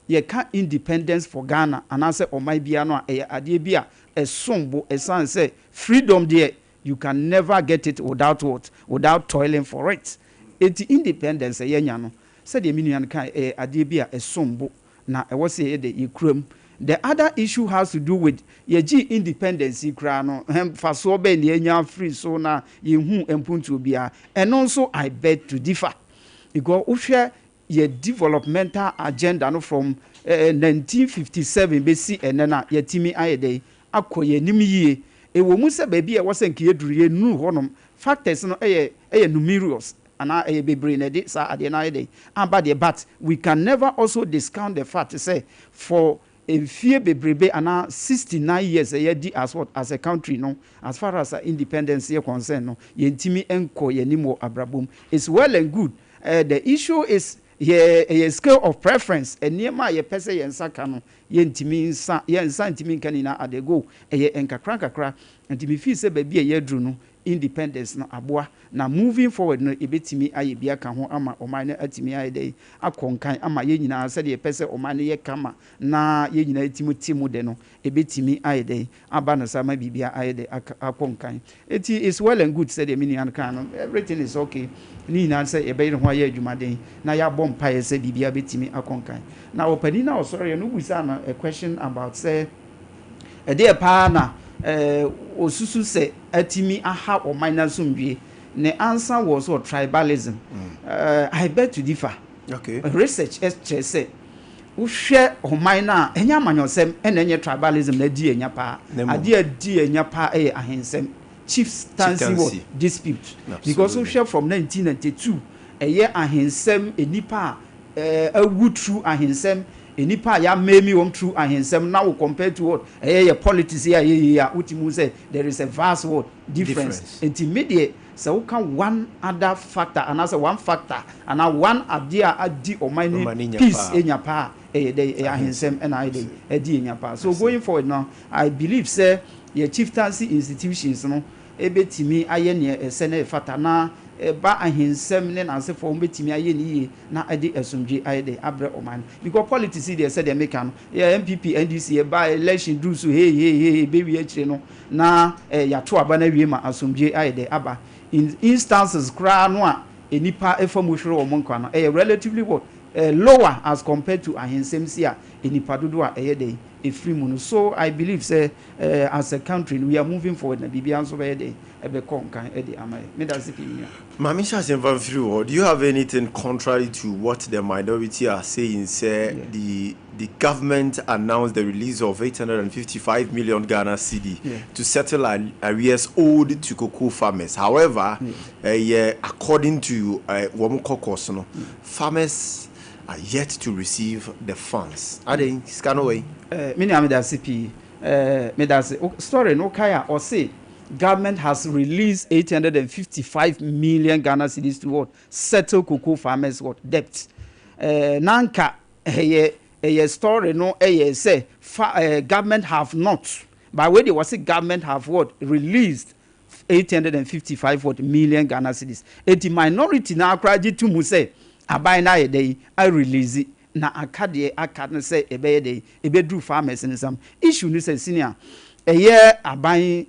ye can independence for Ghana and I say oman bia no ade bia esombo esan say freedom there you can never get it without toiling for it. Enti independence nya no say the minian kan ade bia esombo na e was say the ikram. The other issue has to do with yeji independence ikra no faso be ne nya free so na yehu empuntu bia and also I beg to differ because uhwe ye developmental agenda no from 1957 besi enena yetimi ayede akoye nimyie ewo mu se ba bia wose nke yeduru ye nu honom factors no eye numerous ana bebre na de sa ade na ayede amba but we can never also discount the fact to say for a fear bebrebe ana 69 years di as what as a country no as far as independence here concern no yentimi enko yenimo abrabom is well and good. The issue is a scale of preference eniema ye pese yensaka no yentimi yensa ntimi kanina adego enkakra ntimi fi se ba bia yedru no independence no aboa na moving forward no ebetimi aye bia ka ho ama oman na atimi aye dey akonkan ama ye nyina se de pese oman ye kama na ye nyina timo de no ebetimi aye dey aba na sama bibia aye dey akonkan it is well and good say the minian kan no everything is okay ni na say e be ho aye adwumaden na ya bom paye say bibia betimi akonkan na opani na osoro ye no busa na a question about say ɛde pa na osusu se atimi aha o minus sumdwe the answer was what tribalism. I beg to differ. Okay. Research say uhwe oman na enya manyosem enye tribalism na di enya pa ade di enya pa ahensem chieftaincy dispute. Absolutely. Because uhwe from 1992 ahensem enipa wood through ahensem enipa ya memi wom through ahensem now compared to what politics here utimu say there is a vast what difference. Intermediate so we can one other factor and as one factor and one idea adi or mining peace in your pa ahensem and adi in your pa. So going forward now, I believe say your chieftaincy institutions no ebetimi aye ne sene fatana ba ahensem ne na se for betimi aye ni na ade asumdwe aye de abre oman because politics they say they make am MPP NDC ba election do so hey be we akire no na ya to aba na wie ma asumdwe aye de aba in instances kra no a enipa efamuhwere wo nkwa no relatively what lower as compared to ahensem sia enipa dodo a de free mu. So I believe say as a country we are moving forward na bibia so be de ebe konkan de amai me da sipi mi Mami Shasen van through, do you have anything contrary to what the minority are saying? Say the government announced the release of 855 million Ghana cedi to settle arrears owed to cocoa farmers. However, according to Womukokos, farmers are yet to receive the funds. Are they scan away? Many amida CP, story no kaya or say. Government has released 855 million Ghana cedis to what? Settle cocoa farmers what? Debt. Nanka a story no say government have not. By way they was say government have what? Released 855 million Ghana cedis. The minority now credit to mu say abai na day I release it. Na akade akade say ebe day ebe do farmers in some issue ni say senior abai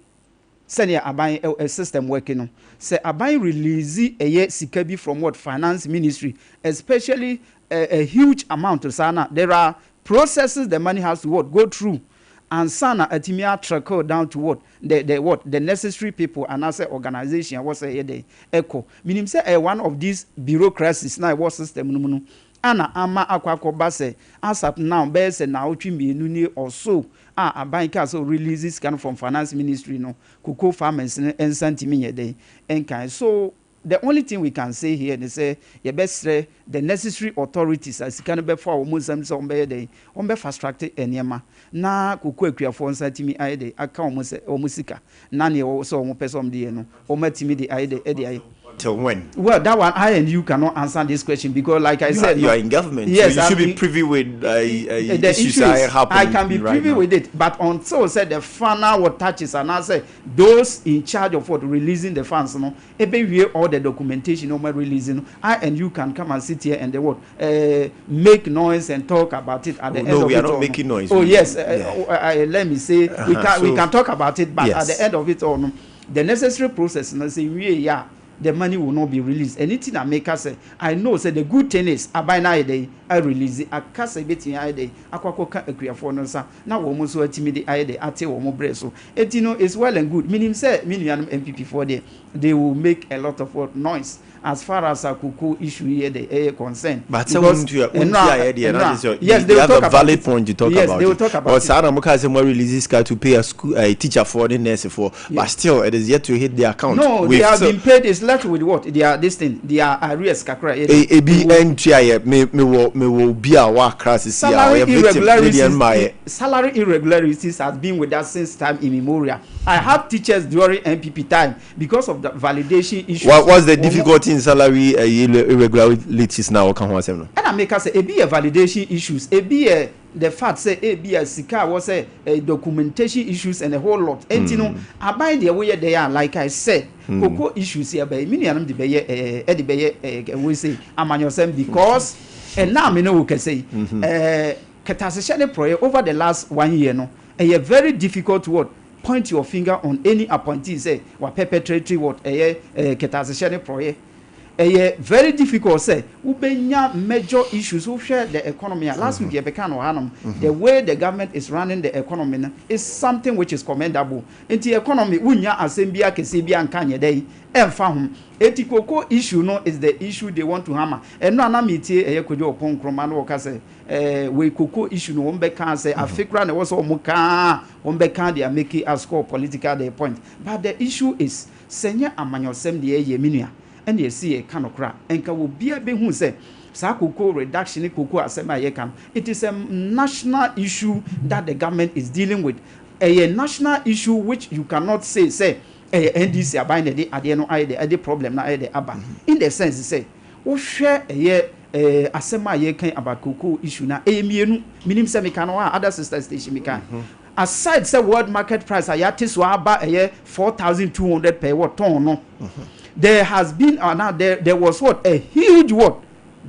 senior aban system working no say aban release a sika bi from what finance ministry especially a huge amount of sana there are processes the money has to what go through and sana atimia trickle down to what the necessary people and as organization was say the echo meaning say one of these bureaucracies now what system no ana ama akwakọ base as at now be say na otwimienu ni also abanka so releases can from finance ministry no cocoa farmers and sentiment dey enkan. So the only thing we can say here is say you best the necessary authorities as can be for muslim so be dey on be fast track enema na cocoa akuafo sentiment aye dey aka omusika na ne so omo person dey no omatimi dey aye dey till when? Well, that one I and you cannot answer this question because, like I said, you are in government. Yes, so you should be privy with the issues that happen. I can be privy with it, but until said the final what touches and I say those in charge of what releasing the funds, no, ebe all the documentation no my releasing. I and you can come and sit here and the what make noise and talk about it at the end of it. No, we are not making noise. Oh yes, let me say we can talk about it, but at the end of it all, no, the necessary process. And I say the money will not be released. Anything that make us say, I know say the good thing is I buy now day I release it. I cast a bit in I day. I can for no sir. Now we must timid I day. I tell one more bread. So it is well and good. Meaning say million MPP for day they will make a lot of noise as far as a cocoa issue here the concern. But yes, they have a valid point to talk about. Yes, they will talk about. Or Sarah Muka has more releases to pay a teacher for the nurse for, but still it is yet to hit the account. No, they have been paid. It's left with what they are. This thing they are arrears. Kakra. Me will be a work crisis. Salary irregularities has been with us since time immemorial. I have teachers during MPP time because of the validation issue. What's the difficulty in salary irregularities now? And I make us say it be a validation issues. It be a the fact say it be a sika was a documentation issues and a whole lot. And you know, about the way they are, like I said, cocoa issues here by million the be we say among yourself because and now me know we can say catastrophically project over the last 1 year no a very difficult word. Point your finger on any appointee say what perpetratory what catastrophically project. very difficult say ubenya major issues who share the economy. Last week you bekan ohanum the way the government is running the economy is something which is commendable. Enti economy unya asembia kesebia ankanye dey emfa ho. Eti koko issue no is the issue they want to hammer. Eno anamitie eyekoje opon kroma no ka say we koko issue no wombeka say afikra na was omuka wombeka they are making us score political the point. But the issue is senya amanyosem de ye minua and you see a canocra and can be a big who say Sakoko reduction in cocoa asema yekan. It is a national issue that the government is dealing with. A national issue which you cannot say NDC are buying the at the end of the problem na the aba. In the sense say we share a asema yekan about cocoa issue na mienu minim se mekano other sister station mekan. Aside say world market price ayatis wa aba 4,200 per what ton no. There has been there was what a huge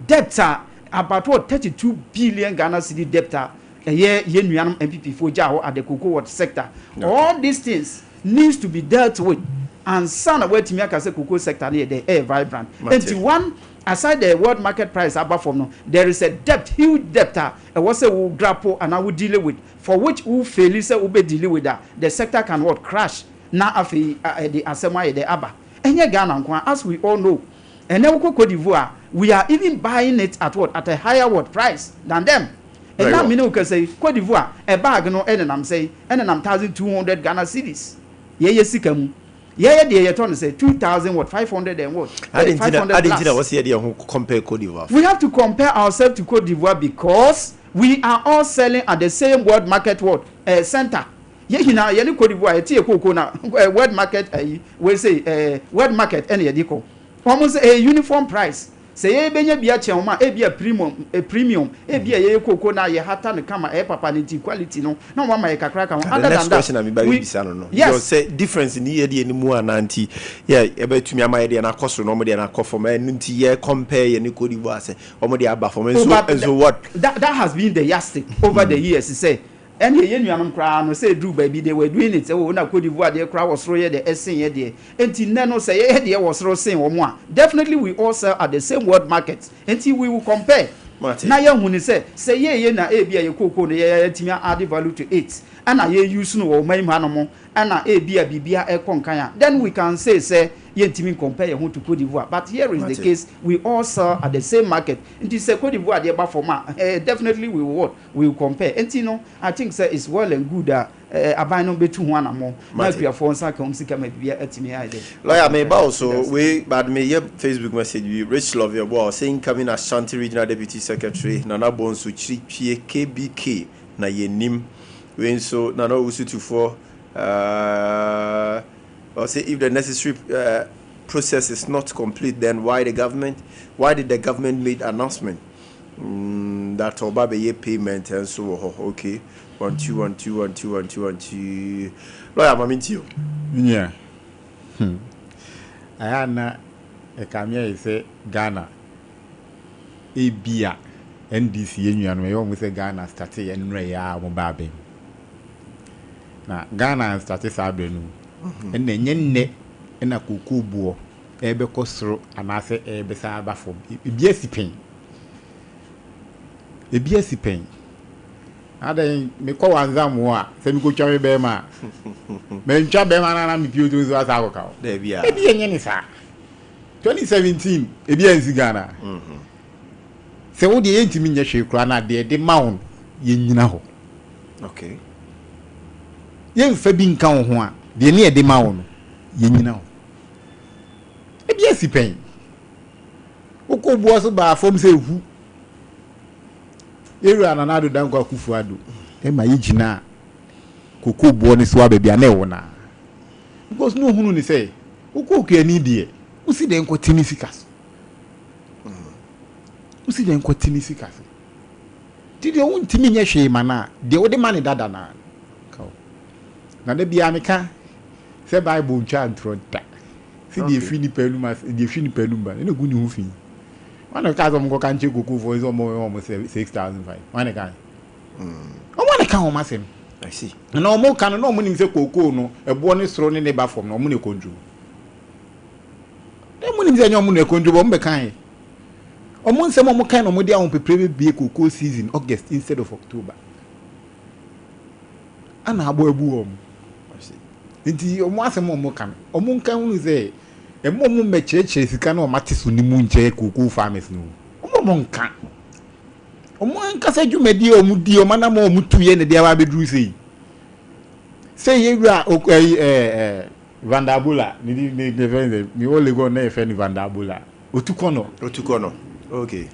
debtor about what 32 billion Ghana cedi debtor a year yenuanum MPP for Jao at the cocoa sector. Okay. All these things needs to be dealt with, and some where Timiaka say cocoa sector near the air vibrant. And one aside the world market price above from no, there is a huge debtor. Was a will grapple and I will deal with for which who fail will be dealing with that. The sector can what crash now after the asema the aba. Ghana, as we all know, and then Cote d'Ivoire, we are even buying it at what? At a higher price than them. And now we can say Cote d'Ivoire, a bag no, and I'm saying, and then I'm 1,200 Ghana cedis. Sikamu. The turn say 2,500 and what? I didn't know what's the idea who compare Cote d'Ivoire. We have to compare ourselves to Cote d'Ivoire because we are all selling at the same world market center. Yehina yeli Cote d'Ivoire eti ekoko na world market we say world market ene yediko almost a uniform price say ye benya bia chema e bia premium e bia ye ekoko na ye hata ne kama e papa ne quality no na mama ye kakra ka other than that we bisa no you say difference ni ye de ni mu ananti yeah e betumi ama ye de na koso no mo de na kofo ma nti ye compare ye ni Cote d'Ivoire say omo de aba for me so what that has been the yardstick over the years say. And here you no say Drew baby they were doing it. Oh, na Cote d'Ivoire the crowd was throw the essay there. And no say there was throw saying or more. Definitely we all sell at the same world market. Until we will compare. Now young when say ye na e bia ye koko na ye timia add value to it. And na ye use no o mai manomo. And na e bia e konkanya. Then we can say ye timi compare ye to Cote d'Ivoire. But here is the case, we all sell at the same market. Until say Cote d'Ivoire the aba for ma. Definitely we will what? We will compare. And you know, I think say it's well and good that abano betu ho anamo. Na pia for nsa ka umsika ma bia etimi ade. Lawyer me ba also we but me ye Facebook message we Rich Love your boy saying coming as Ashanti Regional Deputy Secretary Nana Bonsu Chipie KBK na yenim when so Nana Usu for or say if the necessary process is not complete, then why did the government make announcement that Obabe payment and so okay 1 2 1 2 1 2 1 2 1 2 lawyer mamintio yeah ayana ekamia say Ghana ebia NDC yenuanu e wo say Ghana started enre ya mo babe na Ghana started sabrenu and enye na kuku buo ebe kosoro anase ebe sa aba fom ebiasi pen adan me ko wanzamu a se mi ko twa be ma me ntwa be ma na mi pio zo asa akoka da bia ebi enye ni sa 2017 ebi ansi Ghana se wo de entimi nya hwe kura na de maun ye nyina ho okay ye mfa bi nka ho a de ne de maun ye nyina ho ebi asi pen wo buo so ba fom se hu eru ananado danko akufuado e ma yigina koko buo ne so abia na ewo na because no hunu ni say wo ke ani die usi de nko tinisikas usi de nko tinisikas ti de won timi nya hwe mana de wo de mane dada na ka na de bia meka se bible ntwa ntronta si de fini peluma de fini pelumba ne gu ni hu fi wana ka zo mko kanche kuku for is almost 6,500 wana ka wana ka o masem I see na o mo kan no mo ni se koko no ebo ne soro ne ba fom no mo ne konju de mo unze nyomu ne konjobo mbe kan omo nsem omo kan no mo dia on prepare be cocoa season August instead of October ana abo ebu omo nti omo asem omo kan omo kan unu ze emo mo mechechire sika na o mate so ni mu nche cocoa farmers no omo nkan omo nkasa dwumadi omo di omo na mo tuye ne dia wa bedru sei say yewra Vandabula ni ole go na efe ni Vandabula otukono okay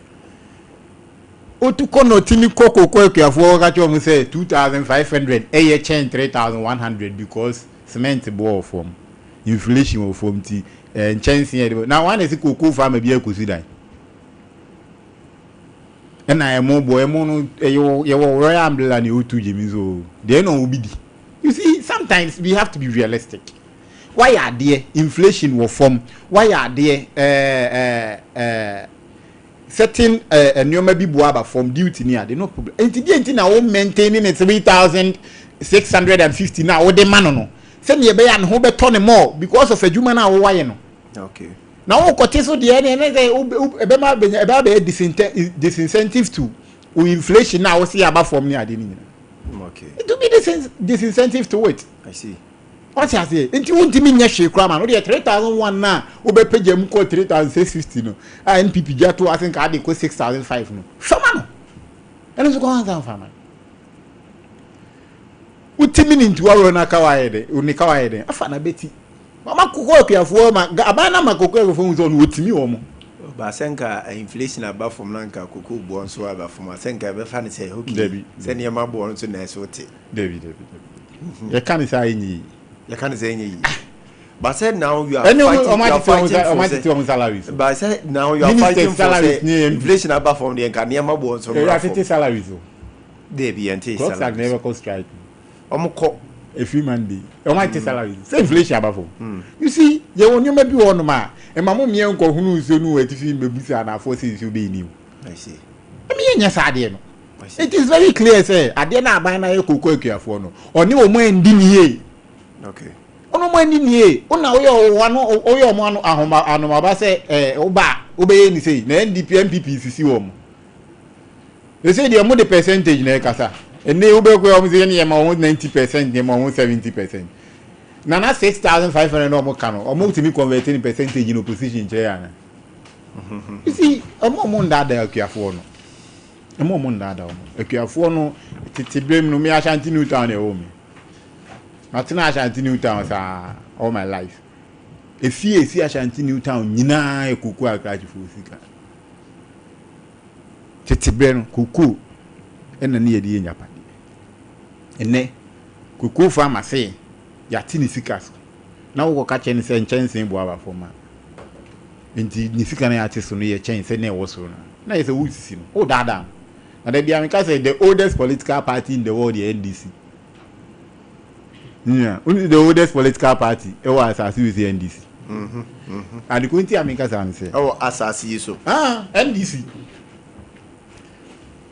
otukono tini koko kwafo ka cho mu say 2500 eye chain 3100 because cement bo from inflation of from ti chance here now one is koko farm be akusi dan na emo bo emo no yewo royal umbrella ni otu jimizo they no obidi. You see, sometimes we have to be realistic. Why are there inflation will form? Why are there certain nyoma bi boaba from duty near? They no problem. And today now maintaining it 3,650 now. What the man no? Send ye be and who be turn more because of a human now why no? Okay. Now koteso the any be disincentive to inflation now see about from near the. Okay. It will be disincentive to it. I see. What I say? Into won't mean nyashe krama. No dey 3,001 na. Obe page mu ko 3,650 no. NPP jato I think I dey ko 6,005 no. Shoma no. Eno so ko hanza fama. Utimi ni ntuwa na kawaide. Uni kawaide. Afa na beti. Mama kokko akuafo ma abana makokko akuafo nzo no otimi wo mo. Ba senka inflation aba from nanka koko bo nso aba from senka be fa ne say okay se ne ma bo nso na so te David you can say any but said now you are fighting for salaries but said now you are fighting for inflation aba from the nka ne ma bo nso you are fighting salaries David and take salaries never cost strike omo a few Monday almighty salaries say inflation aba from you see ye won ma bi won ma e ma mo mie nko hunu nso nu atifi mebusa na force you be ni I see me nya sade no it is very clear say ade na aban na ekoko akuafo no oni o mo ndi niye okay ono mo ndi niye ona oyo wano oyo mo anu ahoma anoma ba say oba obeye ni say na NDP MPP sisi wo mo they say the mo the percentage na kasa ene obekwe o mo say ne ma 90% ne ma 70% Nana 6,500 no more cano. Or multi converting percentage in opposition chair. You see, a more that there Akiafo no. A more that Akiafo no blame no me Ashanti New Town home. Martina Ashanti New Town all my life. If you see Ashanti New Town, Nina Kuku Akaji Fusika. Titibrem Kuku and the near the in Japan. And ne Kuku farmer say. Yatini sikas. Now we catch any sense in Boaba for man. Indeed, Nisikana artist on your chain, say ne was so. Now it's a woods. Oh, dada. And the Bianca said the oldest political party in the world, the NDC. Yeah, only the oldest political party. It was as with the NDC. And the Quinty Amica say, oh, as I see so. NDC.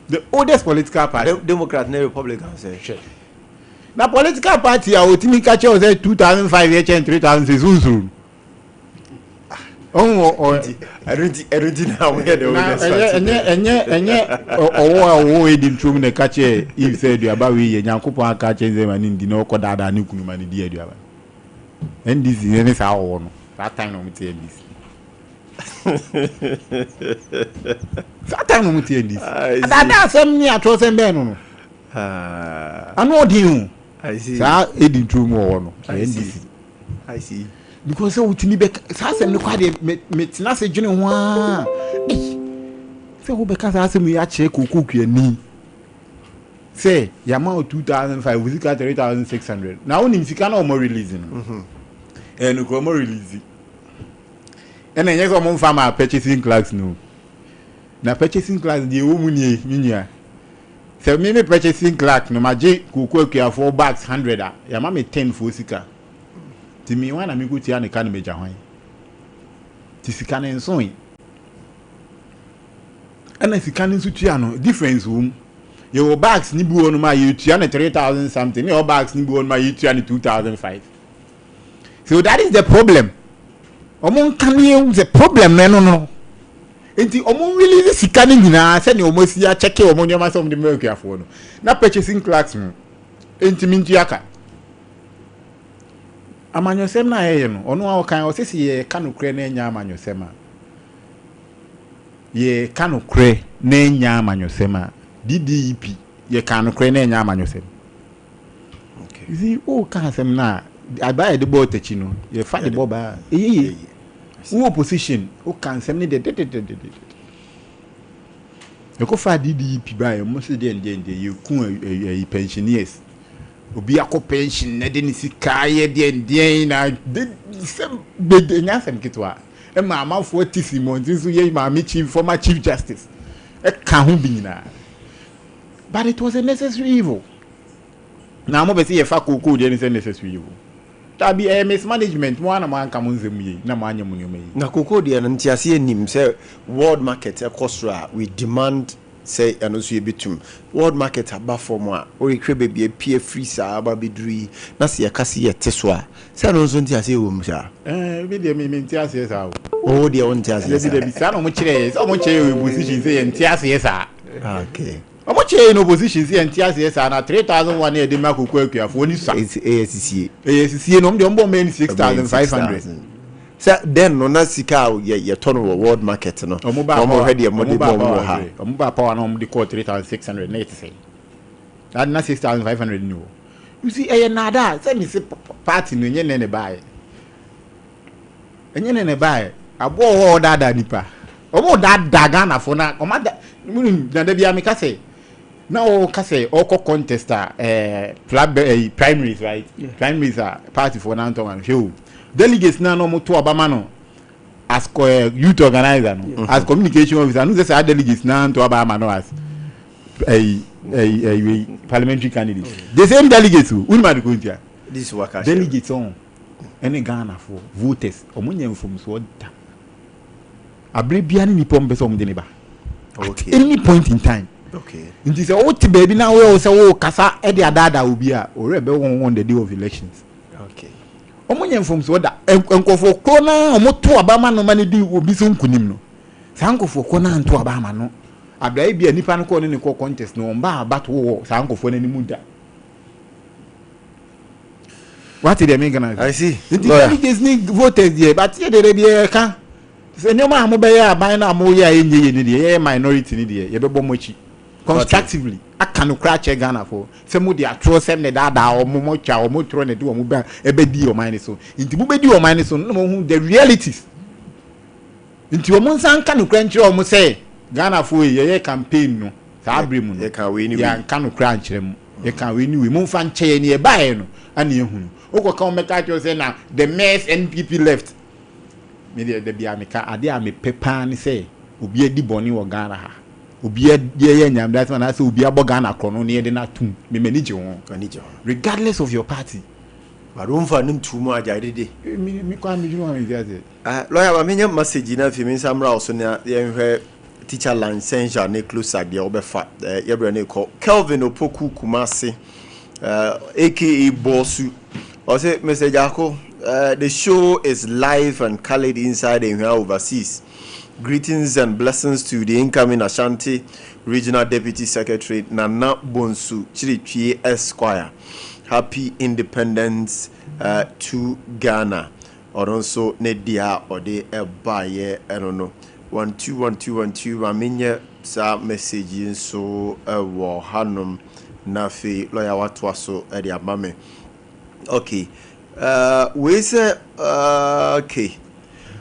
The oldest political party. Democrat and Republican say. Sure. Na political party a otimi catch us 2005 and 3006 unzuru I don't know where the owo edin trum ne catch if say do aba we Nyankopon catch them and ndi na okodada ne kunu mani di adu aba and this is sa owo no that time no mti this that time no mti this that some ni ato sem be no anu odin I see. Sa edin trum wo no I see. Because so wutini be sa sem ne kwade metina se dwene ho a se wo be ka sa sem ya che kokoku ani say yama 2005 we got 3,600 now oni mfika na o mo releasing and ko mo release and then so mo farmer purchasing class no na purchasing class dey wo mu ni nua se me purchasing class no maje kokoku a 4 bags 100 a yama me 10 for sika ti mi wana mi go ti an kan meja hwan ti sika ne nso yi ana sika ne nso tua no difference wom your bags ni bi wonu ma you tua ne 3,000 something your bags ni bi wonu ma you tua ne 2,005 so that is the problem Omon can you the problem no. Enti omon really sika ni nyina se ne omosi ya check omon nyama some the milk afo no. Na purchasing clerks no. Enti mintu aka. Amanyosem na ye no. Ono a kan o sesi ye kanokre na nya amanyosem a. Ye kanokre na nya amanyosem a. DDEP ye kanokre na nya amanyosem. Okay. You see o kan sem na I buy the ball techino. You find the ball by who opposition who can send me the you go for DDP by most of the you a pensioners. Obi ako pension na den sika ye de na some big nyasem kitwa. E ma amafo tisimo nso ye ma chief former chief justice. E ka ho bi nyina. But it was a necessary evil. Now mo be say ye fa kokoo de necessary evil. Tabi mismanagement mo ana man kam nzem yi na mo anyam nyoma yi na koko de na ntiase enim say world market ekosra we demand say eno so yebetum world market aba form a o rekwe bebia pie free sa aba beduri na se yakase ye teso a say no so ntiase wo mu sa bi de me ntiase sa o de on ntiase sa bi sa no mo kire we position say ntiase sa okay omo che in opposition see ntiase yes na 3001 e de makoko akuafo ni sa ASCC no mde mbo men 6500 so then no na sika ye turn world market no omo ready e mode mo ha omo ba power no mde call 3600 na say that na 6500 no you see nada say me say party no nye ne buy enye ne buy abo ho dada nipa omo dada Ghana for na komanda na da bia me ka say now kase oko contest primaries right primaries are party for now to show delegates na no mo to Obama no as youth organizer no as communication officer no say delegates na to Obama no as parliamentary candidates the same delegates who ma go ntia this worker delegates on any Ghana for voters omunye from so da abrebia ni pom be so mde ne ba okay any point in time. Okay. It is a what baby now we also kasa e de adada obi a ore be won the day of elections. Okay. Omonye from so da enkofo kro na omoto Obama no mani di obi so nkunim no. Sankofo ko na nto Obama no. Abrai bia nipa no ko ne ko contest no mba battle wo sankofo na ni mu da. What did they make gonna? I see. The Disney voters there but here they be ka. Se nyoma mo be ya ban na mo ya enye ni de minority ni de ye be bo mochi. Constructively aka no cra che Ghana for se mo de atro sem ne dada o mo twa o mo tro ne de o mo ba e be di o man so nti mo be di o man so no mo hu the realities nti o mo nsan ka no cra nchire o mo say Ghana for ye campaign no sa abrem no ye kan we ni ya nka no cra nchire mo ye kan we ni we mo fa nche ne e bae no ana ye hu o ko ka o meka cho say na the mass NPP left me de bia me ka ade a me pepa ni say obi edi boni wo Ghana ha obi ye nyam that man say obi aboga na krono ne de na tum me manage won regardless of your party but don't for nim too much ajide me kwa me juma me just lawyer ba menya message na fi me samra also na ye hwe teacher license na close ade obefa ye bre na call Kelvin Opoku Kumasi aka Bossu or say Mr. Agyarko the show is live and colored inside and overseas. Greetings and blessings to the incoming Ashanti Regional Deputy Secretary Nana Bonsu Chiritwie Esquire. Happy Independence to Ghana. Or also Nedia or the Ebaye, I don't know. 121212 Aminya sa message so war Hanum Nafi lawyer watwaso Edia Mame. Okay. We say okay.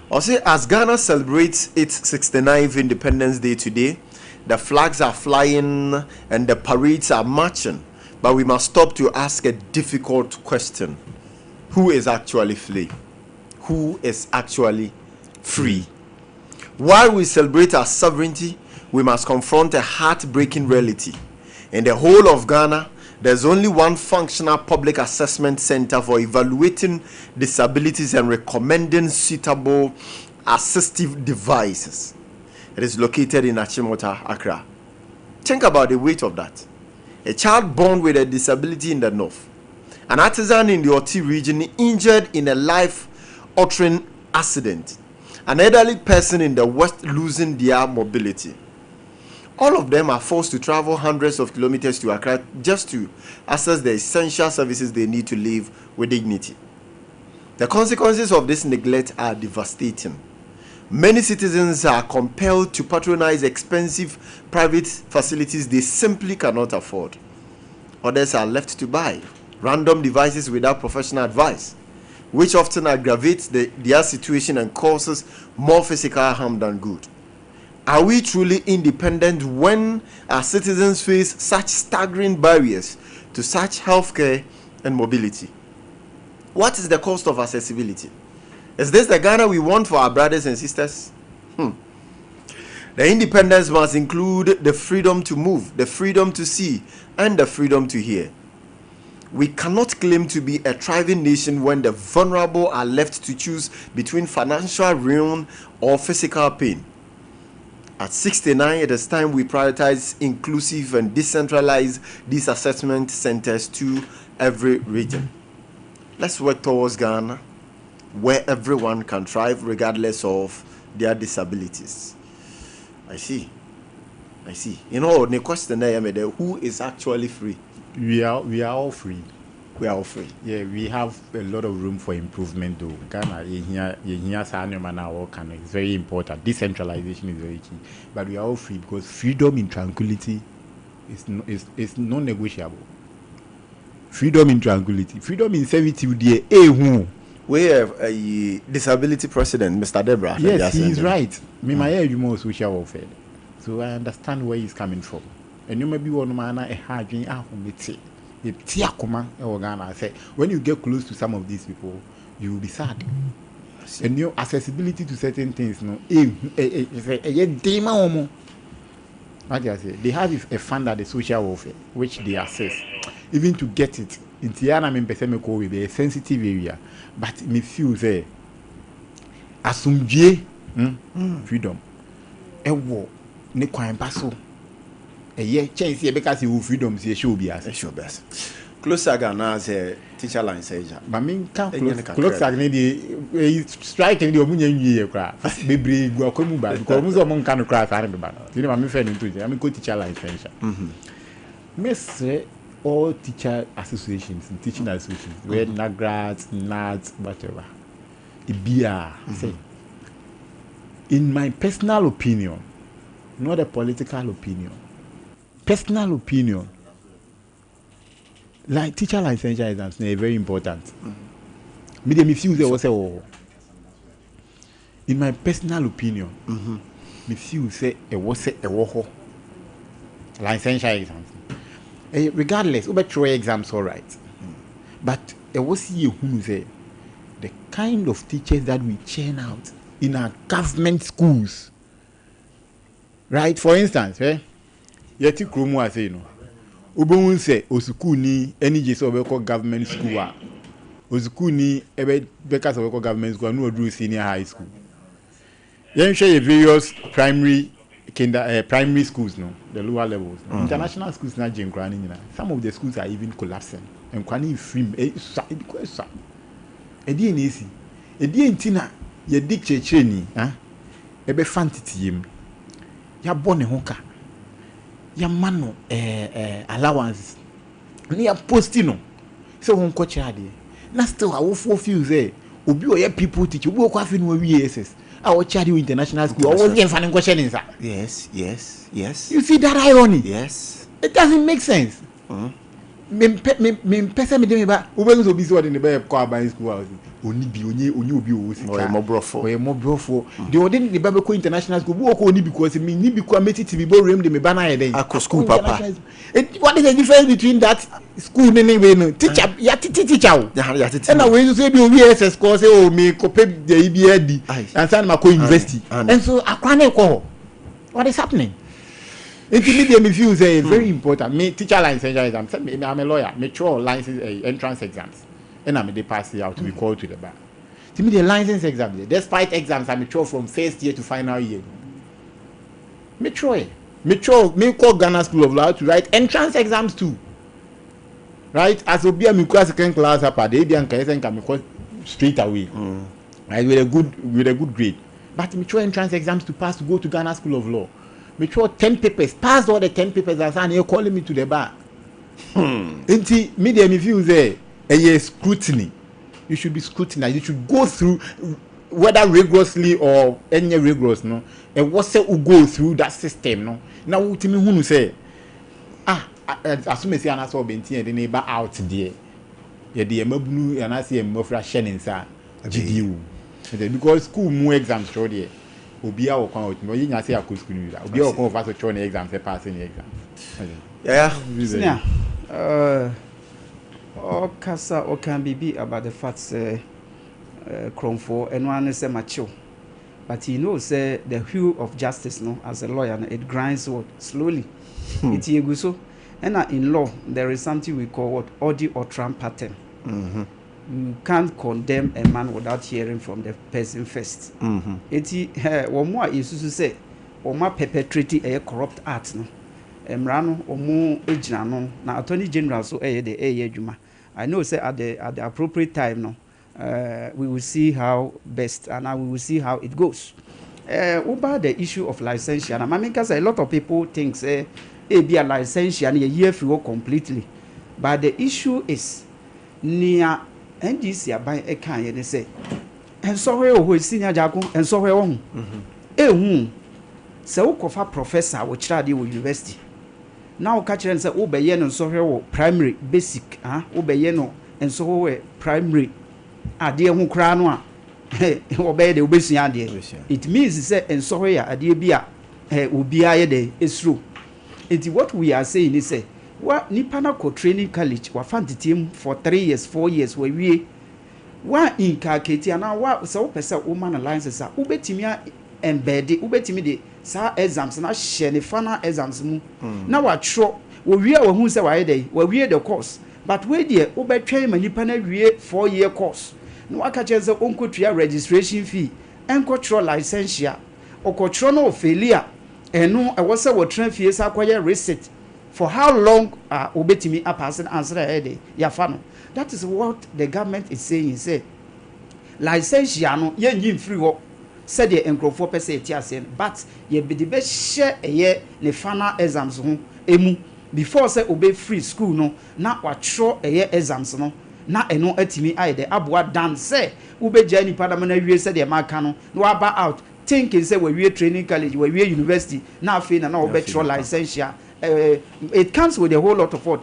Also, as Ghana celebrates its 69th Independence Day today, the flags are flying and the parades are marching. But we must stop to ask a difficult question. Who is actually free? Who is actually free? While we celebrate our sovereignty, we must confront a heartbreaking reality. In the whole of Ghana, there's only one functional public assessment center for evaluating disabilities and recommending suitable assistive devices. It is located in Achimota, Accra. Think about the weight of that. A child born with a disability in the north, an artisan in the Oti region injured in a life-altering accident, an elderly person in the West losing their mobility. All of them are forced to travel hundreds of kilometers to Accra just to access the essential services they need to live with dignity. The consequences of this neglect are devastating. Many citizens are compelled to patronize expensive private facilities they simply cannot afford. Others are left to buy random devices without professional advice, which often aggravates their situation and causes more physical harm than good. Are we truly independent when our citizens face such staggering barriers to such healthcare and mobility? What is the cost of accessibility? Is this the Ghana we want for our brothers and sisters? The independence must include the freedom to move, the freedom to see, and the freedom to hear. We cannot claim to be a thriving nation when the vulnerable are left to choose between financial ruin or physical pain. At 69, it is time we prioritize inclusive and decentralize these assessment centers to every region. Let's work towards Ghana, where everyone can thrive regardless of their disabilities. I see. You know, the question there, who is actually free? We are all free. We are all free. Yeah, we have a lot of room for improvement though. Ghana, it's very important. Decentralization is very key. But we are all free because freedom in tranquility is non-negotiable. Freedom in tranquility. Freedom in servitude. We have a disability president, Mr. Debra. Yes, he is right. My more social welfare. So I understand where he's coming from. And you may be one man a hard when you get close to some of these people, you will be sad. And your accessibility to certain things, they have a fund at the social welfare, which they assess. Even to get it, in Tiana, will be a sensitive area, but me feel there. Asumje, freedom. Ewo, ne kwa paso. Change because you freedom should be as a best. Closer Ghana as a teacher line says, but mean close striking the Omunian year craft. Baby, go come back because among kind of craft. I remember. You know, I'm friend into it. I'm a teacher line friendship. Miss all teacher associations and teaching associations, where grads, NADS, whatever. It be in my personal opinion, not a political opinion. Personal opinion, like teacher licensure exams, they're very important. Me feel there was in my personal opinion, me feel say it was a licensure exams. Regardless, over 3 exams, all right. But it was you who say the kind of teachers that we churn out in our government schools, right? For instance, yeti kromu ase no obonwu se osuku ni enije so be call government school a osuku ni ebe beka so be call government school no odru senior high school yen share various primary primary schools no the lower levels international schools na jinkra ni nyina some of the schools are even collapsing and kwani film edi na esi edi entina ye dik chechire ni ebe fantiti yem ya bone ho ka ya mano allowance ni ya postino so won ko chade na still awofo feel say obi o ye people teach obi o kwa fi no wi our chade international school o was fan ko share nsa. Yes you see that irony? Yes, it doesn't make sense. Me pesa me dem ba obi so bi so de ne ba ko aban school house oni bi onye obi o sika o ye mobrofo de o de ne ba ko international school wo ko oni because me ni bi ko metiti bi bo rem de me ba na ye den akọ school papa. What is the difference between that school nene we no teacher ya teacher o ya titi and we so be obi SS course o me ko pe the EBD and san ma ko university and so akwa na ko what is happening? Intermediate me feel say very important. Me teacher license exams. I'm a lawyer. Me throw license entrance exams, and I'm pass it out to be called to the bar. To me, the license exams, despite exams, I'm throw from first year to final year. Me call Ghana School of Law to write entrance exams too. Right? As Obia me class second class up, they be and can me straight away. right, with a good grade. But me try entrance exams to pass to go to Ghana School of Law. Me try 10 papers, pass all the 10 papers, and you're calling me to the bar. Inti me dem feel say a scrutiny. You should be scrutinized. You should go through whether rigorously or any rigorous, no. And what say you go through that system, no. Now what me who say as soon as you are so benti and the neighbor out there. Yeah, the blue and I see a mofra shining sir. Because school more exams show there. Obia will come out. No, you say I could school. Obia will come over to try the exams and passing the exams. Yeah. Or Casa or can be about the facts Chrome 4 and one is a macho. But he knows the hue of justice, no, as a lawyer, it grinds slowly. It's so. And in law, there is something we call what audi or tram pattern. You can't condemn a man without hearing from the person first. It's one more is to say, or more perpetrating a corrupt act. No, Emrano or more ejano. Now, Attorney General so the Juma. I know say at the appropriate time, no, we will see how best and we will see how it goes. About the issue of licensure, I mean, because a lot of people think say. Be a licensure and a year free completely. But the issue is near NDC by a kind and say, and so who is senior Jaco and so who so cover professor which study with university. Now catch and say, oh, Bayen and so primary basic, Obayeno and so primary. Dear who crown obey the obesian. It means, say, and so a dear beer, Ubia day is true. It's what we are saying is say what Nipanako training college wa fan team for 3 years 4 years where we wa in kaketi and now what so person woman alliances are ubetimia embed ubetimi de sa exams na share the final exams mu now what sure we are who say why day we the course but we there ubetwe manipa na wie 4-year course no aka cheze onko tria registration fee enko tro licensure okotro no failure. And no, I was a train fees acquire receipt for how long obetimi a person answer a day. Yafano. That is what the government is saying. Say license no yen free work said the encro 4% but ye be the best share a year the final exams emu before say obey free school no na what show a year exams no na eno etimi I the abwa dan say ube jani padamana we said the makano no aba out. Thinking say we training college, we university, now fee and now better licensure. It comes with a whole lot of what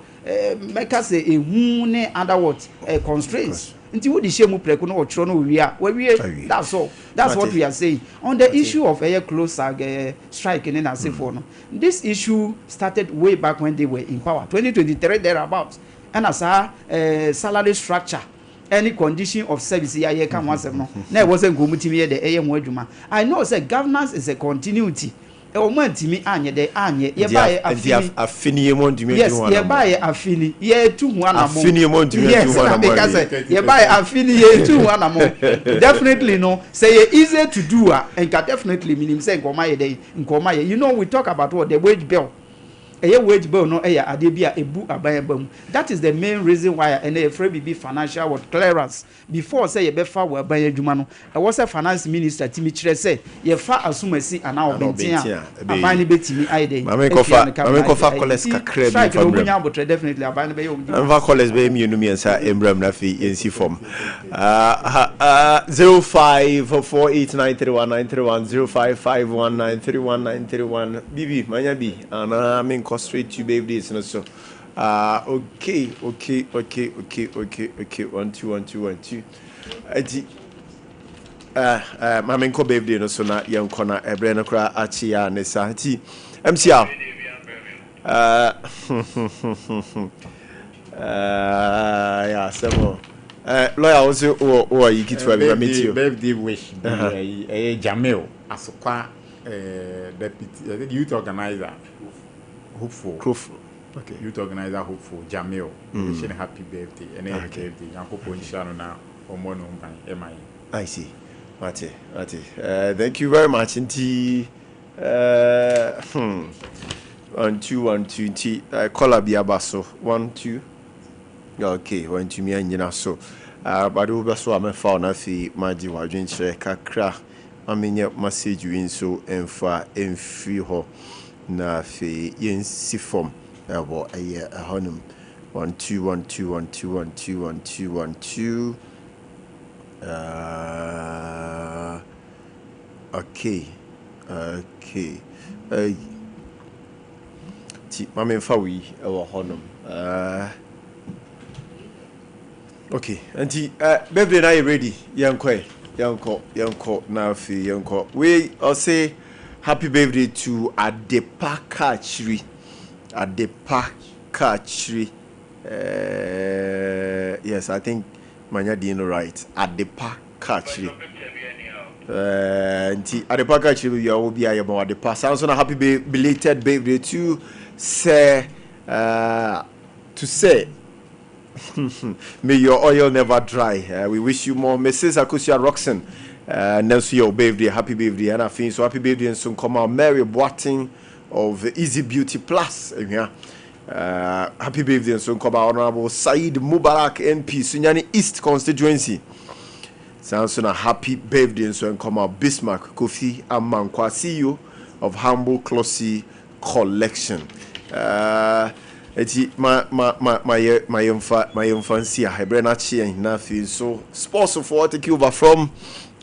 make us say a wound under what constraints. Until the shame prekuno or trono we are where we that's all. That's what we are saying. On the issue of a close strike in Nasifo, this issue started way back when they were in power, 2023 thereabouts. And as a salary structure. Any condition of service here can once no. Now wasn't go mutimi the AM wajuma. I know say governance is a continuity. E o man timi anye de anye ye buy afini mo ntimi yes ye buy afini ye tu hu anamo afini mo ntimi tu hu anamo yes ye buy afini ye tu hu anamo definitely no say e easy to do and can definitely mean say nkoma ye dey nkoma ye you know we talk about what the wage bill a wage bill no Ade Akye ebu abayabam. That is the main reason why and a free be financial what clearance before say ye befa we abayadwuma no e was a finance minister timi kire say ye fa asumasi ana obentia abani betimi aide mame kofa college kakra bi from bunya botre definitely abani be yom va college be mienu miensa embram na fi yensi form 0548931931 0551931931 bibi manya bi ana min straight to baby this and so okay 1 2 mama nko baby no so na yenko na ebre no kra achi ya ne sa ti MCR yeah semo lawyer also o you get to be meet you birthday wish Jamil asokwa deputy youth organizer hopeful okay youth organizer hopeful Jamil wishing happy birthday and birthday yankopo nshano na omono mban emai I see Mate thank you very much inti 1 2 call Abia baso 1 2 okay 1 2 me anyina so but over so I'm found a fee, my dear, kakra. I mean, your message you in so and far and free ho na fe yen si form about a year a honum 1 2 1 2 1 2 1 2 1 2 1 2 okay ti mama fa wi our honum okay anti baby na you ready yankoi Yanko, now fi Yanko. We all say happy birthday to Ade Akye Abia. Yes, I think Manya didn't right. Ade Akye Abia. Ade Akye Abia will be a more Ade. Sounds on a happy belated birthday to say may your oil never dry. We wish you more. Mrs. Akusia Roxon, Nelson, your birthday, happy birthday, and I think so happy birthday and soon come out Mary Boating of Easy Beauty Plus. Happy birthday and soon come out Honorable Said Mubarak NP, Sunyani East constituency. Sounds on a happy birthday and soon come out Bismarck Kofi Amankwa, CEO of Humble Clossy Collection. Eti my infancy Hebrenachi na feel so sports for take over from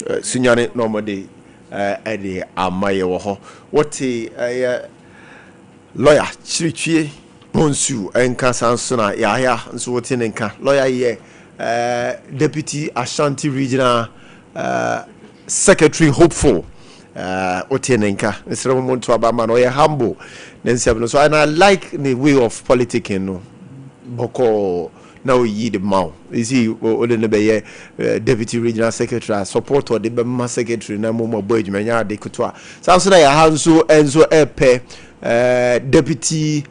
Sunyane normally Ade Amaye wo ho what lawyer Chirichie Bonsu enka sansona ya nso wote nenka lawyer ye deputy Ashanti regional secretary hopeful Otenenka, Mr. Monto Abama, no, humble. So, and I like the way of politicking, no. Boko now ye the mouth. You see, deputy regional secretary, support or the Bama secretary, no more boy, Mania de Couture. Sounds like a Hanso Enzo Epe, deputy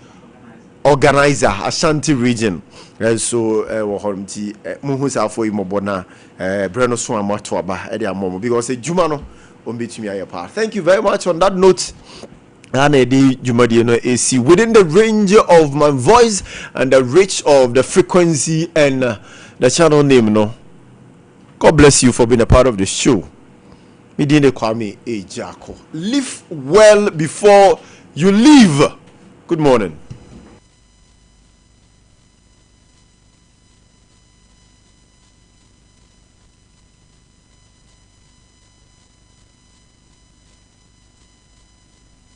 organizer, Ashanti region. And so, Hormti, Muhusa for Imobona, Breno Swama Twaba, Edia Momo, because a Jumano. Thank you very much. On that note, AC within the range of my voice and the reach of the frequency and the channel name. No, God bless you for being a part of the show. Kwame Agyarko. Live well before you leave. Good morning.